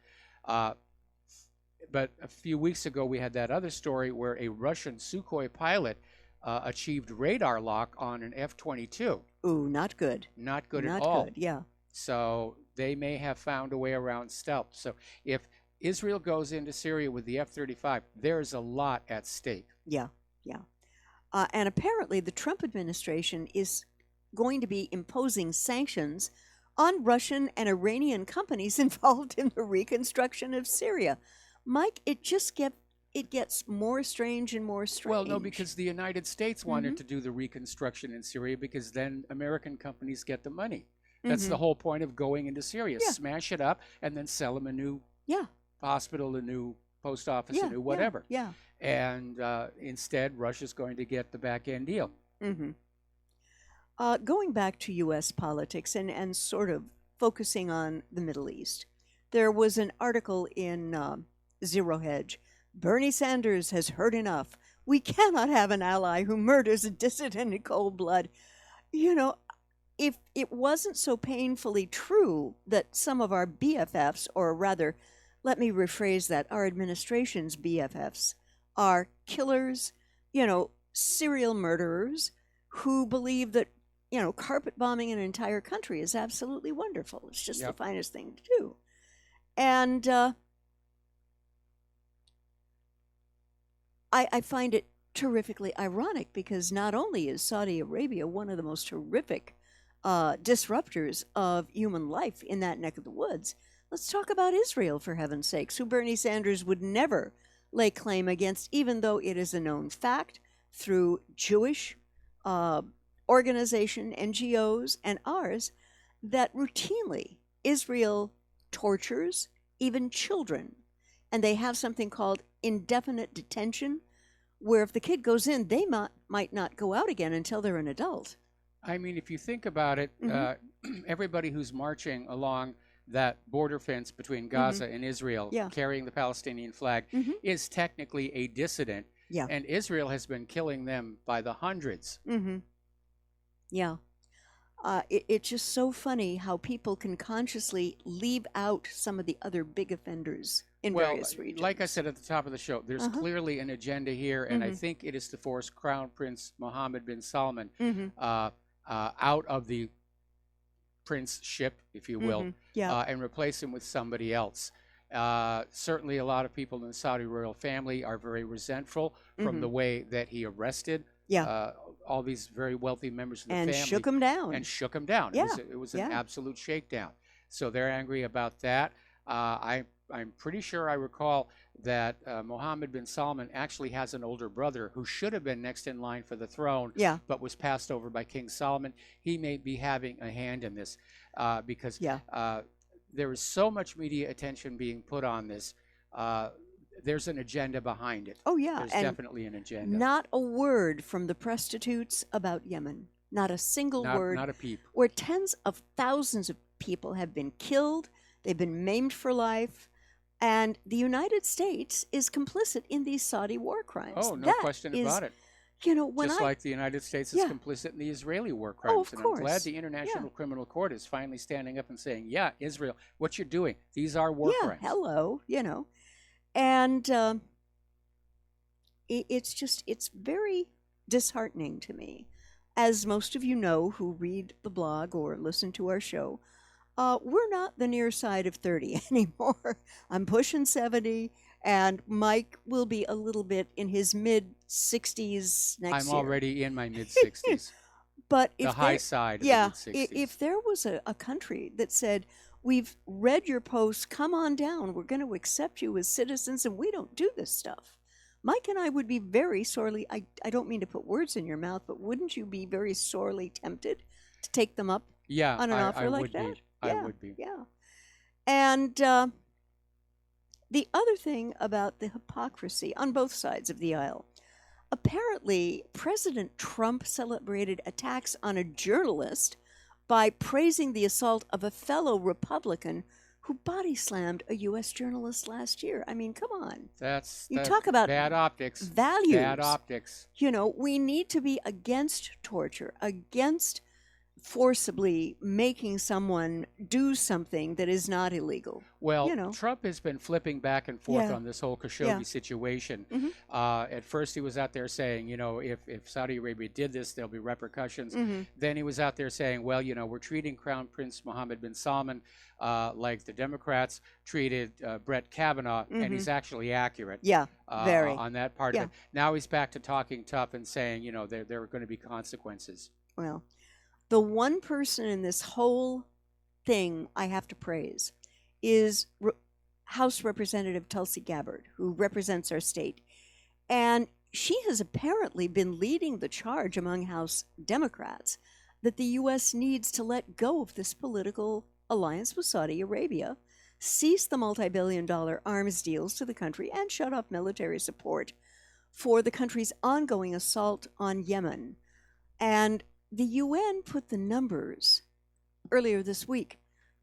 But a few weeks ago, we had that other story where a Russian Sukhoi pilot achieved radar lock on an F-22. Ooh, not good. Not good at all. Not good, yeah. So they may have found a way around stealth. So if Israel goes into Syria with the F-35, there's a lot at stake. Yeah. And apparently the Trump administration is going to be imposing sanctions on Russian and Iranian companies involved in the reconstruction of Syria. Mike, it gets more strange and more strange. Well, no, because the United States wanted to do the reconstruction in Syria because then American companies get the money. That's the whole point of going into Syria. Smash it up and then sell them a new hospital, a new post office, a new whatever. And instead, Russia's going to get the back end deal. Going back to U.S. politics and sort of focusing on the Middle East, there was an article in Zero Hedge. Bernie Sanders has heard enough. We cannot have an ally who murders a dissident in cold blood. You know, if it wasn't so painfully true that some of our BFFs, or rather, let me rephrase that, our administration's BFFs, are killers, serial murderers who believe that, carpet bombing an entire country is absolutely wonderful. It's just the finest thing to do. And I find it terrifically ironic because not only is Saudi Arabia one of the most horrific disruptors of human life in that neck of the woods, let's talk about Israel, for heaven's sakes, who Bernie Sanders would never lay claim against, even though it is a known fact through Jewish organization, NGOs, and ours, that routinely Israel tortures even children. And they have something called indefinite detention, where if the kid goes in, they might not go out again until they're an adult. I mean, if you think about it, everybody who's marching along that border fence between Gaza and Israel, carrying the Palestinian flag, is technically a dissident. And Israel has been killing them by the hundreds. It's just so funny how people can consciously leave out some of the other big offenders in various regions. Like I said at the top of the show, there's Uh-huh. clearly an agenda here, and I Mhm. think it is to force Crown Prince Mohammed bin Salman Mhm. out of the princeship, if you will, Mhm. Yeah. and replace him with somebody else. Certainly, a lot of people in the Saudi royal family are very resentful from Mhm. the way that he arrested all these very wealthy members of the And family. shook 'em down. And shook them down. Yeah, It was an yeah. absolute shakedown. So they're angry about that. I'm pretty sure I recall that Mohammed bin Salman actually has an older brother who should have been next in line for the throne, Yeah. but was passed over by King Solomon. He may be having a hand in this because there is so much media attention being put on this. There's an agenda behind it. Oh, yeah. There's and definitely an agenda. Not a word from the prostitutes about Yemen. Not a single word. Not a peep. Where tens of thousands of people have been killed, they've been maimed for life, and the United States is complicit in these Saudi war crimes. Oh, no That question is, about it. You know, when Just I like the United States is Yeah. complicit in the Israeli war Oh, crimes. of And I'm glad course. the International Yeah. Criminal Court is finally standing up and saying, yeah, Israel, what you're doing, these are war yeah, crimes. hello, you know. And it's very disheartening to me. As most of you know who read the blog or listen to our show, we're not the near side of 30 anymore. I'm pushing 70, and Mike will be a little bit in his mid-60s next I'm year. already in my mid-60s. But The if high there- side of the yeah, mid-60s. if there was a country that said, we've read your posts, come on down, we're going to accept you as citizens, and we don't do this stuff, Mike and I would be very sorely, I don't mean to put words in your mouth, but wouldn't you be very sorely tempted to take them up Yeah, on an I offer like would that? be. I would be. Yeah. And the other thing about the hypocrisy on both sides of the aisle, apparently President Trump celebrated attacks on a journalist by praising the assault of a fellow Republican who body slammed a U.S. journalist last year. I mean, come on. You talk about bad optics. values. Bad optics. You know, we need to be against torture, against forcibly making someone do something that is not illegal. Well, you know. Trump has been flipping back and forth Yeah. on this whole Khashoggi Yeah. situation. Mhm. At first, he was out there saying, you know, if Saudi Arabia did this, there'll be repercussions. Mhm. Then he was out there saying, well, you know, we're treating Crown Prince Mohammed bin Salman like the Democrats treated Brett Kavanaugh, Mhm. and he's actually accurate. Yeah, very. On that part Yeah. of it. Now he's back to talking tough and saying, you know, there are going to be consequences. Well, the one person in this whole thing I have to praise is House Representative Tulsi Gabbard, who represents our state. And she has apparently been leading the charge among House Democrats that the U.S. needs to let go of this political alliance with Saudi Arabia, cease the multi-billion-dollar arms deals to the country, and shut off military support for the country's ongoing assault on Yemen. And the UN put the numbers earlier this week: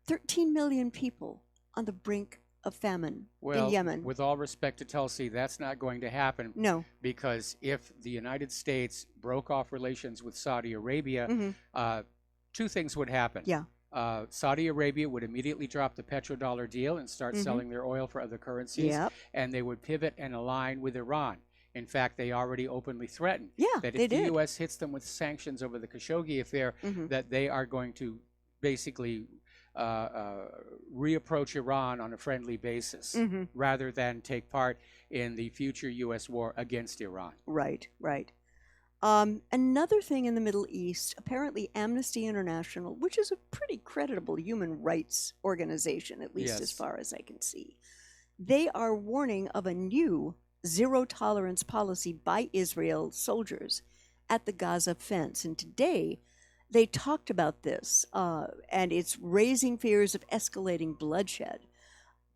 13 million people on the brink of famine Well, in Yemen. with all respect to Tulsi, that's not going to happen. No. Because if the United States broke off relations with Saudi Arabia, Mhm. Two things would happen. Yeah. Saudi Arabia would immediately drop the petrodollar deal and start Mhm. selling their oil for other currencies. Yep. And they would pivot and align with Iran. In fact, they already openly threatened Yeah, that they if the did. U.S. hits them with sanctions over the Khashoggi affair, Mhm. that they are going to basically reapproach Iran on a friendly basis Mhm. rather than take part in the future U.S. war against Iran. Right, right. Another thing in the Middle East, apparently Amnesty International, which is a pretty creditable human rights organization, at least as Yes. far as I can see, they are warning of a new zero tolerance policy by Israel soldiers at the Gaza fence. And today they talked about this, and it's raising fears of escalating bloodshed.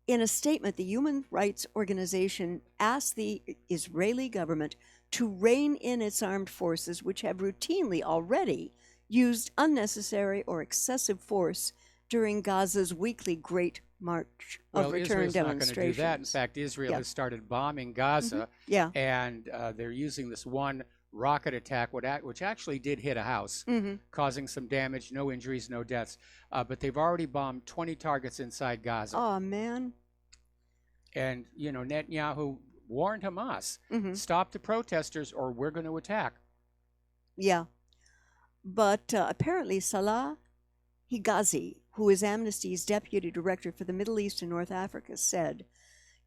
In a statement, the human rights organization asked the Israeli government to rein in its armed forces, which have routinely already used unnecessary or excessive force during Gaza's weekly Great March of Well, Return Israel's not going to demonstrations. do that. In fact, Israel Yeah. has started bombing Gaza. Yeah. And they're using this one rocket attack, which actually did hit a house, causing some damage, no injuries, no deaths. But they've already bombed 20 targets inside Gaza. Oh, man. And, Netanyahu warned Hamas, stop the protesters or we're going to attack. Yeah. But apparently Salah Higazi, who is Amnesty's deputy director for the Middle East and North Africa, said,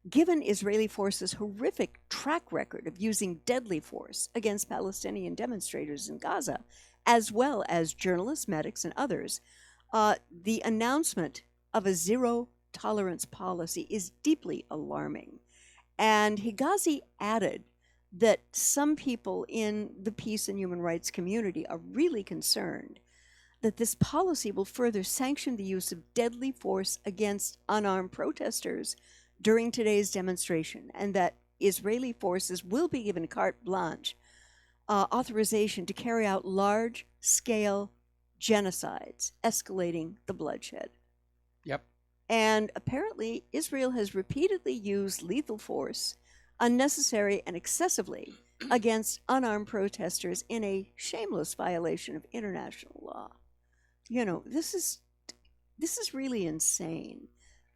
given Israeli forces' horrific track record of using deadly force against Palestinian demonstrators in Gaza, as well as journalists, medics, and others, the announcement of a zero-tolerance policy is deeply alarming. And Higazi added that some people in the peace and human rights community are really concerned that this policy will further sanction the use of deadly force against unarmed protesters during today's demonstration, and that Israeli forces will be given carte blanche authorization to carry out large-scale genocides, escalating the bloodshed. Yep. And apparently, Israel has repeatedly used lethal force, unnecessary and excessively, against unarmed protesters in a shameless violation of international law. This is really insane.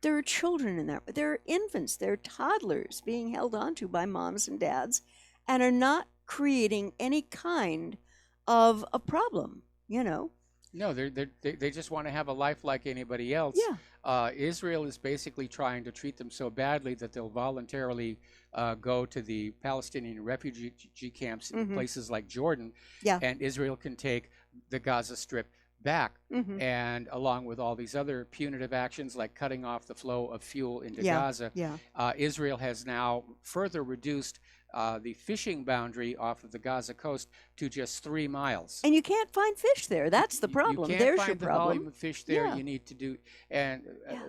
There are children in there. There are infants. There are toddlers being held onto by moms and dads and are not creating any kind of a problem, No, they just want to have a life like anybody else. Yeah. Israel is basically trying to treat them so badly that they'll voluntarily go to the Palestinian refugee camps in places like Jordan, and Israel can take the Gaza Strip back, and along with all these other punitive actions like cutting off the flow of fuel into Gaza, Israel has now further reduced the fishing boundary off of the Gaza coast to just 3 miles. And you can't find fish there. That's the problem. You can't There's find your the problem. volume of fish there. You need to do, and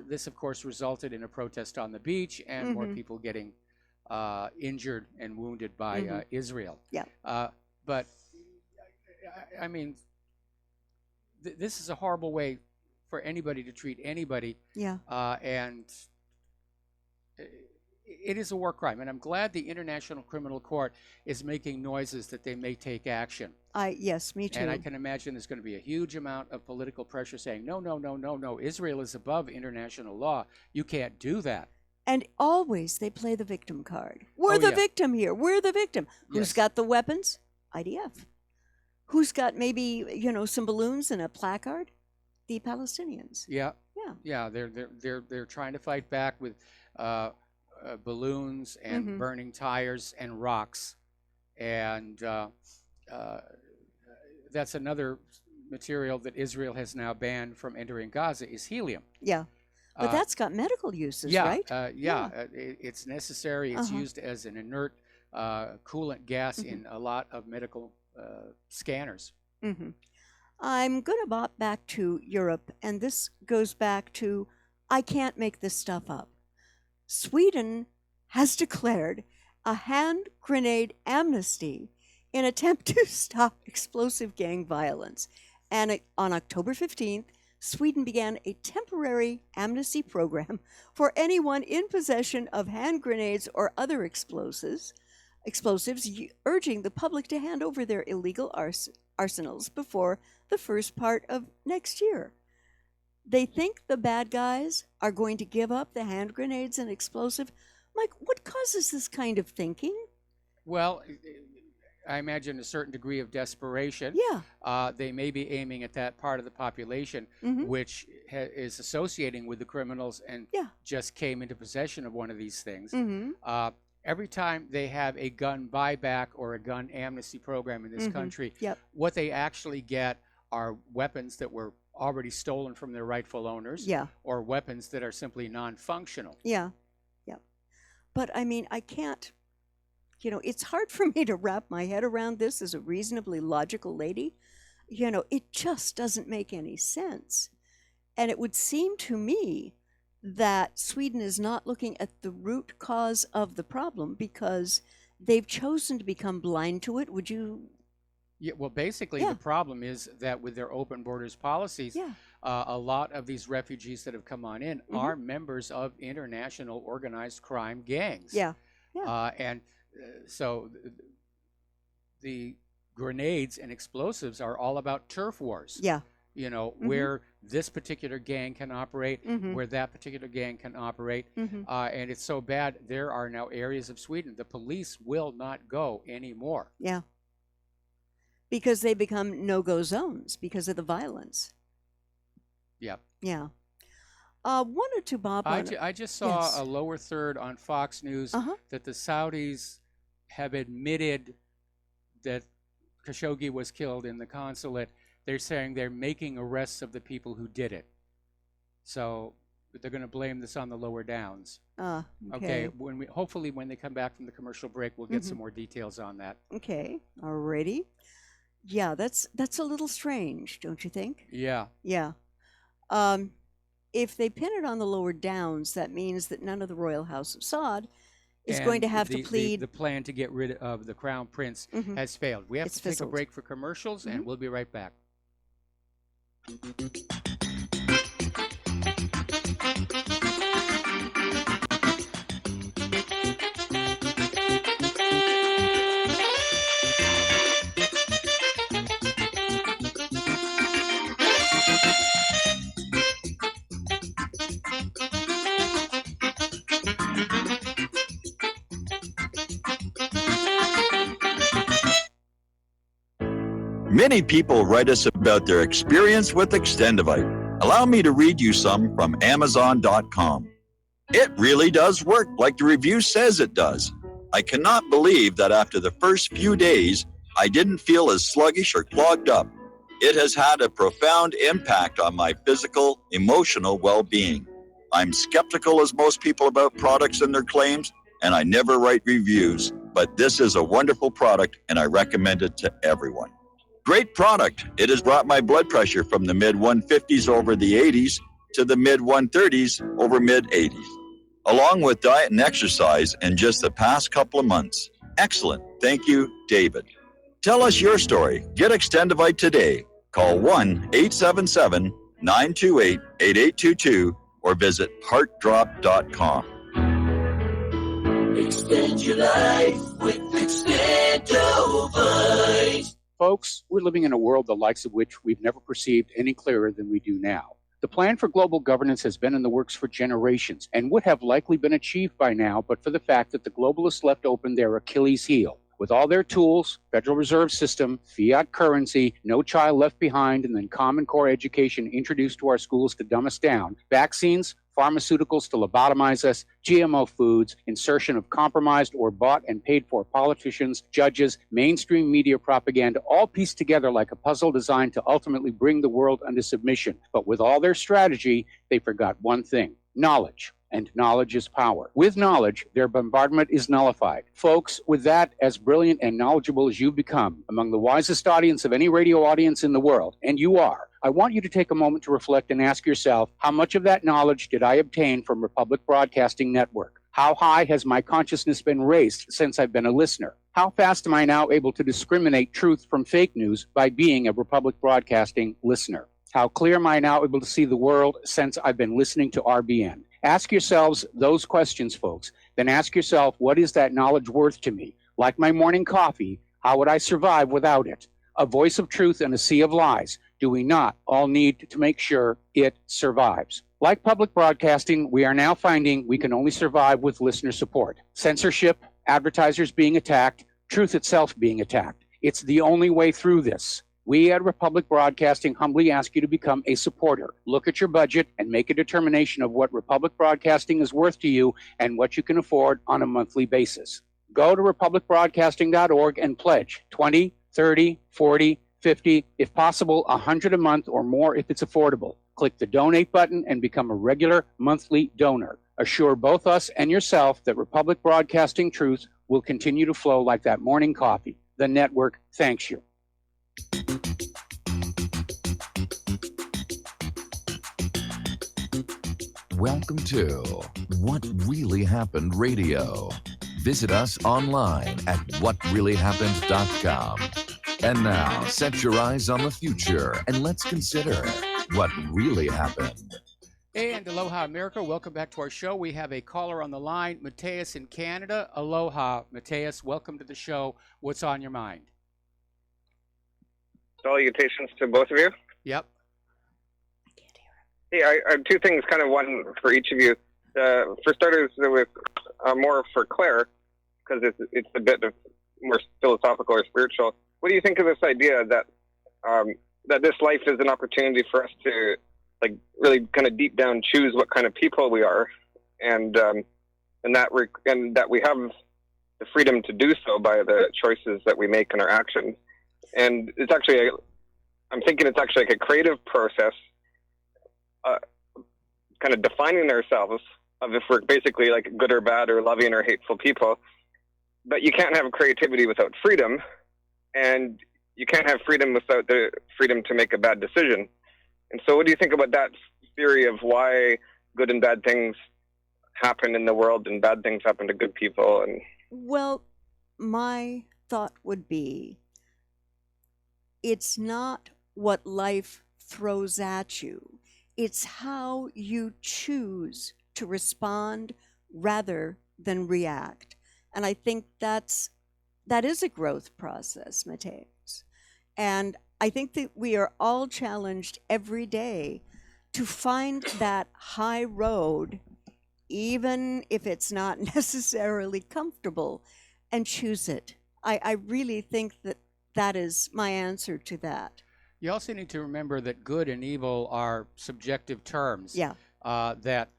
this, of course, resulted in a protest on the beach and more people getting injured and wounded by Israel. Yeah. But I mean, this is a horrible way for anybody to treat anybody. Yeah. And it is a war crime, and I'm glad the International Criminal Court is making noises that they may take action. Yes, me too. And I can imagine there's going to be a huge amount of political pressure saying, no, Israel is above international law. You can't do that. And always they play the victim card. We're the victim here. We're the victim. Who's got the weapons? IDF. Who's got maybe, some balloons and a placard? The Palestinians. Yeah. They're trying to fight back with balloons and burning tires and rocks, and that's another material that Israel has now banned from entering Gaza is helium. Yeah, but that's got medical uses, right? It's necessary. It's used as an inert coolant gas in a lot of medical scanners. I'm going to bop back to Europe, and this goes back to I can't make this stuff up. Sweden has declared a hand grenade amnesty in attempt to stop explosive gang violence. And on October 15th, Sweden began a temporary amnesty program for anyone in possession of hand grenades or other explosives, urging the public to hand over their illegal arsenals before the first part of next year. They think the bad guys are going to give up the hand grenades and explosive. Mike, what causes this kind of thinking? Well, I imagine a certain degree of desperation. Yeah. They may be aiming at that part of the population which is associating with the criminals and just came into possession of one of these things. Every time they have a gun buyback or a gun amnesty program in this country, what they actually get are weapons that were already stolen from their rightful owners, or weapons that are simply non-functional. Yeah. But I mean, I can't, it's hard for me to wrap my head around this as a reasonably logical lady. It just doesn't make any sense. And it would seem to me that Sweden is not looking at the root cause of the problem because they've chosen to become blind to it. Would you? Yeah, well, basically, the problem is that with their open borders policies, a lot of these refugees that have come on in are members of international organized crime gangs. Yeah. And so the grenades and explosives are all about turf wars. Yeah. You know, Mhm. where this particular gang can operate, Mhm. where that particular gang can operate. Mhm. And it's so bad, there are now areas of Sweden the police will not go anymore. Yeah. Because they become no-go zones because of the violence. Yep. Yeah. One or two, Bob. I just saw Yes. a lower third on Fox News Uh-huh. that the Saudis have admitted that Khashoggi was killed in the consulate. They're saying they're making arrests of the people who did it. So they're going to blame this on the lower downs. Okay. Hopefully when they come back from the commercial break, we'll get Mhm. some more details on that. Okay. Alrighty. Yeah, that's a little strange, don't you think? Yeah. Yeah. If they pin it on the lower downs, that means that none of the royal house of Saud is going to And have to plead. The plan to get rid of the crown prince Mhm. has failed. We have It's to take fizzled. a break for commercials, and we'll be right back. Many people write us about their experience with Extendivite. Allow me to read you some from Amazon.com. It really does work like the review says it does. I cannot believe that after the first few days, I didn't feel as sluggish or clogged up. It has had a profound impact on my physical, emotional well-being. I'm skeptical as most people about products and their claims, and I never write reviews, but this is a wonderful product and I recommend it to everyone. Great product. It has brought my blood pressure from the mid 150s over the 80s to the mid 130s over mid 80s, along with diet and exercise in just the past couple of months. Excellent. Thank you, David. Tell us your story. Get Extendivite today. Call 1-877-928-8822 or visit heartdrop.com. Extend your life with Extendivite. Folks, we're living in a world the likes of which we've never perceived any clearer than we do now. The plan for global governance has been in the works for generations and would have likely been achieved by now, but for the fact that the globalists left open their Achilles heel. With all their tools, Federal Reserve System, fiat currency, no child left behind, and then Common Core education introduced to our schools to dumb us down, vaccines, pharmaceuticals to lobotomize us, GMO foods, insertion of compromised or bought and paid for politicians, judges, mainstream media propaganda, all pieced together like a puzzle designed to ultimately bring the world under submission. But with all their strategy, they forgot one thing: knowledge. And knowledge is power. With knowledge, their bombardment is nullified. Folks, with that, as brilliant and knowledgeable as you become, among the wisest audience of any radio audience in the world, and you are, I want you to take a moment to reflect and ask yourself, how much of that knowledge did I obtain from Republic Broadcasting Network? How high has my consciousness been raised since I've been a listener? How fast am I now able to discriminate truth from fake news by being a Republic Broadcasting listener? How clear am I now able to see the world since I've been listening to RBN? Ask yourselves those questions, folks. Then ask yourself, what is that knowledge worth to me? Like my morning coffee, how would I survive without it? A voice of truth in a sea of lies. Do we not all need to make sure it survives? Like public broadcasting, we are now finding we can only survive with listener support. Censorship, advertisers being attacked, truth itself being attacked. It's the only way through this. We at Republic Broadcasting humbly ask you to become a supporter. Look at your budget and make a determination of what Republic Broadcasting is worth to you and what you can afford on a monthly basis. Go to republicbroadcasting.org and pledge 20, 30, 40, 50, if possible, 100 a month or more if it's affordable. Click the donate button and become a regular monthly donor. Assure both us and yourself that Republic Broadcasting truth will continue to flow like that morning coffee. The network thanks you. Welcome to What Really Happened Radio. Visit us online at whatreallyhappened.com. And now, set your eyes on the future and let's consider what really happened. And aloha, America. Welcome back to our show. We have a caller on the line, Mateus in Canada. Aloha, Mateus. Welcome to the show. What's on your mind? Salutations to both of you. Yep. Hey, I have two things, kind of one for each of you. For starters, with more for Claire, because it's a bit of more philosophical or spiritual. What do you think of this idea that that this life is an opportunity for us to, like, really kind of deep down choose what kind of people we are, and that we have the freedom to do so by the choices that we make in our actions. And it's actually, I'm thinking it's actually like a creative process, kind of defining ourselves of if we're basically like good or bad or loving or hateful people. But you can't have creativity without freedom, and you can't have freedom without the freedom to make a bad decision. And so what do you think about that theory of why good and bad things happen in the world and bad things happen to good people? And Well, my thought would be, it's not what life throws at you. It's how you choose to respond rather than react. And I think that is a growth process, Mateus. And I think that we are all challenged every day to find that high road, even if it's not necessarily comfortable, and choose it. I really think that is my answer to that. You also need to remember that good and evil are subjective terms. Yeah. That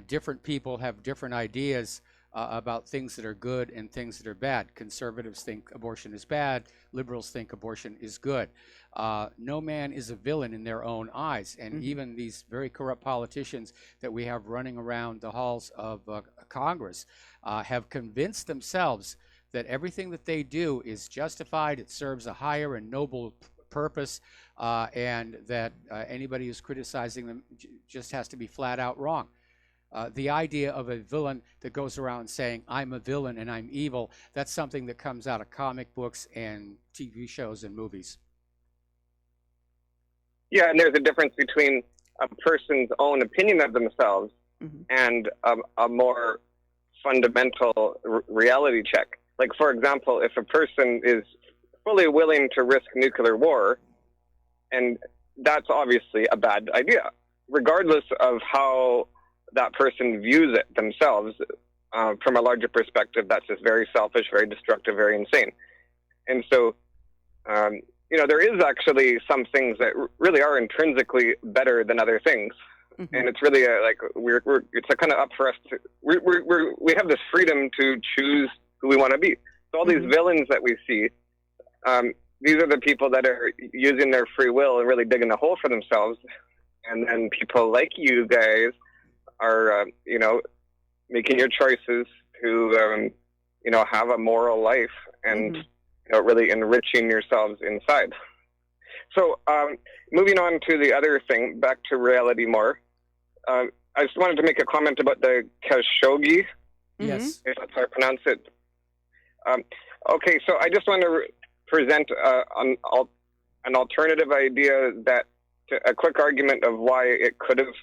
different people have different ideas about things that are good and things that are bad. Conservatives think abortion is bad. Liberals think abortion is good. No man is a villain in their own eyes. And even these very corrupt politicians that we have running around the halls of Congress have convinced themselves that everything that they do is justified, it serves a higher and noble purpose, and that anybody who's criticizing them just has to be flat out wrong. The idea of a villain that goes around saying, I'm a villain and I'm evil, that's something that comes out of comic books and TV shows and movies. yeah, and there's a difference between a person's own opinion of themselves and a more fundamental reality check. Like, for example, if a person is fully willing to risk nuclear war, and that's obviously a bad idea, regardless of how that person views it themselves. From a larger perspective, that's just very selfish, very destructive, very insane. And so, there is actually some things that really are intrinsically better than other things. And it's really it's a kind of up for us to, we have this freedom to choose who we want to be. So all these villains that we see, these are the people that are using their free will and really digging a hole for themselves. And then people like you guys are, making your choices to, have a moral life and, really enriching yourselves inside. So moving on to the other thing, back to reality more. I just wanted to make a comment about the Khashoggi. Yes. If that's how I pronounce it. Okay, so I just want to present an alternative idea, a quick argument of why it could have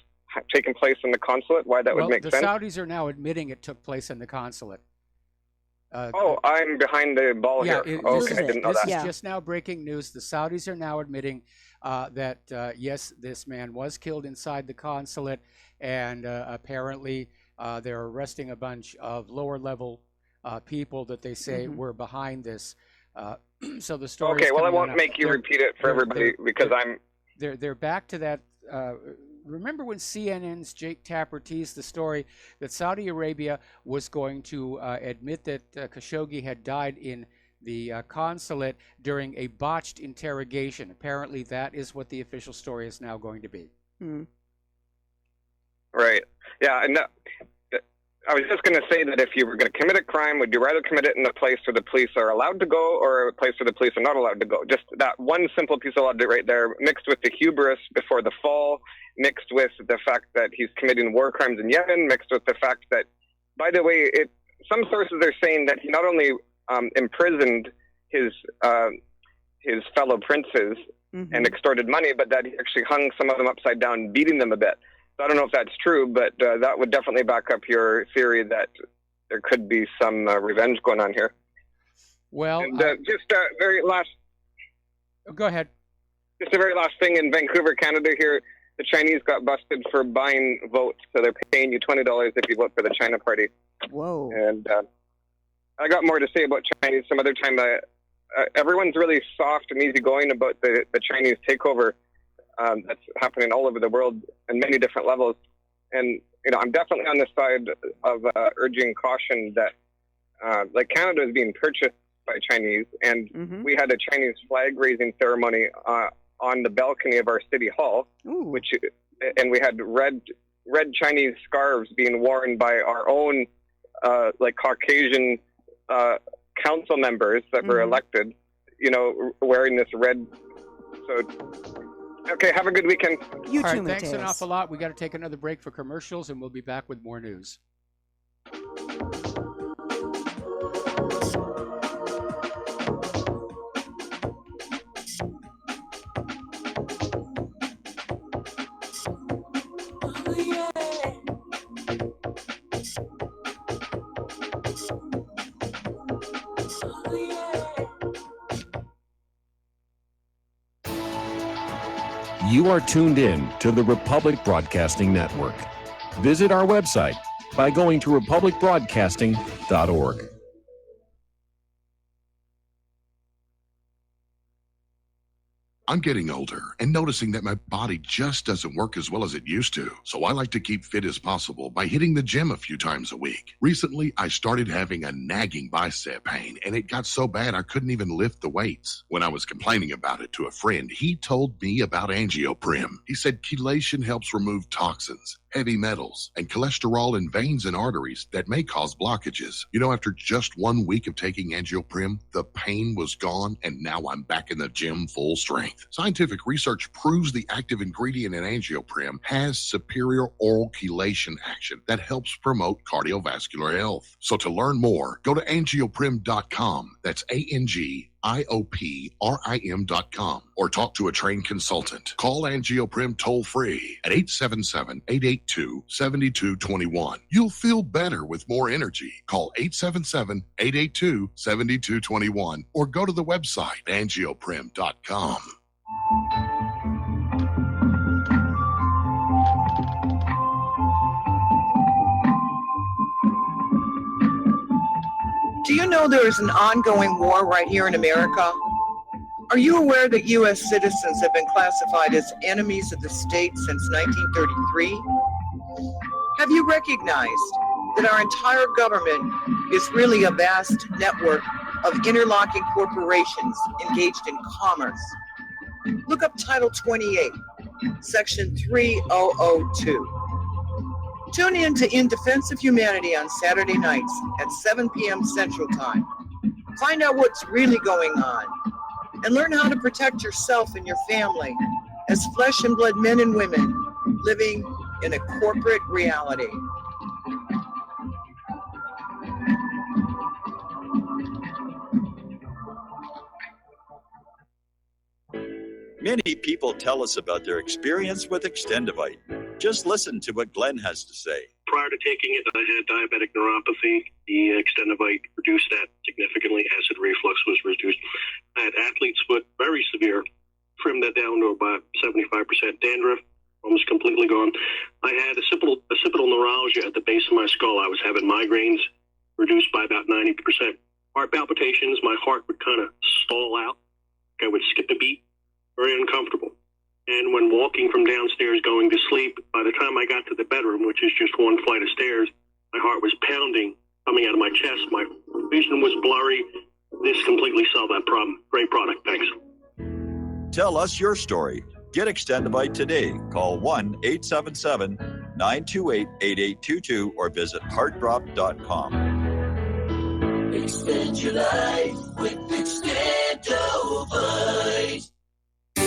taken place in the consulate, why that would make sense. The Saudis are now admitting it took place in the consulate. I'm behind the ball here. Okay, I didn't know that. This is just now breaking news. The Saudis are now admitting that, yes, this man was killed inside the consulate, and apparently they're arresting a bunch of lower-level people that they say were behind this. So the story. Okay, well, I won't make you repeat it for everybody because I'm. They're back to that. Remember when CNN's Jake Tapper teased the story that Saudi Arabia was going to admit that Khashoggi had died in the consulate during a botched interrogation? Apparently, that is what the official story is now going to be. Right. Yeah, and I was just going to say that if you were going to commit a crime, would you rather commit it in a place where the police are allowed to go or a place where the police are not allowed to go? Just that one simple piece of logic right there, mixed with the hubris before the fall, mixed with the fact that he's committing war crimes in Yemen, mixed with the fact that, by the way, some sources are saying that he not only imprisoned his fellow princes and extorted money, but that he actually hung some of them upside down, beating them a bit. So I don't know if that's true, but that would definitely back up your theory that there could be some revenge going on here. Well, and, just very last. Go ahead. Just a very last thing in Vancouver, Canada here, the Chinese got busted for buying votes, so they're paying you $20 if you vote for the China Party. Whoa. And I got more to say about Chinese some other time. Everyone's really soft and easygoing about the Chinese takeover that's happening all over the world in many different levels. And, I'm definitely on the side of urging caution that, like, Canada is being purchased by Chinese, and we had a Chinese flag-raising ceremony on the balcony of our city hall, and we had red Chinese scarves being worn by our own Caucasian council members that were elected, wearing this red. So, okay, have a good weekend. You All too, right, thanks an Mateus. awful lot. We got to take another break for commercials, and we'll be back with more news. You are tuned in to the Republic Broadcasting Network. Visit our website by going to republicbroadcasting.org. I'm getting older and noticing that my body just doesn't work as well as it used to. So I like to keep fit as possible by hitting the gym a few times a week. Recently, I started having a nagging bicep pain, and it got so bad I couldn't even lift the weights. When I was complaining about it to a friend, he told me about Angioprim. He said chelation helps remove toxins, heavy metals, and cholesterol in veins and arteries that may cause blockages. After just 1 week of taking Angioprim, the pain was gone, and now I'm back in the gym full strength. Scientific research proves the active ingredient in Angioprim has superior oral chelation action that helps promote cardiovascular health. So to learn more, go to angioprim.com. That's ANGIOPRIM.com, or talk to a trained consultant. Call Angioprim toll free at 877-882-7221. You'll feel better with more energy. Call 877-882-7221 or go to the website angioprim.com. Do you know there is an ongoing war right here in America? Are you aware that U.S. citizens have been classified as enemies of the state since 1933? Have you recognized that our entire government is really a vast network of interlocking corporations engaged in commerce? Look up Title 28, Section 3002. Tune in to In Defense of Humanity on Saturday nights at 7 p.m. Central Time. Find out what's really going on and learn how to protect yourself and your family as flesh and blood men and women living in a corporate reality. Many people tell us about their experience with Extendivite. Just listen to what Glenn has to say. Prior to taking it, I had diabetic neuropathy. The Extendivite reduced that significantly. Acid reflux was reduced. I had athlete's foot, very severe. Trimmed that down to about 75%. Dandruff, almost completely gone. I had occipital neuralgia at the base of my skull. I was having migraines, reduced by about 90%. Heart palpitations, my heart would kind of stall out. I would skip a beat. Very uncomfortable. And when walking from downstairs going to sleep, by the time I got to the bedroom, which is just one flight of stairs, my heart was pounding, coming out of my chest. My vision was blurry. This completely solved that problem. Great product. Thanks. Tell us your story. Get Extendivite today. Call 1-877-928-8822 or visit heartdrop.com. Extend your life with Extendivite.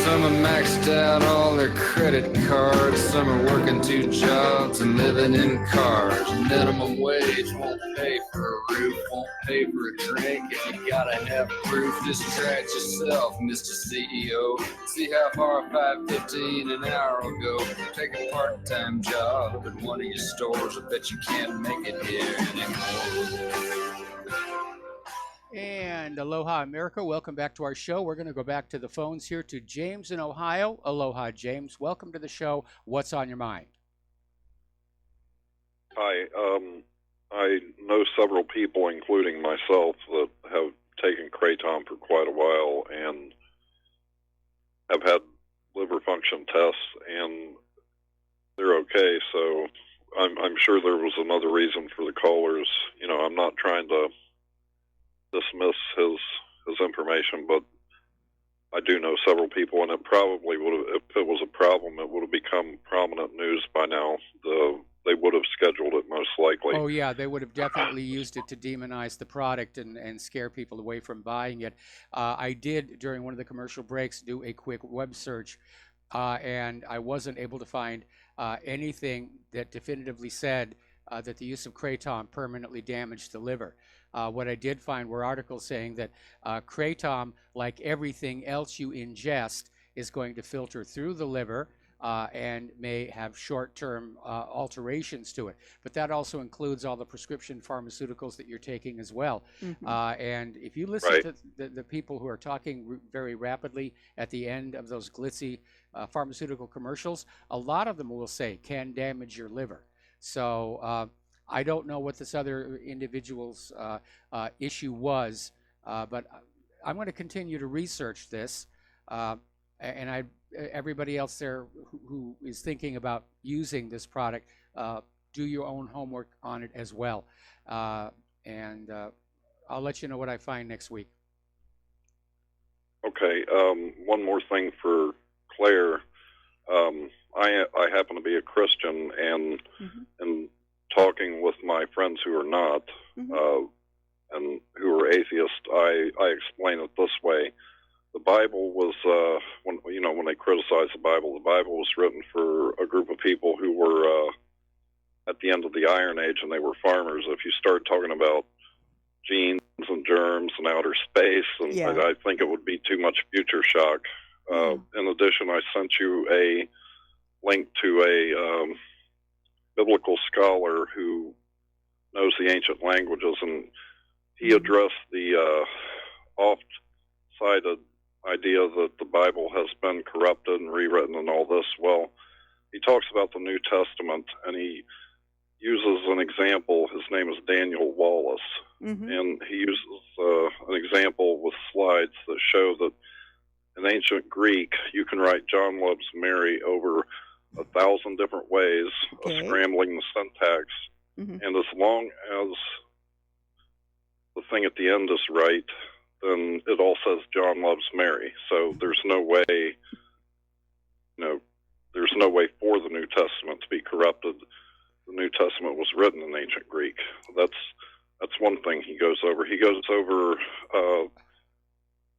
Some are maxed out all their credit cards. Some are working 2 jobs and living in cars. Minimum wage won't pay for a roof, won't pay for a drink. If you gotta have proof, just scratch yourself, Mr. CEO. See how far $5.15 an hour will go. Take a part-time job at one of your stores. I bet you can't make it here anymore. And and aloha, America. Welcome back to our show. We're going to go back to the phones here to James in Ohio. Aloha, James. Welcome to the show. What's on your mind? Hi. I know several people, including myself, that have taken Kratom for quite a while and have had liver function tests, and they're okay. So I'm sure there was another reason for the callers. You know, I'm not trying to dismiss his information, but I do know several people, and it probably would have, if it was a problem, it would have become prominent news by now. They would have scheduled it most likely. Oh, yeah, they would have definitely used it to demonize the product and scare people away from buying it. I did, during one of the commercial breaks, do a quick web search, and I wasn't able to find anything that definitively said that the use of Kratom permanently damaged the liver. What I did find were articles saying that Kratom, like everything else you ingest, is going to filter through the liver, and may have short-term alterations to it. But that also includes all the prescription pharmaceuticals that you're taking as well. And if you listen to the people who are talking very rapidly at the end of those glitzy pharmaceutical commercials, a lot of them will say, can damage your liver. So I don't know what this other individual's issue was, but I'm going to continue to research this. And everybody else there who is thinking about using this product, do your own homework on it as well. And I'll let you know what I find next week. Okay. One more thing for Claire. I happen to be a Christian, and talking with my friends who are not, and who are atheists, I explain it this way. The Bible was, when they criticize the Bible was written for a group of people who were at the end of the Iron Age, and they were farmers. If you start talking about genes and germs and outer space, and I think it would be too much future shock. In addition, I sent you a link to a biblical scholar who knows the ancient languages, and he addressed the oft-cited idea that the Bible has been corrupted and rewritten and all this. Well, he talks about the New Testament, and he uses an example. His name is Daniel Wallace, and he uses an example with slides that show that in ancient Greek, you can write John loves Mary over 1,000 different ways of scrambling the syntax, and as long as the thing at the end is right, then it all says John loves Mary. So there's no way, there's no way for the New Testament to be corrupted. The New Testament was written in ancient Greek. That's one thing he goes over. He goes over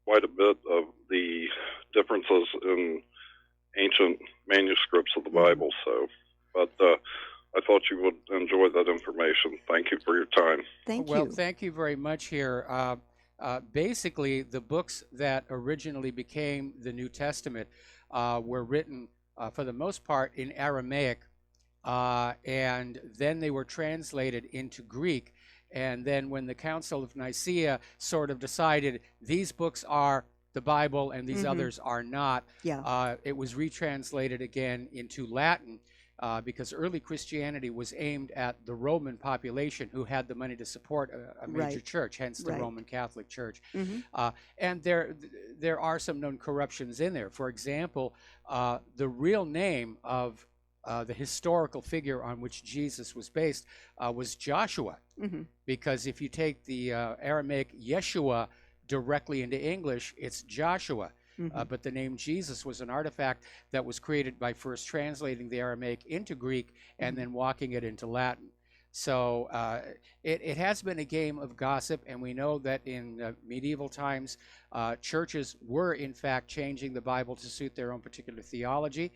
quite a bit of the differences in ancient manuscripts of the Bible. So, but I thought you would enjoy that information. Thank you for your time. Well, thank you very much here. Basically, the books that originally became the New Testament were written, for the most part, in Aramaic, and then they were translated into Greek. And then when the Council of Nicaea sort of decided these books are the Bible and these others are not, it was retranslated again into Latin. Because early Christianity was aimed at the Roman population who had the money to support a major church, hence the Roman Catholic Church. And there are some known corruptions in there. For example, the real name of the historical figure on which Jesus was based was Joshua. Because if you take the Aramaic Yeshua directly into English, it's Joshua. But the name Jesus was an artifact that was created by first translating the Aramaic into Greek and then walking it into Latin. So it has been a game of gossip, and we know that in medieval times, churches were in fact changing the Bible to suit their own particular theology.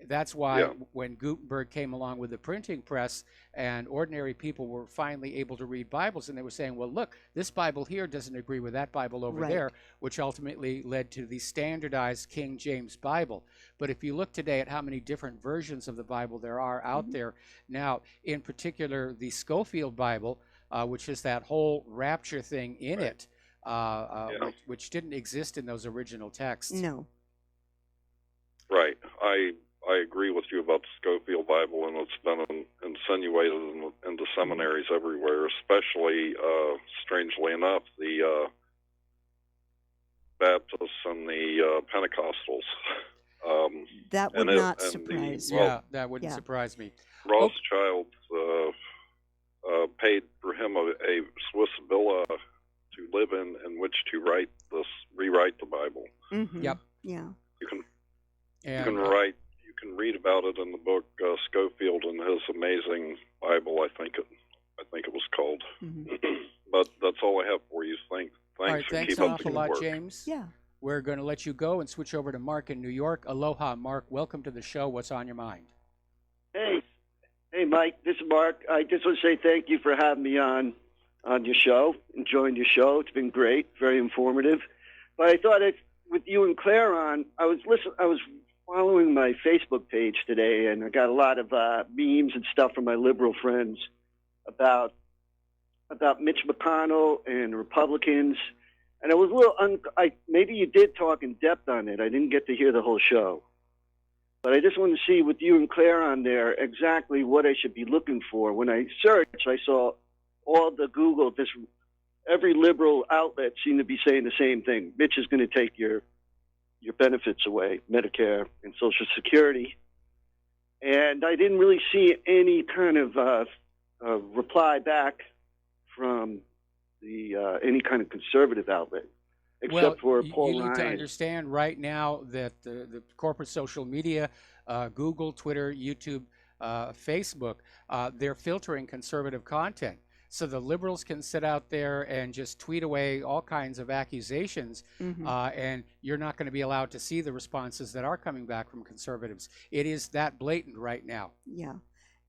That's why when Gutenberg came along with the printing press and ordinary people were finally able to read Bibles, and they were saying, well, look, this Bible here doesn't agree with that Bible over there, which ultimately led to the standardized King James Bible. But if you look today at how many different versions of the Bible there are out there now, in particular the Scofield Bible, which is that whole rapture thing in it, which didn't exist in those original texts. No. Right. I agree with you about the Scofield Bible, and it's been insinuated into seminaries everywhere, especially, strangely enough, the Baptists and the Pentecostals. That would not surprise me. Yeah, that wouldn't surprise me. Rothschild paid for him a Swiss villa to live in which to rewrite the Bible. Mm-hmm. Yep. Yeah. You can read about it in the book Scofield and his amazing Bible. I think it was called. Mm-hmm. But that's all I have for you. Thanks. All right, thanks keep an up the awful good lot, work. James. Yeah. We're going to let you go and switch over to Mark in New York. Aloha, Mark. Welcome to the show. What's on your mind? Hey, Mike. This is Mark. I just want to say thank you for having me on your show. Enjoying your show. It's been great. Very informative. But I thought with you and Claire on, I was following my Facebook page today, and I got a lot of memes and stuff from my liberal friends about Mitch McConnell and the Republicans. And I was a little maybe you did talk in depth on it. I didn't get to hear the whole show. But I just wanted to see with you and Claire on there exactly what I should be looking for. When I searched, I saw all the Google, every liberal outlet seemed to be saying the same thing. Mitch is going to take your benefits away, Medicare and Social Security. And I didn't really see any kind of reply back from any kind of conservative outlet, except for Paul you need Ryan. to understand right now that the corporate social media, Google, Twitter, YouTube, Facebook, they're filtering conservative content. So the liberals can sit out there and just tweet away all kinds of accusations, and you're not going to be allowed to see the responses that are coming back from conservatives. It is that blatant right now. Yeah.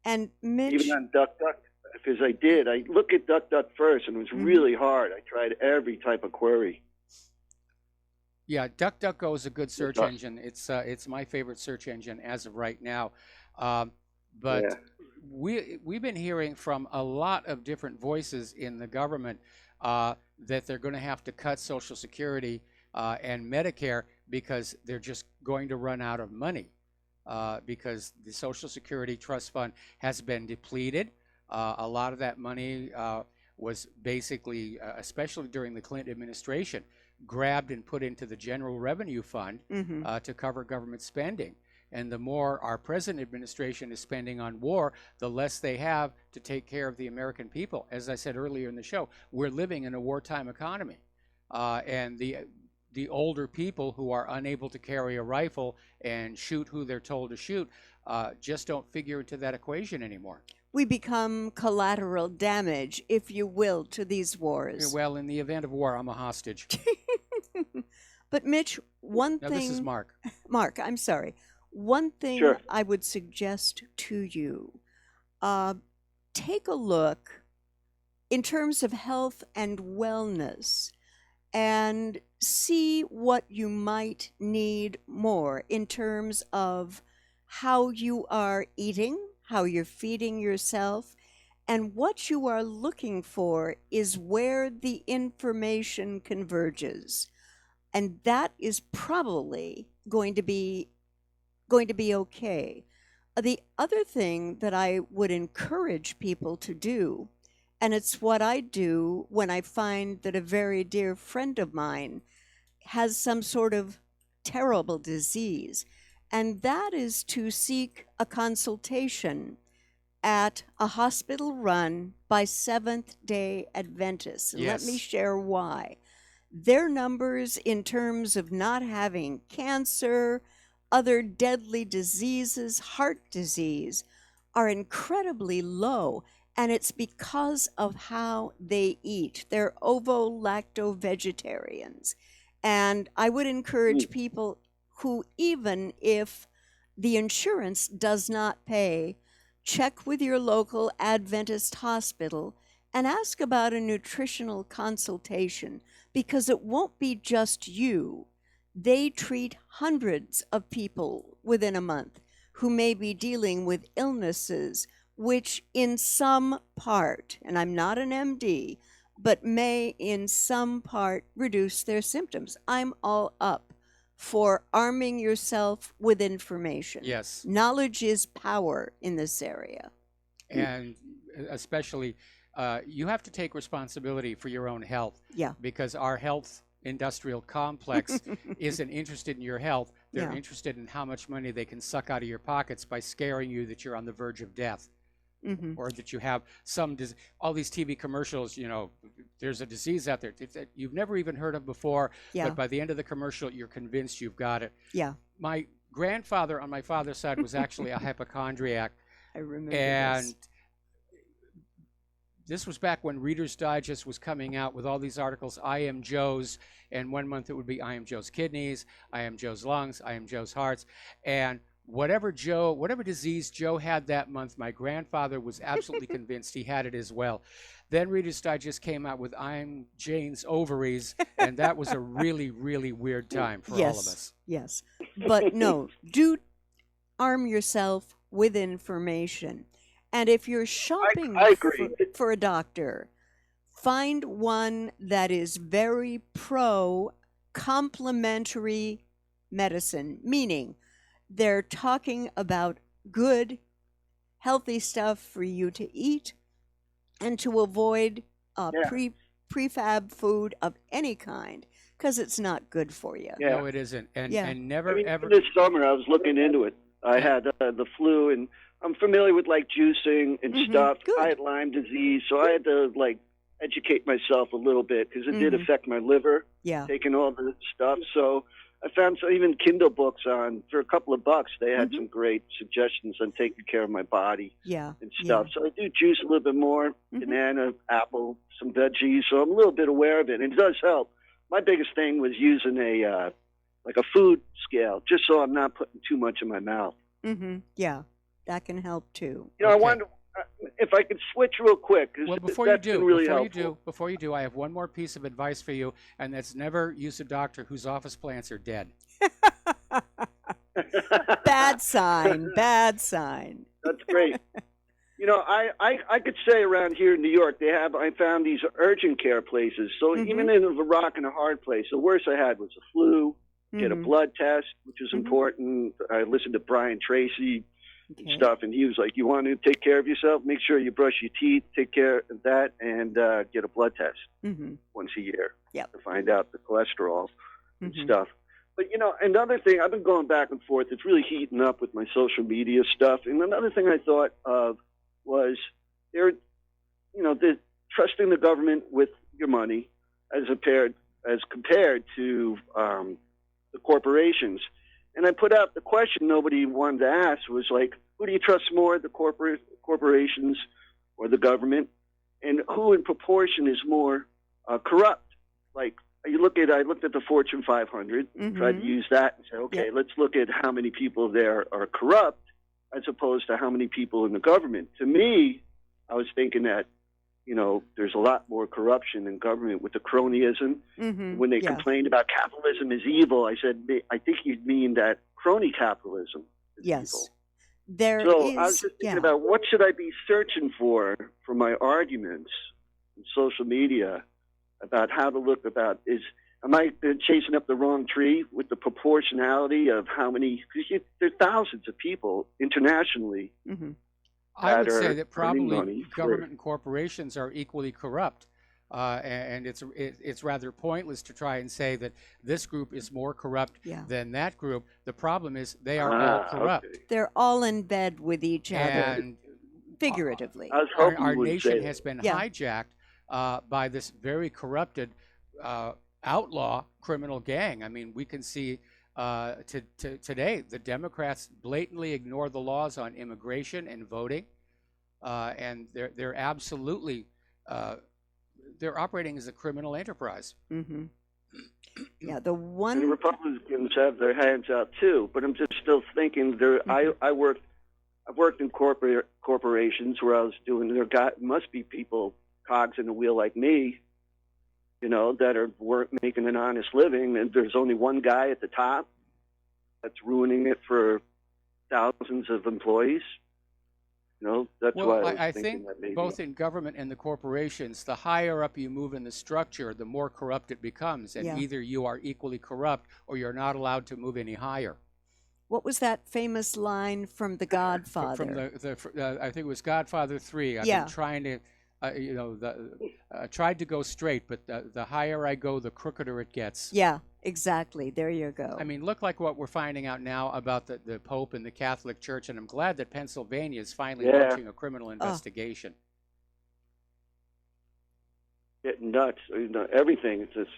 And Mitch... Even on DuckDuck, because I look at DuckDuck first, and it was really hard. I tried every type of query. Yeah, DuckDuckGo is a good search engine. It's my favorite search engine as of right now. But we've been hearing from a lot of different voices in the government that they're going to have to cut Social Security and Medicare because they're just going to run out of money because the Social Security Trust Fund has been depleted. A lot of that money was basically, especially during the Clinton administration, grabbed and put into the General Revenue Fund to cover government spending. And the more our present administration is spending on war, the less they have to take care of the American people. As I said earlier in the show, we're living in a wartime economy. And the older people who are unable to carry a rifle and shoot who they're told to shoot just don't figure into that equation anymore. We become collateral damage, if you will, to these wars. Well, in the event of war, I'm a hostage. But Mitch, one thing... This is Mark. Mark, I'm sorry. One thing I would suggest to you, take a look in terms of health and wellness and see what you might need more in terms of how you are eating, how you're feeding yourself, and what you are looking for is where the information converges. And that is probably going to be okay. The other thing that I would encourage people to do, and it's what I do when I find that a very dear friend of mine has some sort of terrible disease, and that is to seek a consultation at a hospital run by Seventh-day Adventists. And let me share why. Their numbers in terms of not having cancer, other deadly diseases, heart disease, are incredibly low, and it's because of how they eat. They're ovo-lacto-vegetarians. And I would encourage people who, even if the insurance does not pay, check with your local Adventist hospital and ask about a nutritional consultation, because it won't be just you. They treat hundreds of people within a month who may be dealing with illnesses which in some part, and I'm not an MD, but may in some part reduce their symptoms. I'm all up for arming yourself with information. Yes. Knowledge is power in this area. And especially, you have to take responsibility for your own health. Yeah. Because our health industrial complex isn't interested in your health. They're Yeah. interested in how much money they can suck out of your pockets by scaring you that you're on the verge of death. Or that you have some all these TV commercials, you know, there's a disease out there that you've never even heard of before, Yeah. but by the end of the commercial, you're convinced you've got it. Yeah. My grandfather on my father's side was actually a hypochondriac. I remember And this. This was back when Reader's Digest was coming out with all these articles, I am Joe's, and one month it would be I am Joe's kidneys, I am Joe's lungs, I am Joe's hearts, and whatever disease Joe had that month, my grandfather was absolutely convinced he had it as well. Then Reader's Digest came out with I'm Jane's ovaries, and that was a really, really weird time for all of us. Yes. But no, do arm yourself with information. And if you're shopping I agree. for a doctor, find one that is very pro complementary medicine, meaning they're talking about good, healthy stuff for you to eat and to avoid prefab food of any kind because it's not good for you. Yeah. No, it isn't. And Yeah. never, I mean, ever. this summer I was looking into it. I had the flu, and I'm familiar with like juicing and stuff. I had Lyme disease, so I had to like educate myself a little bit because it did affect my liver. Yeah. Taking all the stuff, so I found some even Kindle books on for a couple of bucks. They had some great suggestions on taking care of my body Yeah. and stuff. So I do juice a little bit more, banana, apple, some veggies. So I'm a little bit aware of it, and it does help. My biggest thing was using a like a food scale, just so I'm not putting too much in my mouth. Yeah, that can help too. You know, I wonder if I could switch real quick. 'Cause Well, before that's you do, been really helpful. before you do, I have one more piece of advice for you, and that's never use a doctor whose office plants are dead. Bad sign. Bad sign. That's great. You know, I could say around here in New York, I found these urgent care places. So even in a rock and a hard place, the worst I had was the flu, get a blood test, which is important. I listened to Brian Tracy and stuff, and he was like, you want to take care of yourself? Make sure you brush your teeth, take care of that, and get a blood test once a year to find out the cholesterol and stuff. But, you know, another thing, I've been going back and forth. It's really heating up with my social media stuff. And another thing I thought of was trusting the government with your money as compared to the corporations. And I put out the question nobody wanted to ask was like, who do you trust more, the corporations or the government? And who in proportion is more corrupt? Like, I looked at the Fortune 500, tried to use that and say, okay, let's look at how many people there are corrupt as opposed to how many people in the government. To me, I was thinking that, you know, there's a lot more corruption in government with the cronyism. When they complained about capitalism is evil, I said, I think you mean that crony capitalism is evil. So I was just thinking about what should I be searching for my arguments in social media about how to look about am I chasing up the wrong tree with the proportionality of how many, because there are thousands of people internationally. I would say that earning probably money government and corporations are equally corrupt. And it's rather pointless to try and say that this group is more corrupt than that group. The problem is they are all corrupt. They're all in bed with each other, And figuratively. our nation has been hijacked by this very corrupted outlaw criminal gang. I mean, we can see today the Democrats blatantly ignore the laws on immigration and voting, and they're absolutely they're operating as a criminal enterprise. Yeah, the one And the Republicans have their hands out too, but I'm just still thinking I've worked in corporations where I was doing must be people cogs in the wheel like me, you know, that weren't making an honest living, and there's only one guy at the top that's ruining it for thousands of employees. You know, that's Well, why I was I thinking think that maybe. both in government and the corporations, the higher up you move in the structure, the more corrupt it becomes. And Yeah. either you are equally corrupt or you're not allowed to move any higher. What was that famous line from The Godfather? From I think it was Godfather 3. I've Yeah. been trying to, tried to go straight, but the higher I go, the crookeder it gets. Yeah, exactly. There you go. I mean, look like what we're finding out now about the Pope and the Catholic Church, and I'm glad that Pennsylvania is finally Yeah. launching a criminal investigation. Getting nuts. You know, everything. It's just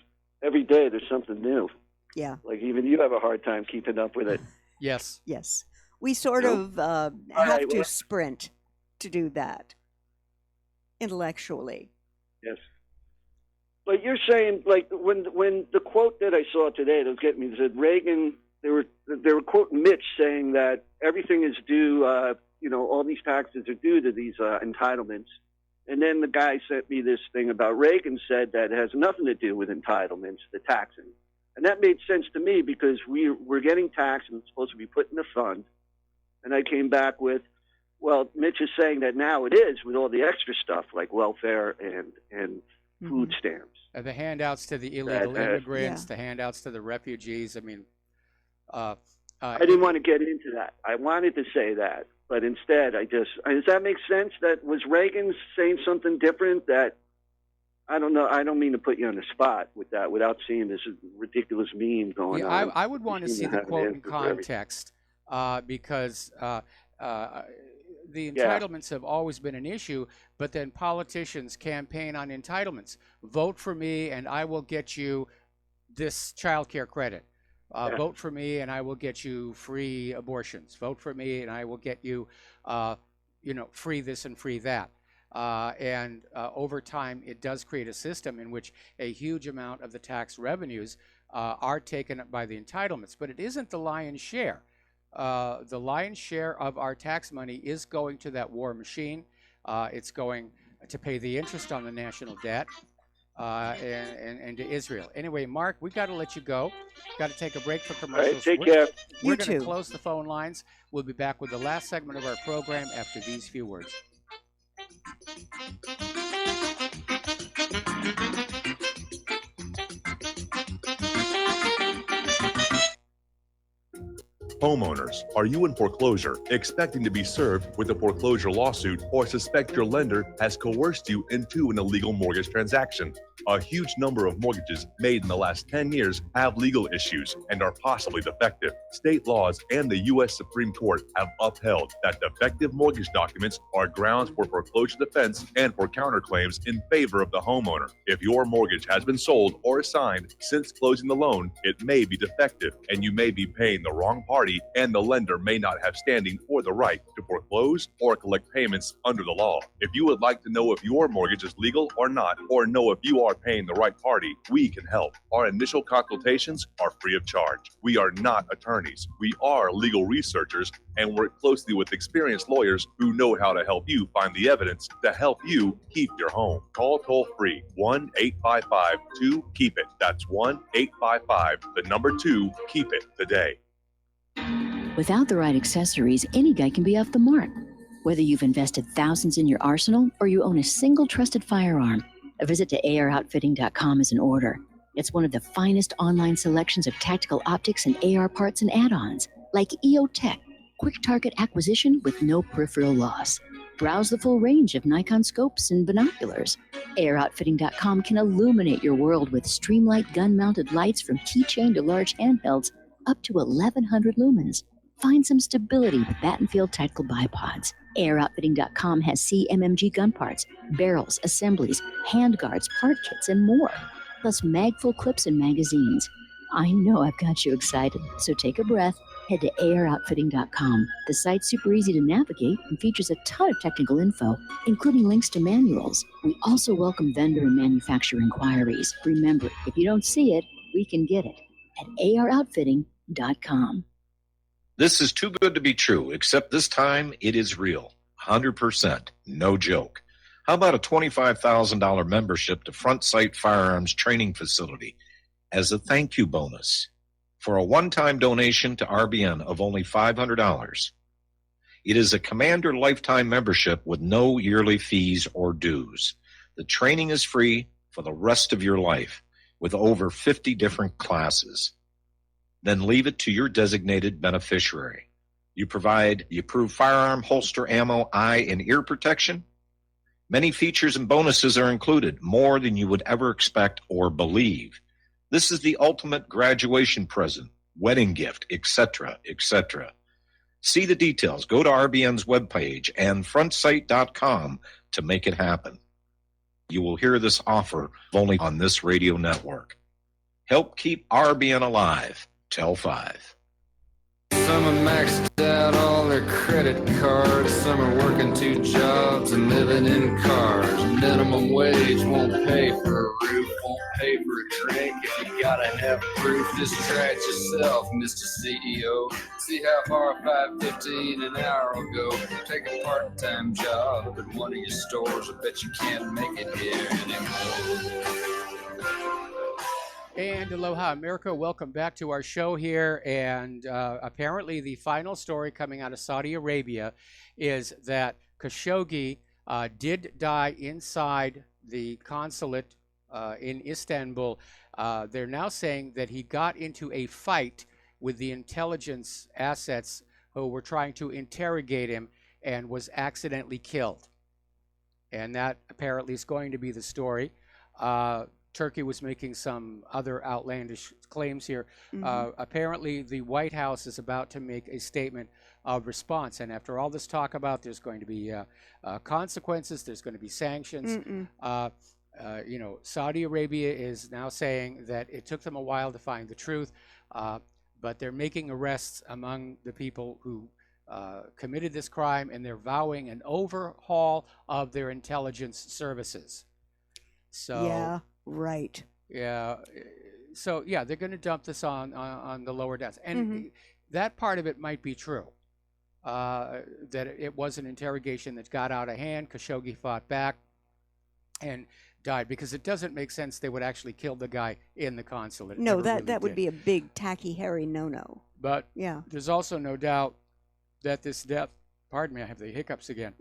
every day there's something new. Yeah. Like even you have a hard time keeping up with it. Yes. Yes. We sort Nope. of have right, to well- sprint to do that intellectually. Yes. But you're saying, like, when the quote that I saw today that was getting me, said Reagan, they were quoting Mitch saying that everything is due, all these taxes are due to these entitlements. And then the guy sent me this thing about Reagan said that it has nothing to do with entitlements, the taxing. And that made sense to me because we're getting taxed and it's supposed to be put in a fund. And I came back with, well, Mitch is saying that now it is with all the extra stuff like welfare and food stamps. The handouts to the illegal That- immigrants, the handouts to the refugees. I mean, I didn't want to get into that. I wanted to say that, but instead does that make sense? That was Reagan saying something different that, I don't know. I don't mean to put you on the spot with that without seeing this ridiculous meme going yeah, on. I would want to You see seem the have an quote in answer for everything. context because the entitlements have always been an issue, but then politicians campaign on entitlements. Vote for me and I will get you this child care credit. Vote for me and I will get you free abortions. Vote for me and I will get you, free this and free that. And over time, it does create a system in which a huge amount of the tax revenues are taken up by the entitlements, but it isn't the lion's share. The lion's share of our tax money is going to that war machine. It's going to pay the interest on the national debt and to Israel. Anyway, Mark, we got to let you go. Got to take a break for commercials. take care. We're You going to too. close the phone lines. We'll be back with the last segment of our program after these few words. Homeowners, are you in foreclosure, expecting to be served with a foreclosure lawsuit, or suspect your lender has coerced you into an illegal mortgage transaction? A huge number of mortgages made in the last 10 years have legal issues and are possibly defective. State laws and the U.S. Supreme Court have upheld that defective mortgage documents are grounds for foreclosure defense and for counterclaims in favor of the homeowner. If your mortgage has been sold or assigned since closing the loan, it may be defective and you may be paying the wrong party, and the lender may not have standing or the right to foreclose or collect payments under the law. If you would like to know if your mortgage is legal or not, or know if you are paying the right party, we can help. Our initial consultations are free of charge. We are not attorneys. We are legal researchers and work closely with experienced lawyers who know how to help you find the evidence to help you keep your home. Call toll free 1-855-2-KEEP-IT. That's 1-855-2-KEEP-IT today. Without the right accessories, any guy can be off the mark. Whether you've invested thousands in your arsenal or you own a single trusted firearm, a visit to AROutfitting.com is in order. It's one of the finest online selections of tactical optics and AR parts and add-ons, like EOTech, quick target acquisition with no peripheral loss. Browse the full range of Nikon scopes and binoculars. AROutfitting.com can illuminate your world with Streamlight gun-mounted lights from keychain to large handhelds, up to 1,100 lumens. Find some stability with Battenfield tactical bipods. AirOutfitting.com has CMMG gun parts, barrels, assemblies, handguards, part kits, and more, plus mag-full clips and magazines. I know I've got you excited, so take a breath. Head to AirOutfitting.com. The site's super easy to navigate and features a ton of technical info, including links to manuals. We also welcome vendor and manufacturer inquiries. Remember, if you don't see it, we can get it at AROutfitting.com. This is too good to be true, except this time it is real. 100%. No joke. How about a $25,000 membership to Front Sight Firearms Training Facility as a thank you bonus for a one-time donation to RBN of only $500? It is a Commander lifetime membership with no yearly fees or dues. The training is free for the rest of your life with over 50 different classes. Then leave it to your designated beneficiary. You provide the approved firearm, holster, ammo, eye, and ear protection. Many features and bonuses are included, more than you would ever expect or believe. This is the ultimate graduation present, wedding gift, etc., etc. See the details. Go to RBN's webpage and frontsight.com to make it happen. You will hear this offer only on this radio network. Help keep RBN alive. Tell 5. Some are maxed out all their credit cards. Some are working 2 jobs and living in cars. Minimum wage won't pay for a roof, won't pay for a drink. If you gotta have proof, just try it yourself, Mr. CEO. See how far $5.15 an hour will go. Take a part-time job at one of your stores. I bet you can't make it here anymore. And aloha, America. Welcome back to our show here. And apparently the final story coming out of Saudi Arabia is that Khashoggi did die inside the consulate in Istanbul. They're now saying that he got into a fight with the intelligence assets who were trying to interrogate him and was accidentally killed. And that apparently is going to be the story. Turkey was making some other outlandish claims here. Apparently, the White House is about to make a statement of response. And after all this talk about there's going to be consequences, there's going to be sanctions. You know, Saudi Arabia is now saying that it took them a while to find the truth, but they're making arrests among the people who committed this crime, and they're vowing an overhaul of their intelligence services. So yeah. Right. Yeah. So yeah, they're going to dump this on the lower decks, and that part of it might be true. That it was an interrogation that got out of hand. Khashoggi fought back and died, because it doesn't make sense they would actually kill the guy in the consulate. No, that would be a big tacky hairy no-no. But yeah, there's also no doubt that this death. Pardon me, I have the hiccups again.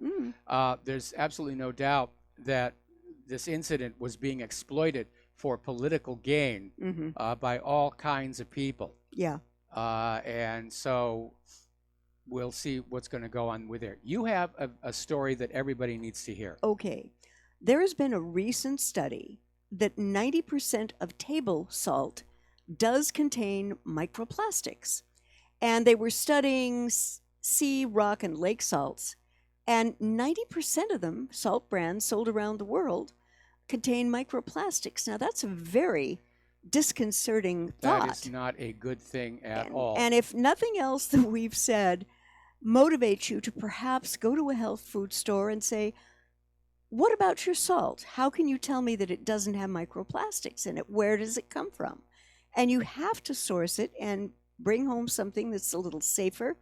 There's absolutely no doubt that this incident was being exploited for political gain by all kinds of people. Yeah. And so we'll see what's going to go on with there. You have a story that everybody needs to hear. Okay. There has been a recent study that 90% of table salt does contain microplastics. And they were studying sea, rock, and lake salts. And 90% of them, salt brands sold around the world, contain microplastics. Now, that's a very disconcerting thought. That is not a good thing at all. And if nothing else that we've said motivates you to perhaps go to a health food store and say, what about your salt? How can you tell me that it doesn't have microplastics in it? Where does it come from? And you have to source it and bring home something that's a little safer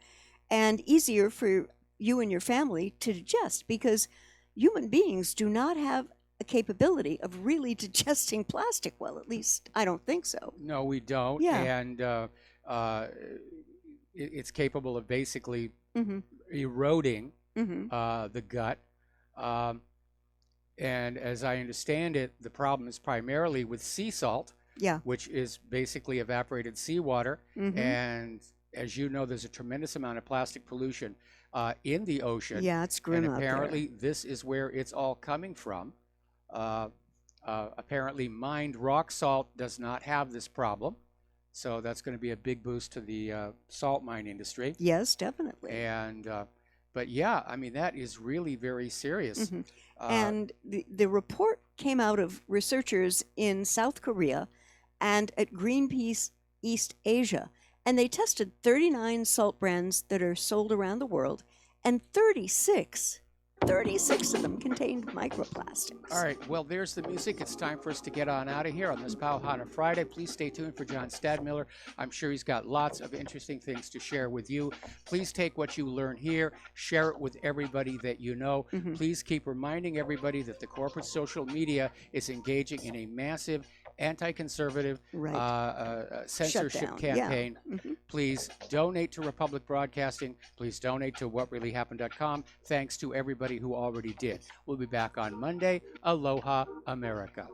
and easier for you and your family to digest, because human beings do not have a capability of really digesting plastic well. At least I don't think so. No, we don't. Yeah. And it's capable of basically eroding the gut. And as I understand it, the problem is primarily with sea salt, which is basically evaporated seawater. And as you know, there's a tremendous amount of plastic pollution in the ocean. Yeah, it's grim and out there. apparently this is where it's all coming from. Apparently mined rock salt does not have this problem. So that's going to be a big boost to the salt mine industry. Yes, definitely. And but yeah, I mean, that is really very serious. And the report came out of researchers in South Korea and at Greenpeace East Asia. And they tested 39 salt brands that are sold around the world, and 36 of them contained microplastics. All right, well, there's the music. It's time for us to get on out of here on this Pauhana Friday. Please stay tuned for John Stadmiller. I'm sure he's got lots of interesting things to share with you. Please take what you learn here, share it with everybody that you know. Please keep reminding everybody that the corporate social media is engaging in a massive anti-conservative censorship Shutdown. campaign. Please donate to Republic Broadcasting. Please donate to whatreallyhappened.com. Thanks to everybody who already did. We'll be back on Monday. Aloha, America.